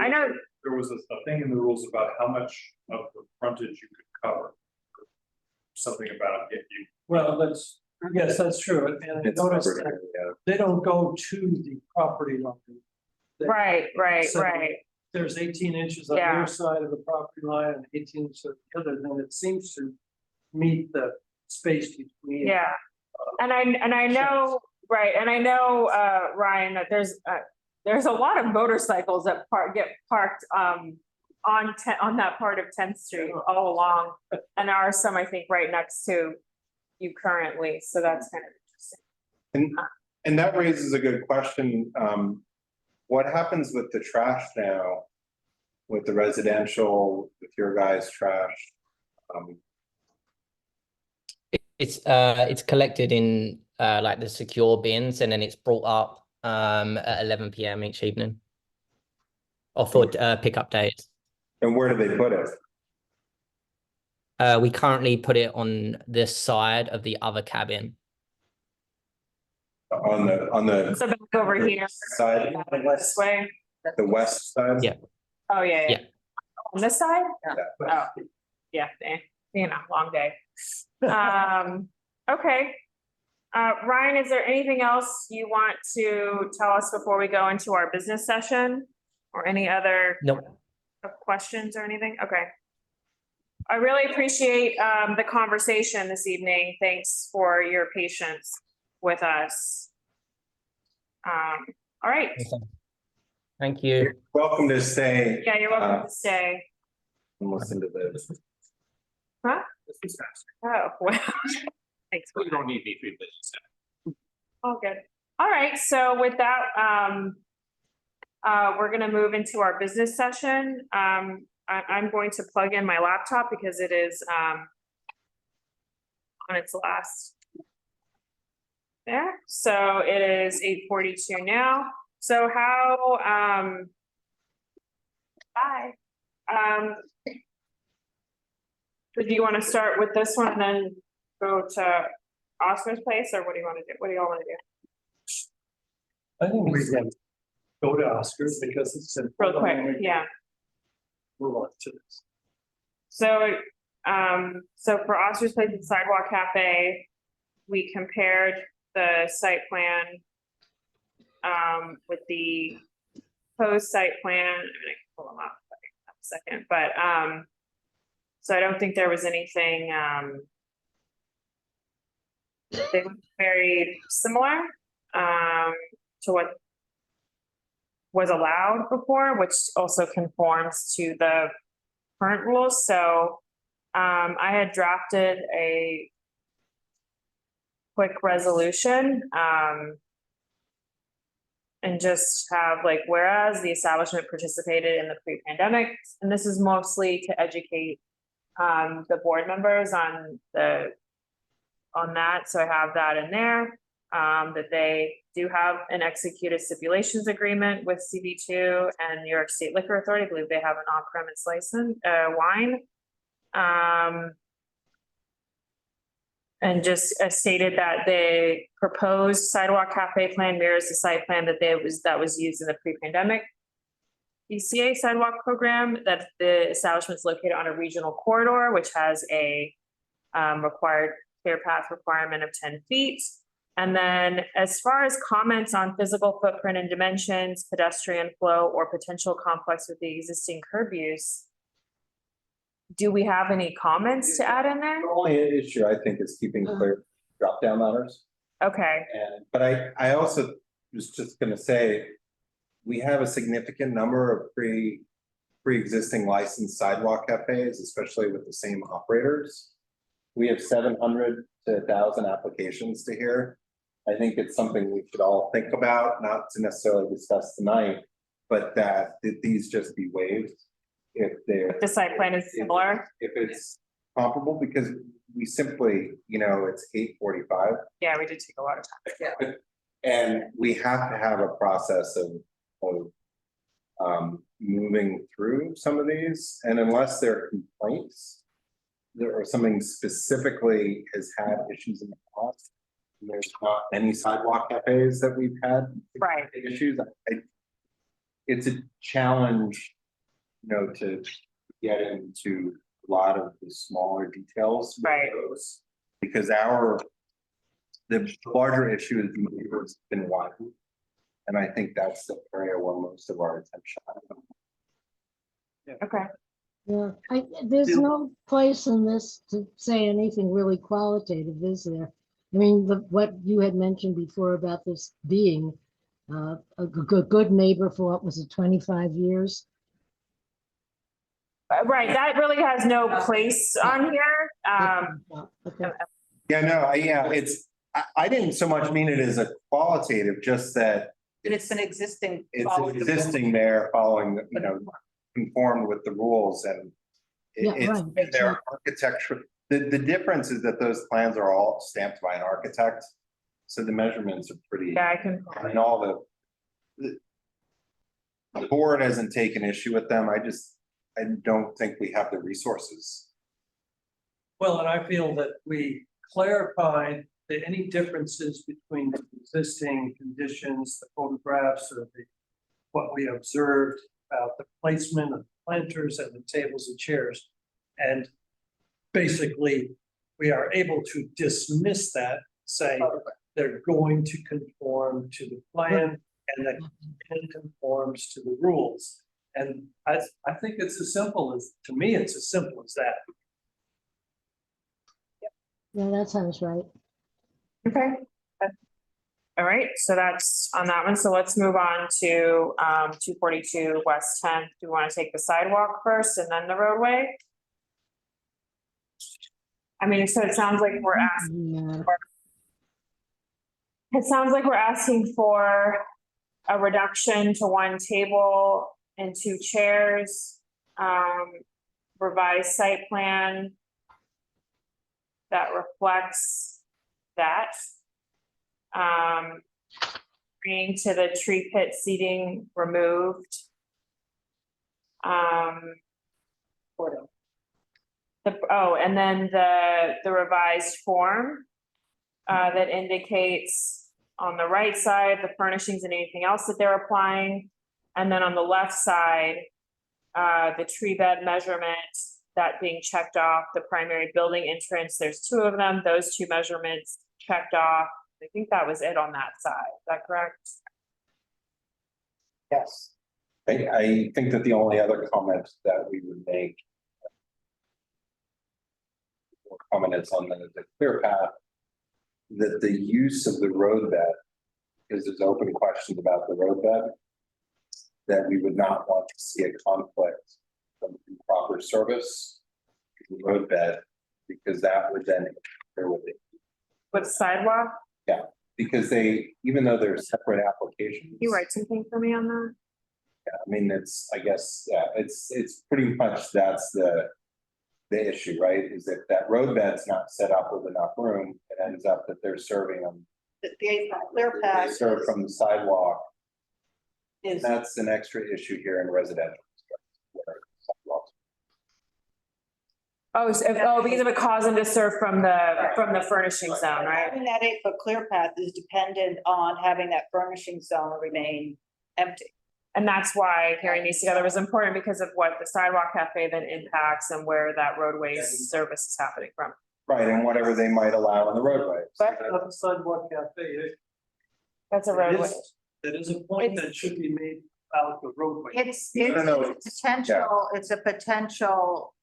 I know. There was a thing in the rules about how much of the frontage you could cover. Something about if you. Well, yes, that's true. And I It's noticed covered, that yeah. they don't go to the property line. Right. So there's 18 inches on Yeah. your side of the property line and 18 inches on the other, then it seems to meet the space between. Yeah, and I know, right, and I know, Ryan, that there's a lot of motorcycles that get parked, on that part of 10th Street all along. And there are some, I think, right next to you currently, so that's kind of interesting. And that raises a good question. What happens with the trash now? With the residential, with your guys' trash? It's collected in like the secure bins, and then it's brought up at 11 p.m. each evening, or for pickup days. And where do they put it? We currently put it on this side of the other cabin. On the So back over here. side, This way. the west side? Yeah. Oh, yeah. Yeah. On this side? Yeah. Oh, yeah, long day. Okay. Ryan, is there anything else you want to tell us before we go into our business session? Or any other Nope. questions or anything? Okay. I really appreciate the conversation this evening. Thanks for your patience with us. All right. Thank you. You're welcome to stay. Yeah, you're welcome to stay. And listen to this. Huh? Oh, well. Thanks. We don't need any free business. All good. All right, so with that, we're gonna move into our business session. I'm going to plug in my laptop because it is on its last. There, so it is 8:42 now. So how, hi. Do you want to start with this one and then go to Oscar's place, or what do you want to do? What do y'all want to do? I think we can go to Oscars because it's. Real quick, yeah. Move on to this. So, so for Oscar's Place and Sidewalk Cafe, we compared the site plan with the proposed site plan. I mean, I can pull them up in a second, but, so I don't think there was anything, they were very similar, to what was allowed before, which also conforms to the current rules. So, I had drafted a quick resolution, and just have like, whereas the establishment participated in the pre-pandemic, and this is mostly to educate the board members on that. So I have that in there, that they do have an executed stipulations agreement with CB2 and New York State Liquor Authority. I believe they have an on-premise license, wine. And just stated that the proposed sidewalk cafe plan mirrors the site plan that was used in the pre-pandemic BCA sidewalk program, that the establishment's located on a regional corridor, which has a required clear path requirement of 10 feet. And then as far as comments on physical footprint and dimensions, pedestrian flow, or potential conflicts with the existing curb use, do we have any comments to add in there? The only issue I think is keeping clear drop-down ladders. Okay, But I also was just gonna say, we have a significant number of pre-existing licensed sidewalk cafes, especially with the same operators. We have 700 to 1,000 applications to hear. I think it's something we should all think about, not to necessarily discuss tonight, but that these just be waived if they're. the site plan is similar. If it's comparable, because we simply, it's 8:45. Yeah, we did take a lot of time. And we have to have a process of moving through some of these, and unless there are complaints, there or something specifically has had issues in the past, and there's not any sidewalk cafes that we've had Right. issues. It's a challenge, to get into a lot of the smaller details. with Right. those, because the larger issue is the neighborhood's been widened. And I think that's the area where most of our attention. Okay. Yeah, there's no place in this to say anything really qualitative, is there? I mean, what you had mentioned before about this being a good neighbor for, what was it, 25 years? Right, that really has no place on here. Okay. I didn't so much mean it as a qualitative, just that It's an existing. it's following the existing there following, conformed with the rules and Yeah, it's right. their architecture. The difference is that those plans are all stamped by an architect. So the measurements are pretty, Yeah, I can. and all the board hasn't taken issue with them. I don't think we have the resources. Well, and I feel that we clarified that any differences between the existing conditions, the photographs, or what we observed about the placement of planters and the tables and chairs. And basically, we are able to dismiss that, say they're going to conform to the plan and that it conforms to the rules. And I think it's as simple as, to me, it's as simple as that. Yeah, that sounds right. Okay. All right, so that's on that one. So let's move on to 242 West 10th. Do we want to take the sidewalk first and then the roadway? I mean, so it sounds like we're asking. Yeah. It sounds like we're asking for a reduction to 1 table and 2 chairs, revised site plan that reflects that. Bringing to the tree pit seating removed. And then the revised form that indicates on the right side, the furnishings and anything else that they're applying. And then on the left side, the tree bed measurement, that being checked off, the primary building entrance, there's 2 of them, those 2 measurements checked off. I think that was it on that side, is that correct? Yes. I think that the only other comment that we would make. Or comments on the clear path. That the use of the roadbed, because there's open questions about the roadbed. That we would not want to see a conflict of improper service. To the roadbed, because that would then interfere with it. With sidewalk, Yeah, because even though they're separate applications. you write something for me on that? Yeah, I mean, I guess, yeah, it's pretty much that's the issue, right? Is that roadbed's not set up with enough room, it ends up that they're serving them. The clear They path serve from the sidewalk, is, that's an extra issue here in residential. Sidewalks. Because it would cause them to serve from the furnishing zone, right? having that 8-foot clear path is dependent on having that furnishing zone remain empty. And that's why carrying these together was important because of what the sidewalk cafe then impacts and where that roadway service is happening from. Right, and whatever they might allow in the roadway. But- Not the sidewalk cafe. That's a roadway. That is a point that should be made about the roadway. It's No. it's a potential,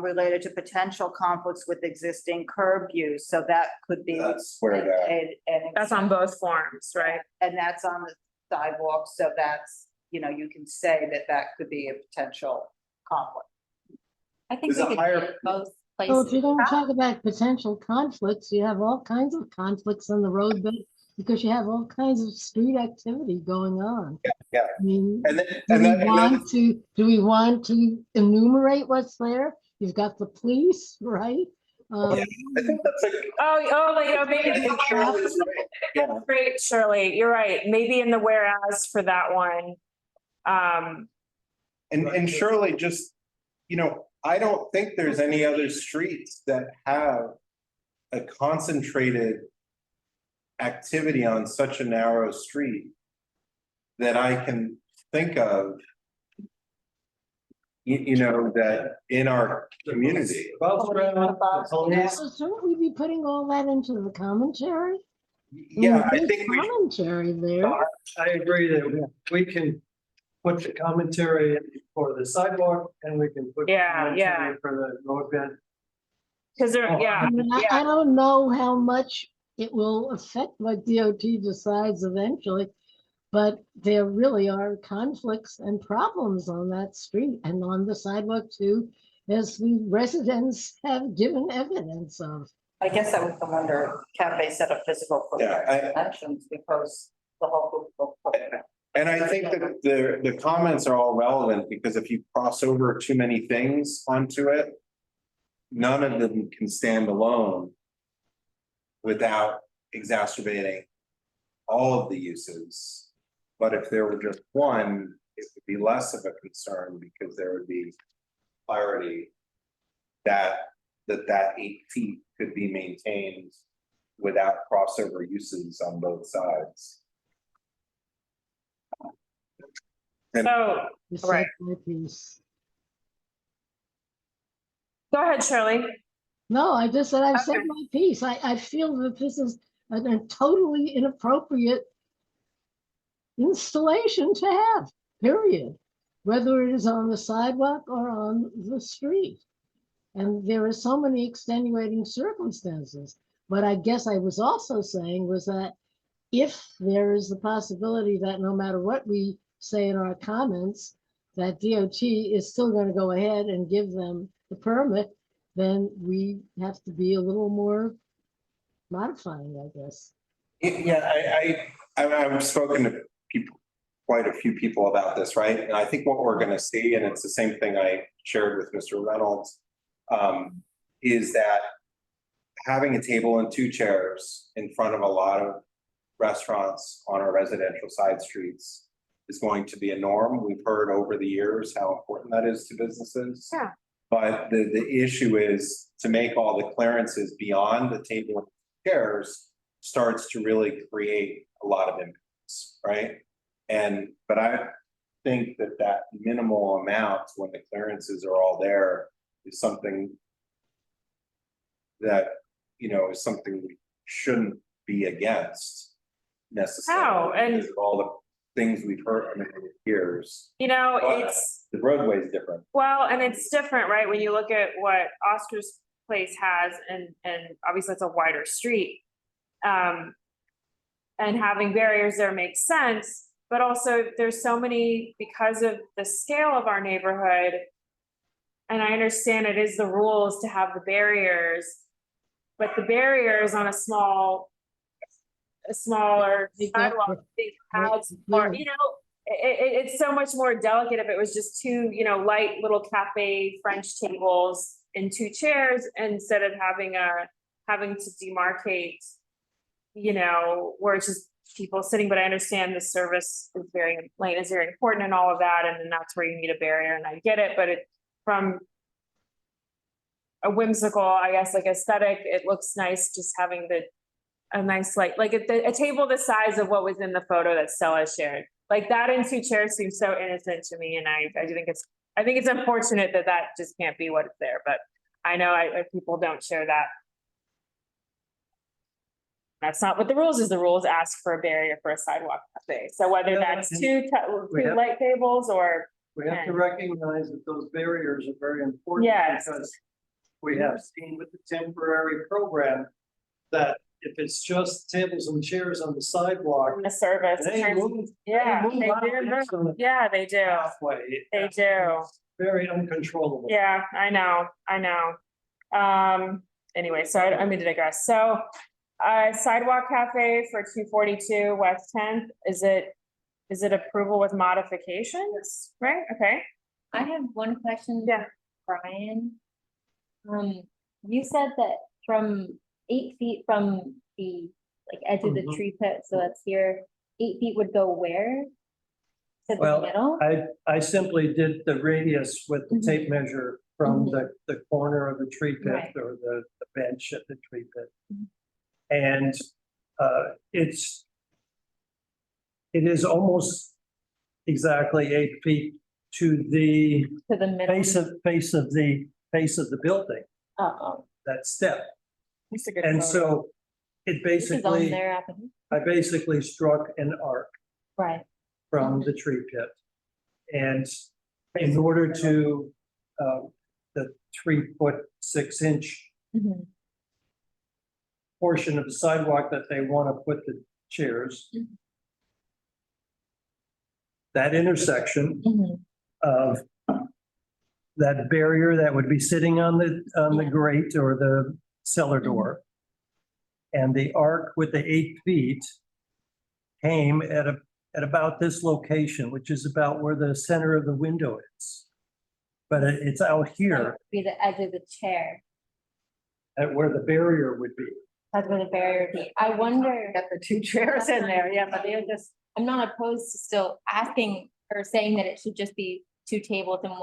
related to potential conflicts with existing curb use, so that could be. That's where that, And That's on both forms, right? and that's on the sidewalk, so that's, you can say that could be a potential conflict. I think There's we a could higher- do both So if you're places. gonna talk about potential conflicts, you have all kinds of conflicts on the roadbed because you have all kinds of street activity going on. yeah. I mean, And then, do we want to enumerate what's there? You've got the police, right? I think that's Maybe. Yeah. Great, Shirley, you're right. Maybe in the whereas for that one. And surely just, I don't think there's any other streets that have a concentrated activity on such a narrow street that I can think of, that in our community. So shouldn't we be putting all that into the commentary? Yeah, I There's think we commentary there. I agree that we can put the commentary in for the sidewalk and we can put. Yeah, yeah. commentary for the roadbed. Cause I mean, I don't know how much it will affect what DOT decides eventually, but there really are conflicts and problems on that street and on the sidewalk too, as the residents have given evidence of. I guess that would come under cafe set up physical actions because the whole group. And I think that the comments are all relevant because if you cross over too many things onto it, none of them can stand alone without exacerbating all of the uses. But if there were just one, it would be less of a concern because there would be clarity that 8 feet could be maintained without crossover uses on both sides. So, You said right. my piece. Go ahead, Shirley. No, I just said I've said Okay. my piece. I feel that this is a totally inappropriate installation to have, period. Whether it is on the sidewalk or on the street. And there are so many extenuating circumstances. But I guess I was also saying was that if there is the possibility that no matter what we say in our comments, that DOT is still going to go ahead and give them the permit, then we have to be a little more modifying, I guess. Yeah, I've spoken to people, quite a few people about this, right? And I think what we're gonna see, and it's the same thing I shared with Mr. Reynolds, is that having a table and 2 chairs in front of a lot of restaurants on our residential side streets is going to be a norm. We've heard over the years how important that is to businesses. Yeah. But the issue is to make all the clearances beyond the table and chairs starts to really create a lot of impacts, right? But I think that minimal amount when the clearances are all there is something that, is something we shouldn't be against necessarily. How? And- because of all the things we've heard, I mean, for years. You know, But it's, The roadway is different. well, and it's different, right? When you look at what Oscar's place has and obviously it's a wider street. And having barriers there makes sense, but also there's so many, because of the scale of our neighborhood. And I understand it is the rules to have the barriers, but the barriers on a smaller sidewalk, big houses, or, you know, it's so much more delicate if it was just two, you know, light little cafe French tables and two chairs instead of having to demarcate, you know, where it's just people sitting. But I understand the service is lane is very important and all of that, and then that's where you need a barrier, and I get it, but from a whimsical, I guess, like aesthetic, it looks nice just having a nice like a table the size of what was in the photo that Stella shared. Like that and two chairs seems so innocent to me, and I think it's unfortunate that just can't be what is there. But I know people don't share that. That's not what the rules is. The rules ask for a barrier for a sidewalk cafe. So whether that's two light tables or We have to recognize that those barriers are very important. Yes. Because we have seen with the temporary program that if it's just tables and chairs on the sidewalk. the service. They move- Yeah, they move they out do. into the Yeah, they do. pathway. They do. Very uncontrollable. Yeah, I know. Anyway, so I mean to digress. So sidewalk cafe for 242 West 10th, is it approval with modifications? Right, okay. I have one question. Yeah. Brian. You said that from 8 feet from the edge of the Mhm. tree pit, so that's here, 8 feet would go where? To the Well, middle? I simply did the radius with the Mhm. tape measure from the corner of the tree pit Right. or the bench at the tree pit. Mhm. And it is almost exactly 8 feet to the To the middle? face of the building, Uh-oh. that step. That's a good And photo. so it This is on basically, their application. I basically struck an arc Right. from the tree pit. And in order to, the 3-foot-6-inch Mhm. portion of the sidewalk that they want to put the chairs, Mhm. that intersection Mhm. of that barrier that would be sitting on the grate or the cellar door, and the arc with the 8 feet came at about this location, which is about where the center of the window is. But it's out That here would Be the edge of the chair. at where the barrier would be. That's where the barrier would be. I wonder. Got the two chairs in there, yeah, but they're just, I'm not opposed to still asking or saying that it should just be 2 tables and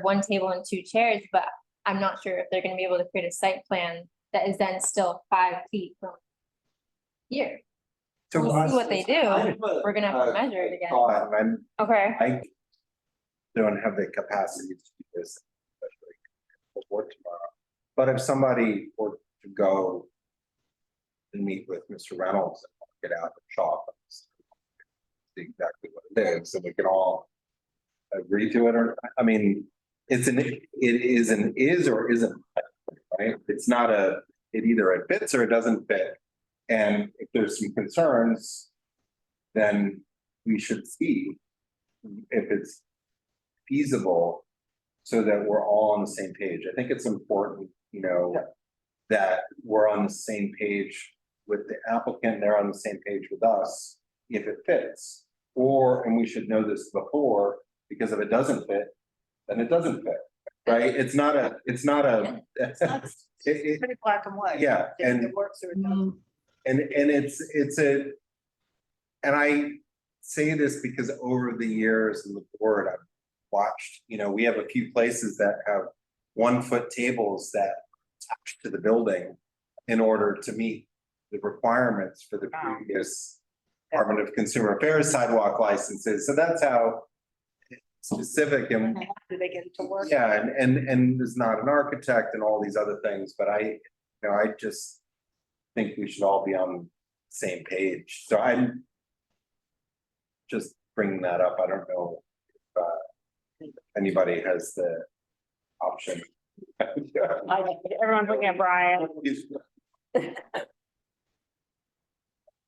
one table and 2 chairs, but I'm not sure if they're gonna be able to create a site plan that is then still 5 feet from here. So We'll see what they do. We're gonna have to measure it again. Okay, I don't have the capacity to do this, especially before tomorrow. But if somebody were to go and meet with Mr. Reynolds and get out the shop and see exactly what it is, so we can all agree to it, or, I mean, it is or isn't, right? It's not it either fits or it doesn't fit. And if there's some concerns, then we should see if it's feasible so that we're all on the same page. I think it's important, that we're on the same page with the applicant, they're on the same page with us, if it fits. And we should know this before, because if it doesn't fit, then it doesn't fit, right? It's not a. it's pretty black and white. Yeah, and- It works or it doesn't. And I say this because over the years in the board, I've watched, we have a few places that have 1-foot tables that attach to the building in order to meet the requirements for the previous Department of Consumer Affairs sidewalk licenses. So that's how specific and Do they get it to work? yeah, and there's not an architect and all these other things, but I just think we should all be on the same page. So I'm just bringing that up. I don't know if anybody has the option. Everyone's looking at Brian. I'm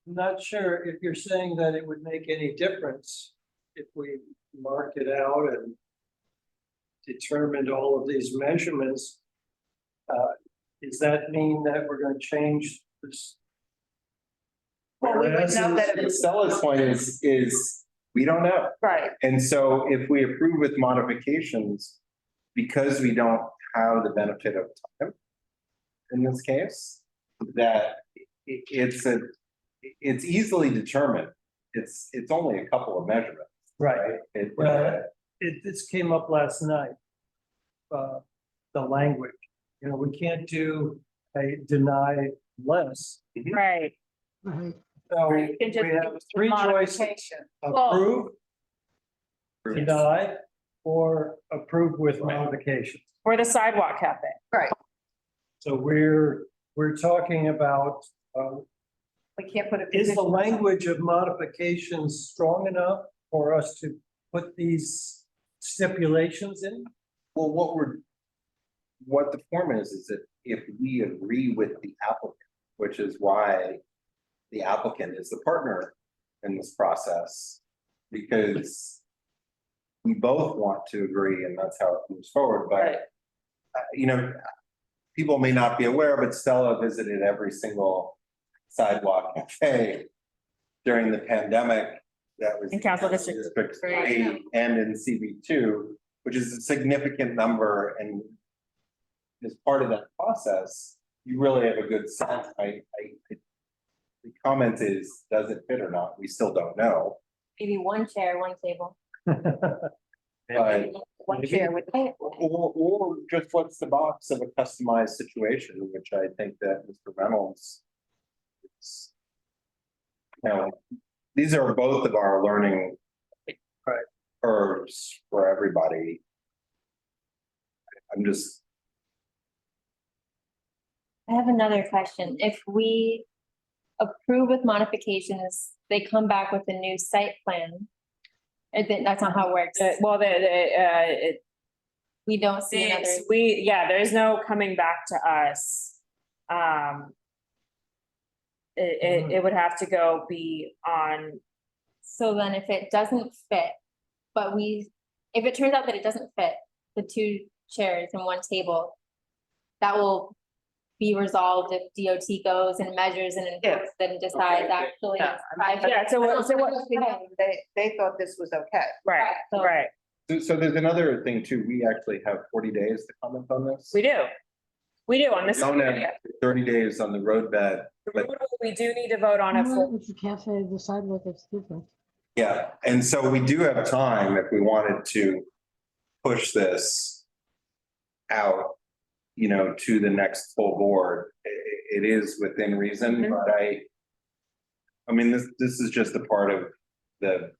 not sure if you're saying that it would make any difference if we mark it out and determined all of these measurements. Does that mean that we're gonna change this? Well, we would know that it Stella's point is we don't know. Right. And so if we approve with modifications, because we don't have the benefit of time in this case, that it's easily determined. It's only a couple of measurements. Right. Right? This came up last night. The language, you know, we can't do a deny less. Right. Right. So You can just we have do three choices: modification. approve, deny, or approve with modifications. Or the sidewalk cafe. Right. So we're talking about, We can't put a. is the condition on something. language of modifications strong enough for us to put these stipulations in? Well, what the form is that if we agree with the applicant, which is why the applicant is the partner in this process, because we both want to agree and that's how it moves forward, Right. but you know, people may not be aware, but Stella visited every single sidewalk cafe during the pandemic. That was In Council District District Three. 3 and in CB2, which is a significant number, and as part of that process, you really have a good sense. The comment is, does it fit or not? We still don't know. Maybe one chair, one table. But One chair with. or just what's the box of a customized situation, which I think that Mr. Reynolds is, you know, these are both of our learning curves for everybody. I'm just, I have another question. If we approve with modifications, they come back with a new site plan. That's not how it works. Well, We don't see another. there's no coming back to us. It would have to go be on, So then if it doesn't fit, but if it turns out that it doesn't fit, the two chairs and one table, that will be resolved if DOT goes and measures and enforces and decides actually. Yeah, so what, They thought this was okay. right, So- right, so there's another thing too. We actually have 40 days to comment on this. we do. We do on this. We don't have 30 days on the roadbed, but We do need to vote on it for. It's a cafe, the sidewalk is different. yeah, and so we do have time if we wanted to push this out, you know, to the next full board. It is within reason, but I mean, this is just a part of the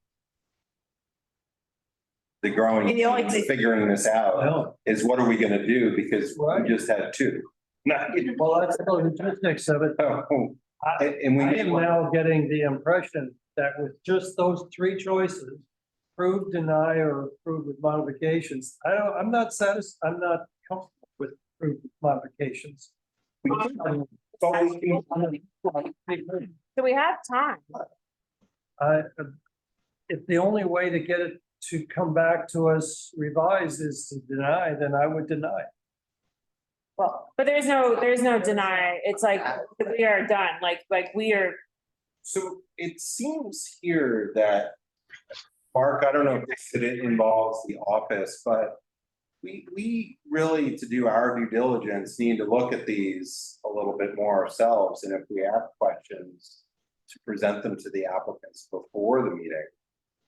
growing, And the only thing- figuring this out Well, is what are we gonna do? Because Right. we just had two. Not, that's the logistics of it. oh, I and we I did am one. now getting the impression that with just those three choices, approve, deny, or approve with modifications, I'm not comfortable with approved with modifications. But we can- So we have time. If the only way to get it to come back to us revised is to deny, then I would deny. Well, But there's no deny. It's like, we are done, like we are, So it seems here that, Mark, I don't know if it involves the office, but we really, to do our due diligence, need to look at these a little bit more ourselves, and if we have questions, to present them to the applicants before the meeting.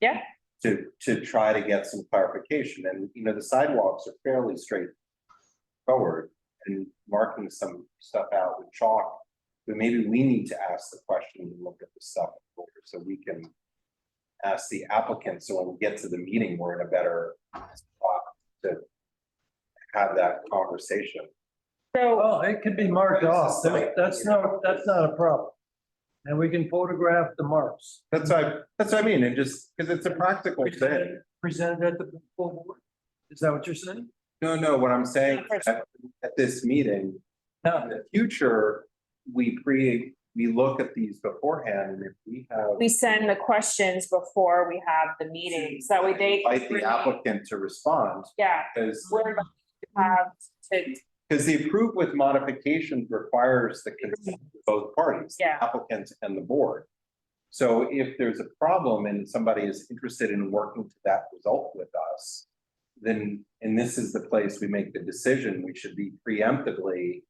Yeah. To try to get some clarification, and you know, the sidewalks are fairly straightforward, and marking some stuff out with chalk. But maybe we need to ask the question and look at the stuff so we can ask the applicant, so when we get to the meeting, we're in a better spot to have that conversation. so, Well, it could be marked off. That's not a problem. And we can photograph the marks. That's what I mean, and just, because it's a practical thing. Presented at the full board? Is that what you're saying? No, what I'm saying at this meeting, in the future, we look at these beforehand, and if we have. We send the questions before we have the meeting, so that way they. Invite the applicant to respond. Yeah, Because. we're going to have to, Because the approved with modifications requires the consent of both parties. the Yeah. Applicant and the board. So if there's a problem and somebody is interested in working to that result with us, then, and this is the place we make the decision, we should be preemptively.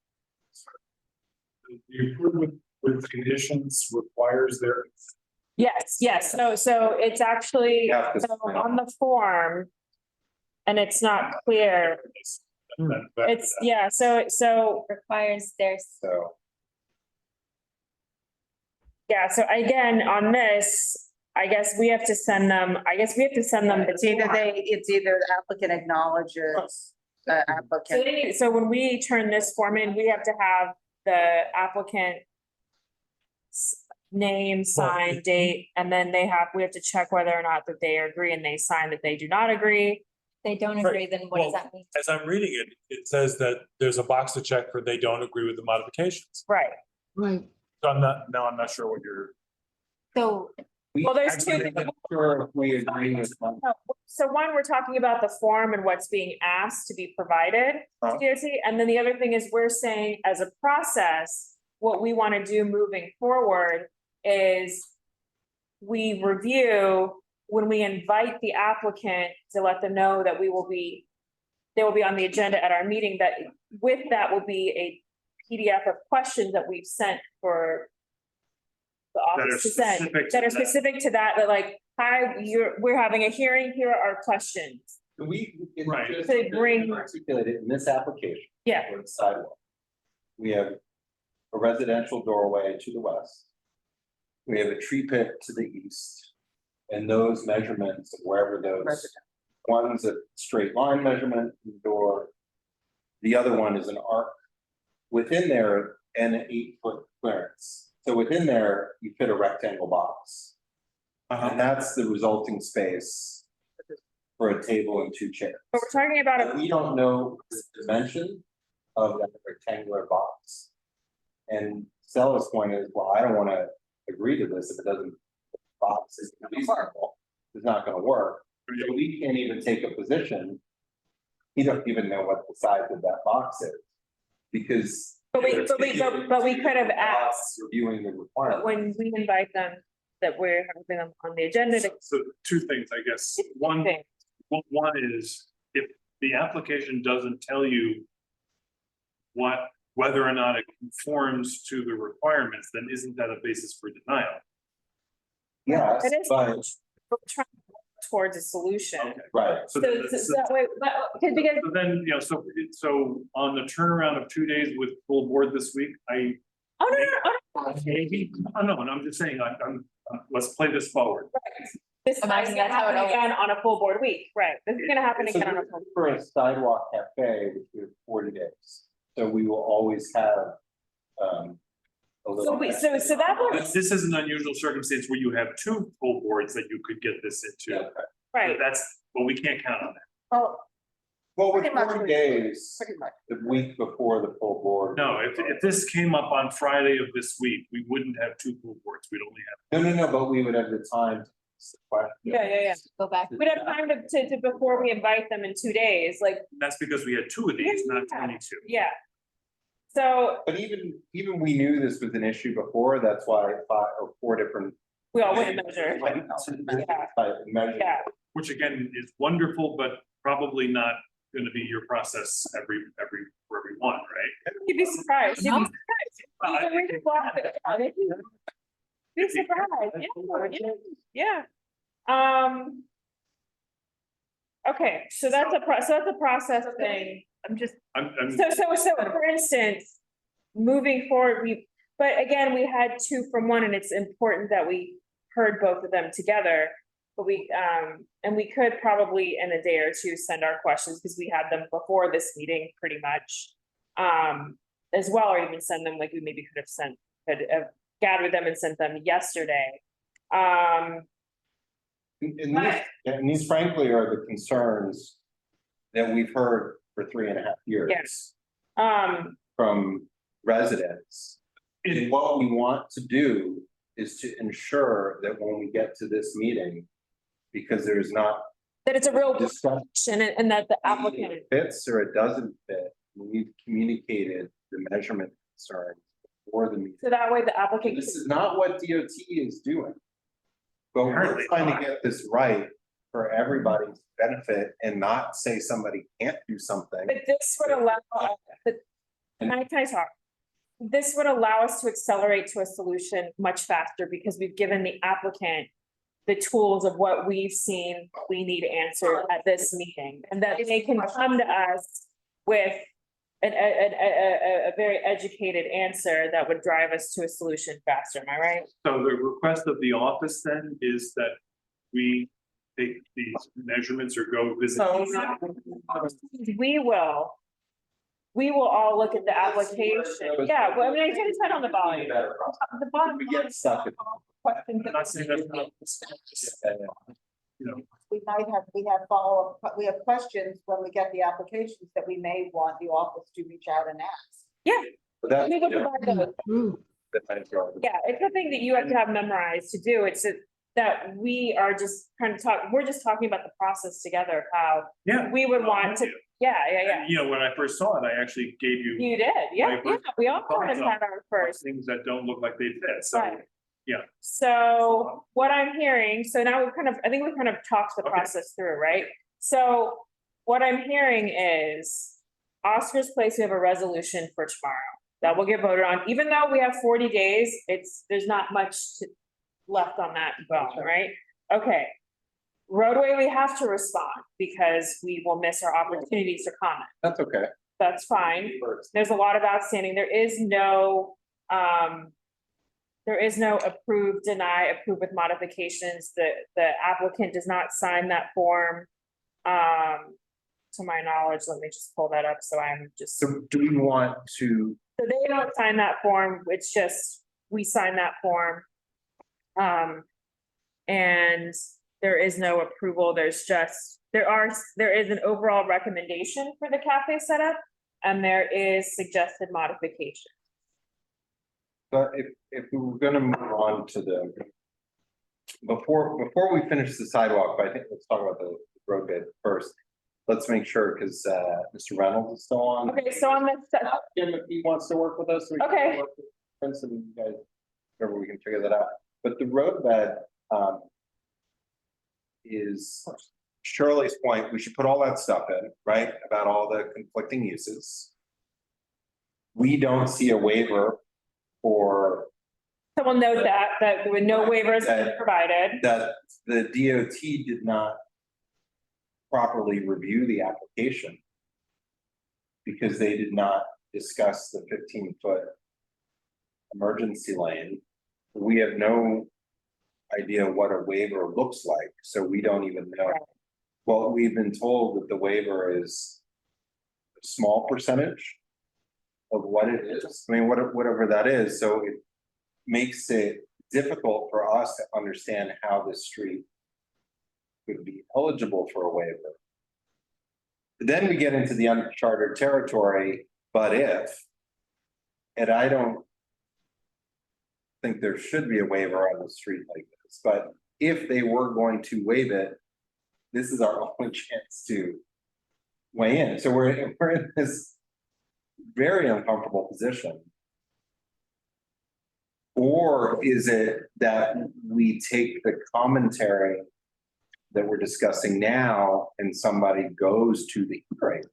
The improvement with conditions requires their. yes, so it's actually, You have to- so on the form. And it's not clear, it's, yeah, so, Requires their So, yeah, so again, on this, I guess we have to send them, the It's either form. it's either the applicant acknowledges the So applicant. they need, so when we turn this form in, we have to have the applicant. Name, sign, date, and then we have to check whether or not that they agree, and they sign that they do not agree. they don't Right. agree, then what does Well, that mean? As I'm reading it, it says that there's a box to check for they don't agree with the modifications. Right. Right. So I'm not sure what you're. So Well, there's actually, two. I'm not sure if we agree with one. So one, we're talking about the form and what's being asked to be provided to DOT, and then the other thing is we're saying as a process, what we want to do moving forward is we review when we invite the applicant to let them know that they will be on the agenda at our meeting, that with that will be a PDF of questions that we've sent for the office to send, that are specific to that, like, hi, we're having a hearing, here are our questions. It's Right. just- They bring- Articulated in this application. Yeah. For the sidewalk. We have a residential doorway to the west. We have a tree pit to the east. And those measurements of wherever those, one's a straight line measurement in the door. The other one is an arc within there and an 8-foot clearance. So within there, you fit a rectangle box. And that's the resulting space for a table and 2 chairs. But we're talking about But we don't know the dimension of that rectangular box. And Stella's point is, well, I don't wanna agree to this if it doesn't, the box is reasonable, it's not gonna work. So we can't even take a position. We don't even know what the size of that box is. Because. But we could have asked, Reviewing the but requirements. when we invite them, that we're having them on the agenda to. So 2 things, I guess. One is if the application doesn't tell you whether or not it conforms to the requirements, then isn't that a basis for denial? Yes, It is. but, We're trying to work towards a solution. Okay. right, So that way, because So then, so on the turnaround of 2 days with full board this week, maybe, no, and I'm just saying, let's play this forward. this is Imagine gonna that's how it happen always- again on a full board week, right? This is gonna happen So again on a full. for a sidewalk cafe, which we have 40 days, so we will always have, a little. So that But was, this is an unusual circumstance where you have 2 full boards that you could get this into. Yeah, right, But we can't count on that. well, with Pretty much 40 we- days, Pretty much. the week before the full board. No, if this came up on Friday of this week, we wouldn't have 2 full boards, we'd only have. No, but we would have the time to ask the question. yeah. go back. We'd have time to before we invite them in 2 days, like, That's because we had 2 of these, not Yeah. 22. yeah. So But even we knew this was an issue before, that's why 5 or 4 different. we all wouldn't measure, Measure. yeah. Which again is wonderful, but probably not gonna be your process for everyone, right? You'd be surprised. You'd be surprised. You can read the block. Be surprised, yeah. Okay, so that's a process thing. I'm so for instance, moving forward, but again, we had 2 from 1 and it's important that we heard both of them together. But and we could probably in a day or 2 send our questions because we had them before this meeting pretty much. As well, or even send them like we maybe could have gathered them and sent them yesterday. And these frankly are the concerns that we've heard for 3.5 years. Yes. From residents. And what we want to do is to ensure that when we get to this meeting, because there's not that it's a real discussion, and that the applicant. it fits or it doesn't fit, we've communicated the measurement concerns before the meeting. So that way the applicant. This is not what DOT is doing. But we're trying to get this right for everybody's benefit and not say somebody can't do something. But this would allow, can I talk? This would allow us to accelerate to a solution much faster because we've given the applicant the tools of what we've seen we need answered at this meeting, and that they can come to us with a very educated answer that would drive us to a solution faster. Am I right? So the request of the office then is that we take these measurements or go visit. We will all look at the application. Yeah, well, I mean, I can turn on the volume. The bottom. We get stuck. Questions. I'm not saying that's not. You know, We have follow-up, we have questions when we get the applications that we may want the office to reach out and ask. Yeah. But that's- We will provide those. Yeah, it's the thing that you have to have memorized to do. It's that we are just kind of we're just talking about the process together, how Yeah. we would want to, yeah. You know, when I first saw it, I actually gave you. You did, yeah, my we all kind of thoughts had our first. Things that don't look like they fit, so, Right. yeah. So what I'm hearing, so now I think we've kind of talked the process through, right? So what I'm hearing is Oscar's Place, we have a resolution for tomorrow that will get voted on, even though we have 40 days, there's not much left on that bone, right? Okay. Roadway, we have to respond because we will miss our opportunities to comment. That's okay. That's fine. There's a lot of outstanding. There is no approve, deny, approve with modifications. The applicant does not sign that form. To my knowledge, let me just pull that up. So I'm just. So do we want to? So they don't sign that form. It's just, we sign that form. And there is no approval. There's just, there is an overall recommendation for the cafe setup and there is suggested modification. But if we were gonna move on to before we finish the sidewalk, I think let's talk about the road bid first. Let's make sure, because Mr. Reynolds is still on. Okay, so on this. Him if he wants to work with us. we can Okay. work with Prince and you guys, whatever, we can figure that out. But the road bed is Shirley's point, we should put all that stuff in, right? About all the conflicting uses. We don't see a waiver for Someone note that there were no waivers provided. that the DOT did not properly review the application because they did not discuss the 15-foot emergency lane. We have no idea what a waiver looks like, so we don't even know. Well, we've been told that the waiver is a small percentage of what it is. I mean, whatever that is, so it makes it difficult for us to understand how this street could be eligible for a waiver. Then we get into the uncharted territory, but if, and I don't think there should be a waiver on the street like this, but if they were going to waive it, this is our only chance to weigh in. So we're in this very uncomfortable position. Or is it that we take the commentary that we're discussing now and somebody goes to the hearing?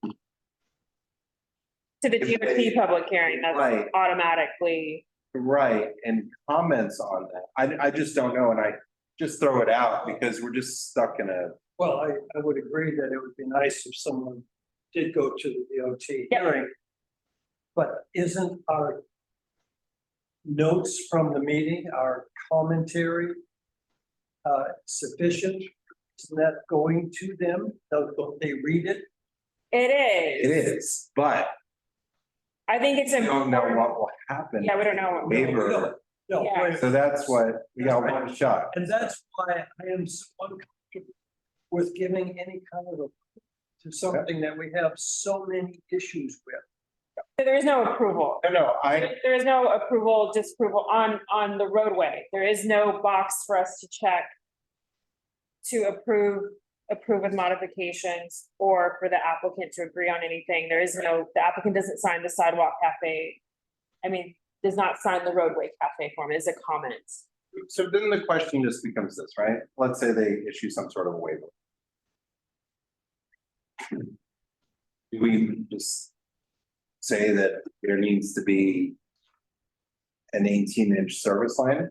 To the DOT public hearing, that's Right. automatically. Right, and comments on that. I just don't know, and I just throw it out because we're just stuck in a. Well, I would agree that it would be nice if someone did go to the DOT hearing. But isn't our notes from the meeting, our commentary sufficient? Isn't that going to them? Don't they read it? It is. It is, but I think it's we don't know important. what will happen. Yeah, we don't know what. Waiver No, Yeah. wait, So that's what, we got one shot. and that's why I am so uncomfortable with giving any kind of to something that we have so many issues with. There is no approval. No, I, There is no approval, disapproval on the roadway. There is no box for us to check to approve with modifications or for the applicant to agree on anything. There is no, the applicant doesn't sign the sidewalk cafe. I mean, does not sign the roadway cafe form. It is a comment. so then the question just becomes this, right? Let's say they issue some sort of a waiver. Do we just say that there needs to be an 18-inch service line,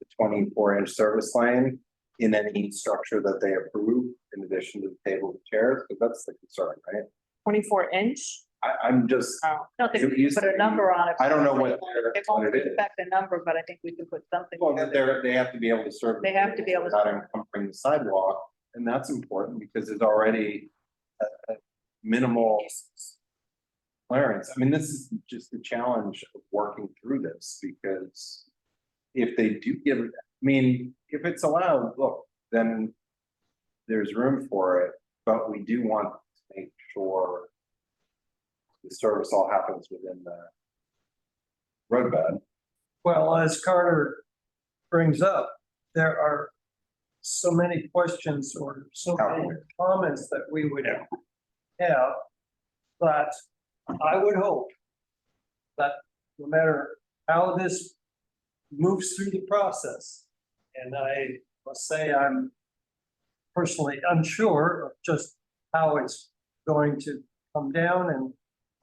a 24-inch service line in any structure that they approve, in addition to the table of chairs? Because that's the concern, right? 24-inch? I'm just, Oh, I don't think we can put a number on it. I don't know what It what won't it is. affect the number, but I think we can put something. Well, that they have to be able to serve. They have to be able to- Without encumbering the sidewalk, and that's important because there's already a minimal clearance. I mean, this is just the challenge of working through this, because if they do give, I mean, if it's allowed, look, then there's room for it, but we do want to make sure the service all happens within the roadbed. Well, as Carter brings up, there are so many questions or so many comments that we would have that I would hope that no matter how this moves through the process, and I must say I'm personally unsure of just how it's going to come down and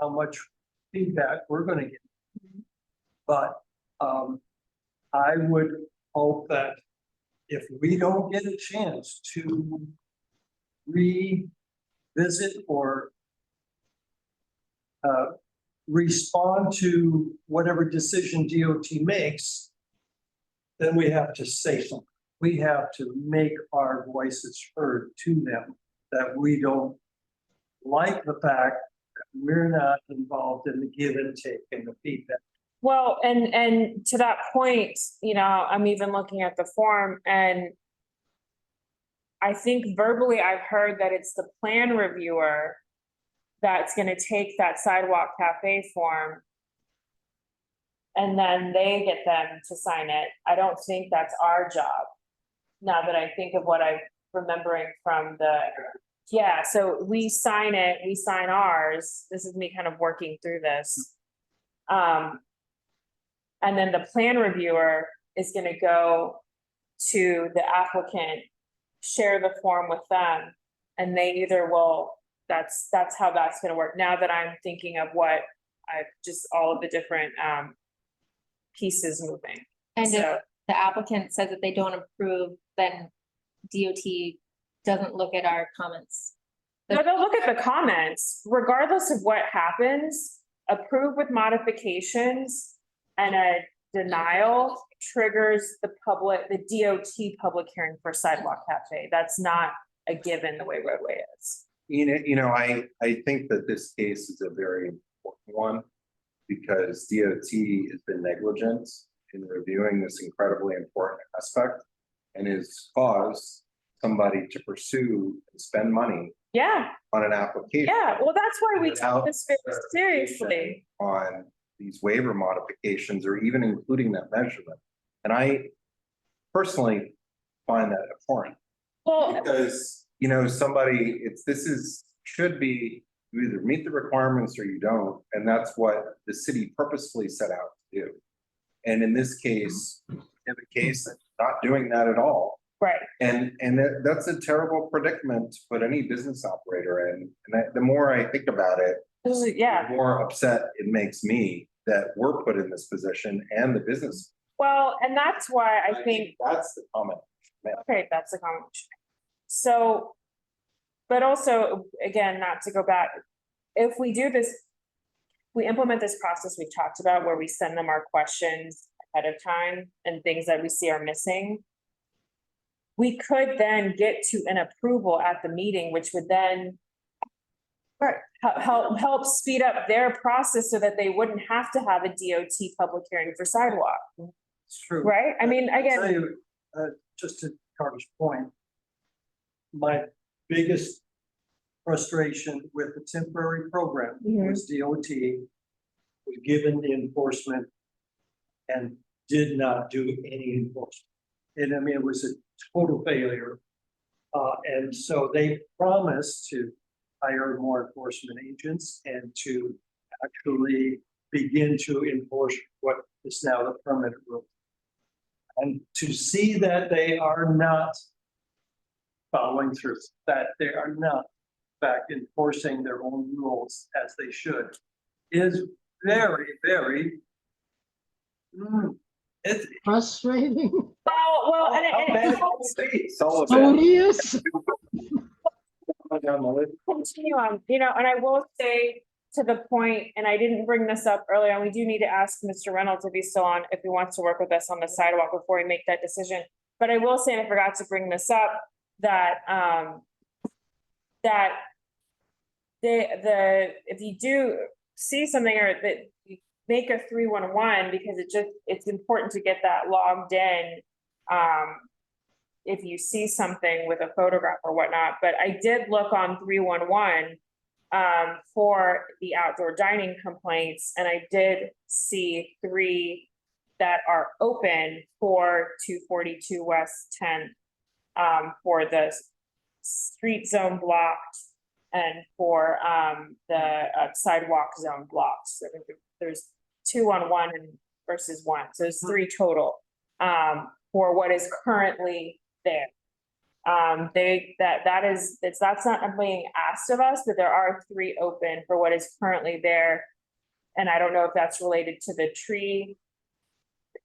how much feedback we're going to get. But I would hope that if we don't get a chance to revisit or respond to whatever decision DOT makes, then we have to say something. We have to make our voices heard to them, that we don't like the fact that we're not involved in the give and take and the feedback. Well, and to that point, you know, I'm even looking at the form, and I think verbally I've heard that it's the plan reviewer that's gonna take that sidewalk cafe form, and then they get them to sign it. I don't think that's our job. Now that I think of what I'm remembering from the, yeah, so we sign it, we sign ours. This is me kind of working through this. And then the plan reviewer is gonna go to the applicant, share the form with them, and they either will, that's how that's gonna work. Now that I'm thinking of what I've just all of the different pieces moving. And if So, the applicant says that they don't approve, then DOT doesn't look at our comments. no, they'll look at the comments, regardless of what happens, approve with modifications. And a denial triggers the DOT public hearing for sidewalk cafe. That's not a given the way roadway is. You know, I think that this case is a very important one, because DOT has been negligent in reviewing this incredibly important aspect and has caused somebody to pursue and spend money Yeah, on an application. yeah, well, that's why we take without this very seriously. On these waiver modifications, or even including that measurement. And I personally find that abhorrent, Well, because, you know, should be, you either meet the requirements or you don't, and that's what the city purposefully set out to do. And in this case, in the case that's not doing that at all. right, And that's a terrible predicament to put any business operator in. And the more I think about it, yeah. the more upset it makes me that we're put in this position and the business. Well, and that's why I think, That's the comment. okay, that's a comment. So, but also, again, not to go back, if we do this, we implement this process we've talked about where we send them our questions ahead of time and things that we see are missing. We could then get to an approval at the meeting, which would then help speed up their process so that they wouldn't have to have a DOT public hearing for sidewalk. It's true. right? I mean, I'll again. tell you, just to Carter's point, my biggest frustration with the temporary program was DOT was given the enforcement and did not do any enforcement. And I mean, it was a total failure. And so they promised to hire more enforcement agents and to actually begin to enforce what is now the permanent rule. And to see that they are not following through, that they are not, in fact, enforcing their own rules as they should, is very, very, it's Frustrating, Well, and odious. continue on, you know, and I will say to the point, and I didn't bring this up earlier, and we do need to ask Mr. Reynolds if he's still on, if he wants to work with us on the sidewalk before we make that decision. But I will say, and I forgot to bring this up, that, that if you do see something or that you make a 311, because it's important to get that logged in. If you see something with a photograph or whatnot, but I did look on 311 for the outdoor dining complaints, and I did see 3 that are open for 242 West 10th for the street zone blocked and for the sidewalk zone blocked. So I think there's 2 on 1 and versus 1, so there's 3 total for what is currently there. That's not being asked of us, but there are 3 open for what is currently there. And I don't know if that's related to the tree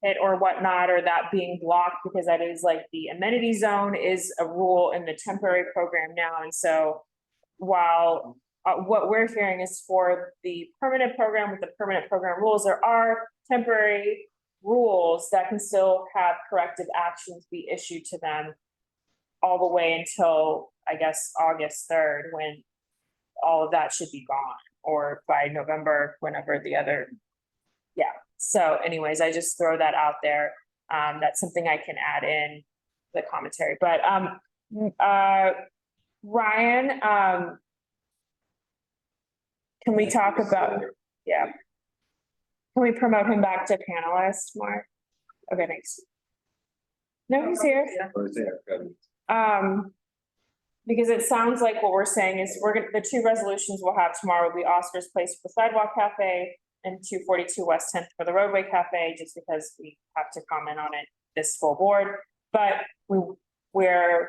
pit or whatnot, or that being blocked, because that is like the amenity zone is a rule in the temporary program now. And so while what we're hearing is for the permanent program with the permanent program rules, there are temporary rules that can still have corrective actions be issued to them all the way until, I guess, August 3rd, when all of that should be gone, or by November, whenever the other, yeah. So anyways, I just throw that out there. That's something I can add in the commentary, but Ryan, can we talk about, yeah. Can we promote him back to panelist, Mark? Okay, thanks. No, he's here. Because it sounds like what we're saying is the 2 resolutions we'll have tomorrow will be Oscar's Place for the Sidewalk Cafe and 242 West 10th for the Roadway Cafe, just because we have to comment on it this full board. But we're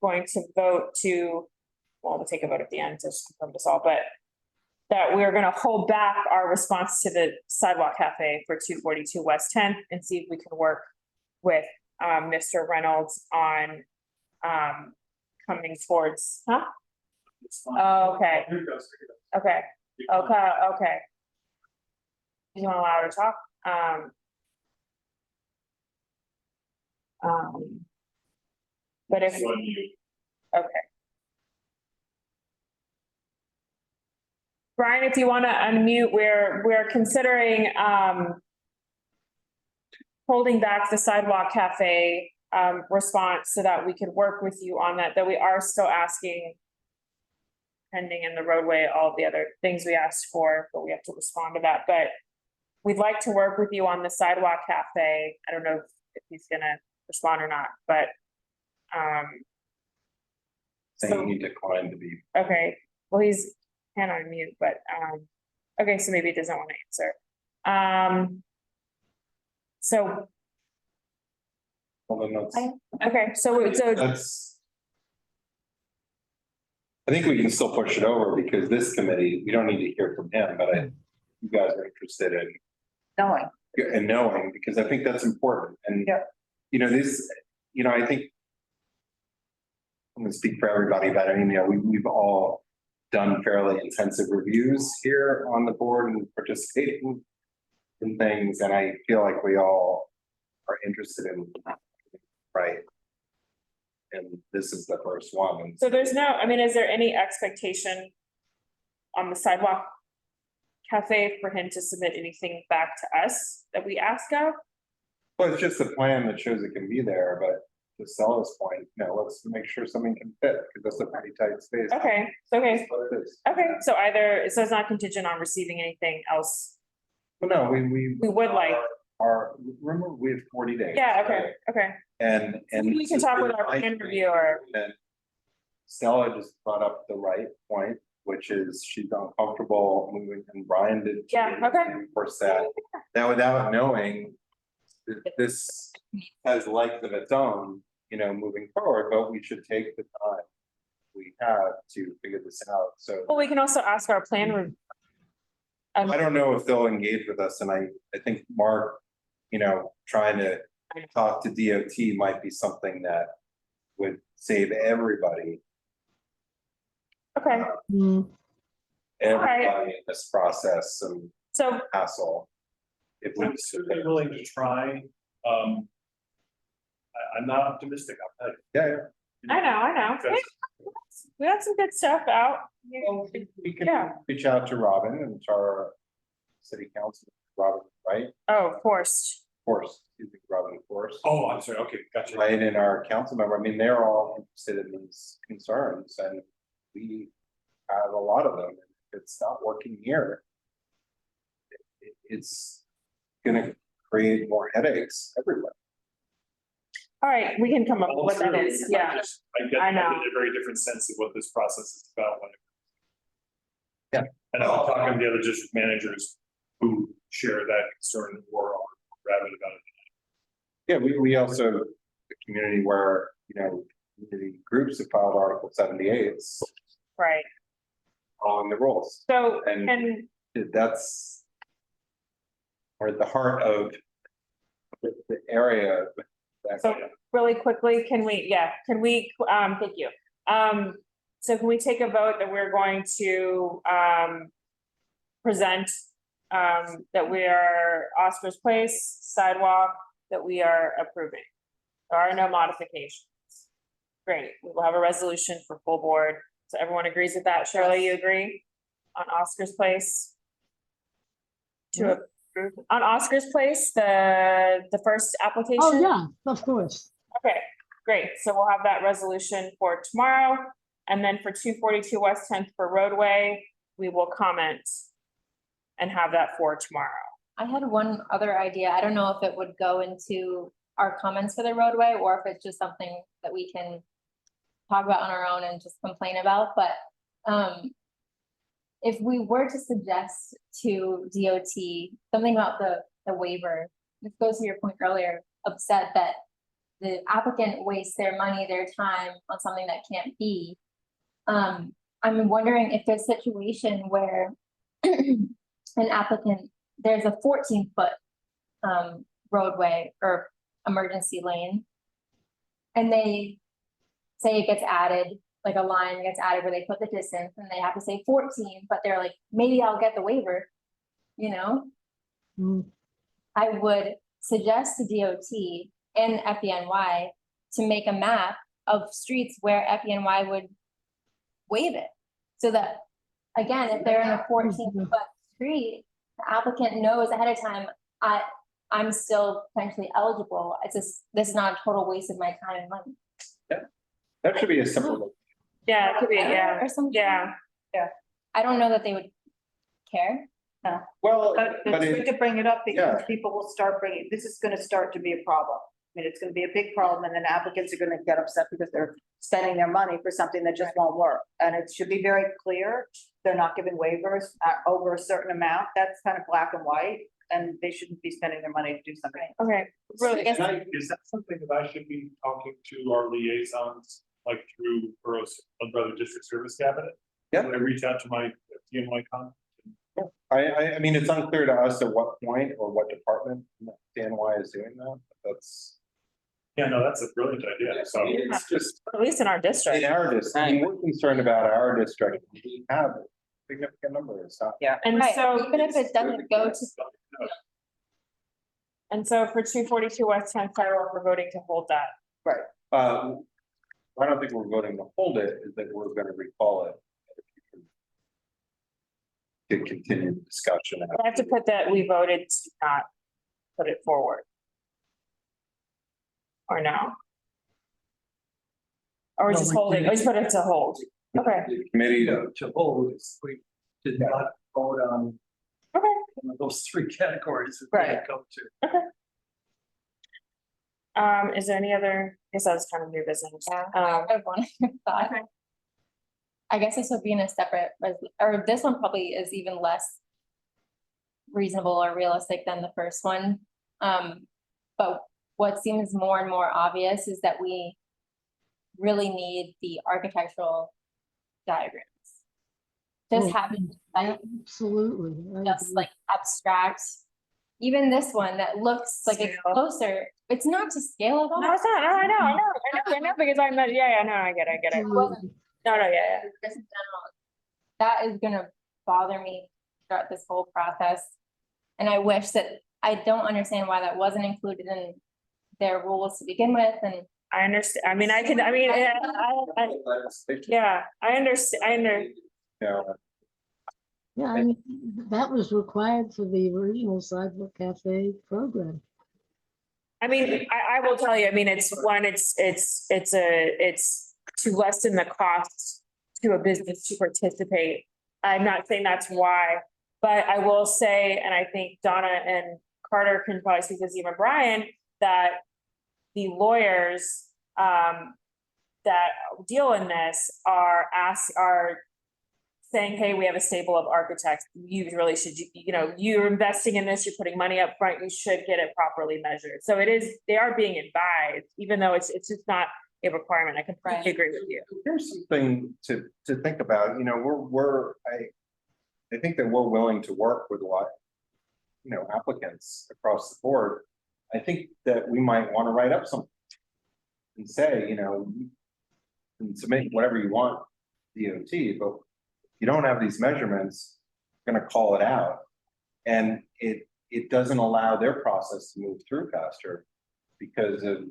going to vote to, well, we'll take a vote at the end to confirm this all, but that we're going to hold back our response to the Sidewalk Cafe for 242 West 10th and see if we can work with Mr. Reynolds on coming towards, huh? Oh, okay. Okay. You want to allow her to talk? But if, okay. Brian, if you want to unmute, we're considering holding back the Sidewalk Cafe response so that we could work with you on that, though we are still asking, pending in the roadway, all the other things we asked for, but we have to respond to that. But we'd like to work with you on the Sidewalk Cafe. I don't know if he's gonna respond or not, but saying he declined to be. okay, well, he's can't unmute, but okay, so maybe he doesn't want to answer. So okay, so that's, I think we can still push it over, because this committee, we don't need to hear from him, but you guys are interested in knowing, because I think that's important. And you know, this, you know, I think I'm gonna speak for everybody, but I mean, you know, we've all done fairly intensive reviews here on the board and participating in things, and I feel like we all are interested in, right? And this is the first one. so there's no, I mean, is there any expectation on the Sidewalk Cafe for him to submit anything back to us that we ask of? Well, it's just the plan that shows it can be there, but to Stella's point, let's make sure something can fit, because that's a pretty tight space. Okay, okay, That's what it is. okay, so it's not contingent on receiving anything else. Well, no, we. We would like, Remember, we have 40 days. yeah, okay, right? okay. And. We can talk with our plan reviewer. And Stella just brought up the right point, which is she's uncomfortable moving, and Brian did. Yeah, okay. Reinforce that. Now, without knowing that this has legs of its own, moving forward, but we should take the time we have to figure this out, so. Well, we can also ask our plan. I don't know if they'll engage with us, and I think Mark, trying to talk to DOT might be something that would save everybody. Okay, Everybody in this process some so, hassle. If we. I'm certainly willing to try. I'm not optimistic, I'll tell you. Yeah, I know. Because- We got some good stuff out. well, we can Yeah. reach out to Robin and to our city council, Robin, right? Oh, forced. Robin Force. Oh, I'm sorry, okay, gotcha. Right, and our council member, I mean, they're all interested in these concerns, and we have a lot of them. If it's not working here, it's gonna create more headaches everywhere. All right, we can come up with what that is, yeah. I get I know. a very different sense of what this process is about when. Yeah. And I'm talking to the other district managers who share that concern or are rabid about it. Yeah, we also, the community where, community groups have filed Article 78s Right, following the rules. so, And- and, That's or at the heart of the area. That- so really quickly, can we, thank you. So can we take a vote that we're going to, present, that we are Oscar's Place sidewalk, that we are approving? There are no modifications. Great, we will have a resolution for full board. So everyone agrees with that. Shirley, you agree? On Oscar's Place? To approve, on Oscar's Place, the first application? Oh, yeah, of course. Okay, great. So we'll have that resolution for tomorrow. And then for 242 West 10th for roadway, we will comment and have that for tomorrow. I had one other idea. I don't know if it would go into our comments for the roadway or if it's just something that we can talk about on our own and just complain about, but if we were to suggest to DOT something about the waiver, this goes to your point earlier, upset that the applicant wastes their money, their time on something that can't be. I'm wondering if there's a situation where an applicant, there's a 14-foot roadway or emergency lane, and they say it gets added, like a line gets added where they put the distance and they have to say 14, but they're like, maybe I'll get the waiver, I would suggest to DOT and FDNY to make a map of streets where FDNY would waive it. So that, again, if they're in a 14-foot street, the applicant knows ahead of time, I'm still potentially eligible. It's just, this is not a total waste of my time and money. That should be a simple. Yeah, it could be, yeah, Or something. yeah. I don't know that they would care. Well, But but it's good it, to bring it up because yeah. people will start bringing, this is gonna start to be a problem. I mean, it's gonna be a big problem and then applicants are gonna get upset because they're spending their money for something that just won't work. And it should be very clear, they're not giving waivers over a certain amount, that's kind of black and white. And they shouldn't be spending their money to do something. Okay, really, Is that something that I should be talking to our liaisons, like through boroughs, brother district service cabinet? Yeah. When I reach out to my DNY con. I mean, it's unclear to us at what point or what department DNY is doing that. That's. Yeah, no, that's a brilliant idea, so. It's just at least in our district. in our district, I mean, we're concerned about our district. We have a significant number of stuff. Yeah. And Right, so, even if it doesn't go to, and so for 242 West 10th Sidewalk, we're voting to hold that. I don't think we're voting to hold it, is that we're gonna recall it. To continue the discussion. I have to put that we voted to not put it forward. Or no? Or No, just we- holding, we just put it to hold, okay, The committee, To hold, we did not vote on okay, one of those three categories that Right. they come to. is there any other, I guess that was kind of new business. I have one thought. Okay. I guess this would be in a separate, or this one probably is even less reasonable or realistic than the first one. But what seems more and more obvious is that we really need the architectural diagrams. Just Oh, having, Absolutely. I just agree. like abstract, even this one that looks like it's Scale. closer, it's not to scale at all. No, it's not, no, I know, because I'm not, yeah, no, I get it. Absolutely. No, yeah. Just in general, that is gonna bother me throughout this whole process. And I wish that, I don't understand why that wasn't included in their rules to begin with, and I understand, I mean, yeah, I understand, Yeah, Yeah, I mean, that was required for the original Sidewalk Cafe program. I mean, I will tell you, I mean, it's to lessen the cost to a business to participate. I'm not saying that's why, but I will say, and I think Donna and Carter can probably speak this, even Brian, that the lawyers that deal in this are saying, hey, we have a stable of architects, you really should, you're investing in this, you're putting money up front, you should get it properly measured. So they are being advised, even though it's just not a requirement. I completely agree with you. here's something to think about, I think that we're willing to work with a lot, applicants across the board. I think that we might want to write up something and say, and submit whatever you want, DOT, but you don't have these measurements, I'm gonna call it out. And it doesn't allow their process to move through faster because of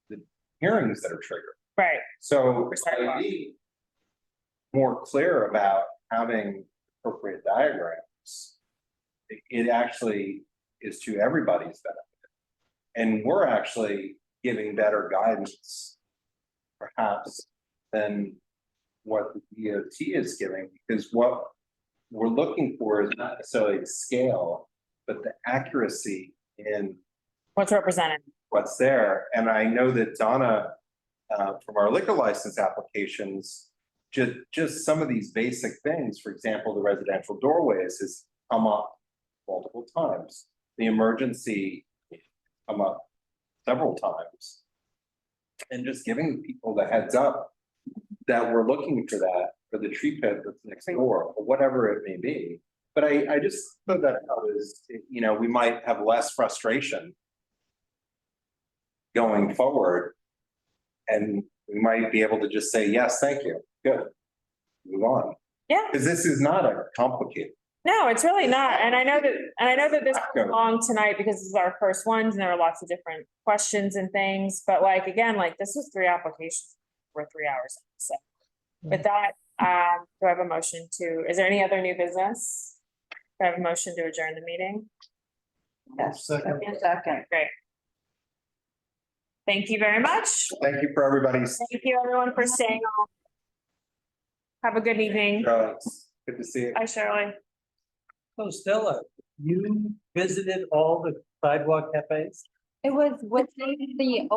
the hearings that are triggered. Right. So For sidewalk. I'd be more clear about having appropriate diagrams. It actually is to everybody's benefit. And we're actually giving better guidance perhaps than what the DOT is giving, because what we're looking for is not necessarily the scale, but the accuracy in What's represented. what's there. And I know that Donna, from our liquor license applications, just some of these basic things, for example, the residential doorways has come up multiple times. The emergency come up several times. And just giving people the heads up that we're looking for that, for the tree pit that's next door, or whatever it may be. But I just thought that was, we might have less frustration going forward. And we might be able to just say, yes, thank you, good, move on. Yeah. Because this is not a complicated. No, it's really not. And I know that this was long tonight because this is our first ones and there are lots of different questions and things. But again, this was 3 applications for 3 hours. So with that, do I have a motion is there any other new business? Do I have a motion to adjourn the meeting? Yes. Second. Second. Great. Thank you very much. Thank you for everybody's. Thank you everyone for staying on. Have a good evening. Good to see you. Bye, Shirley. So Stella, you visited all the sidewalk cafes? it was within the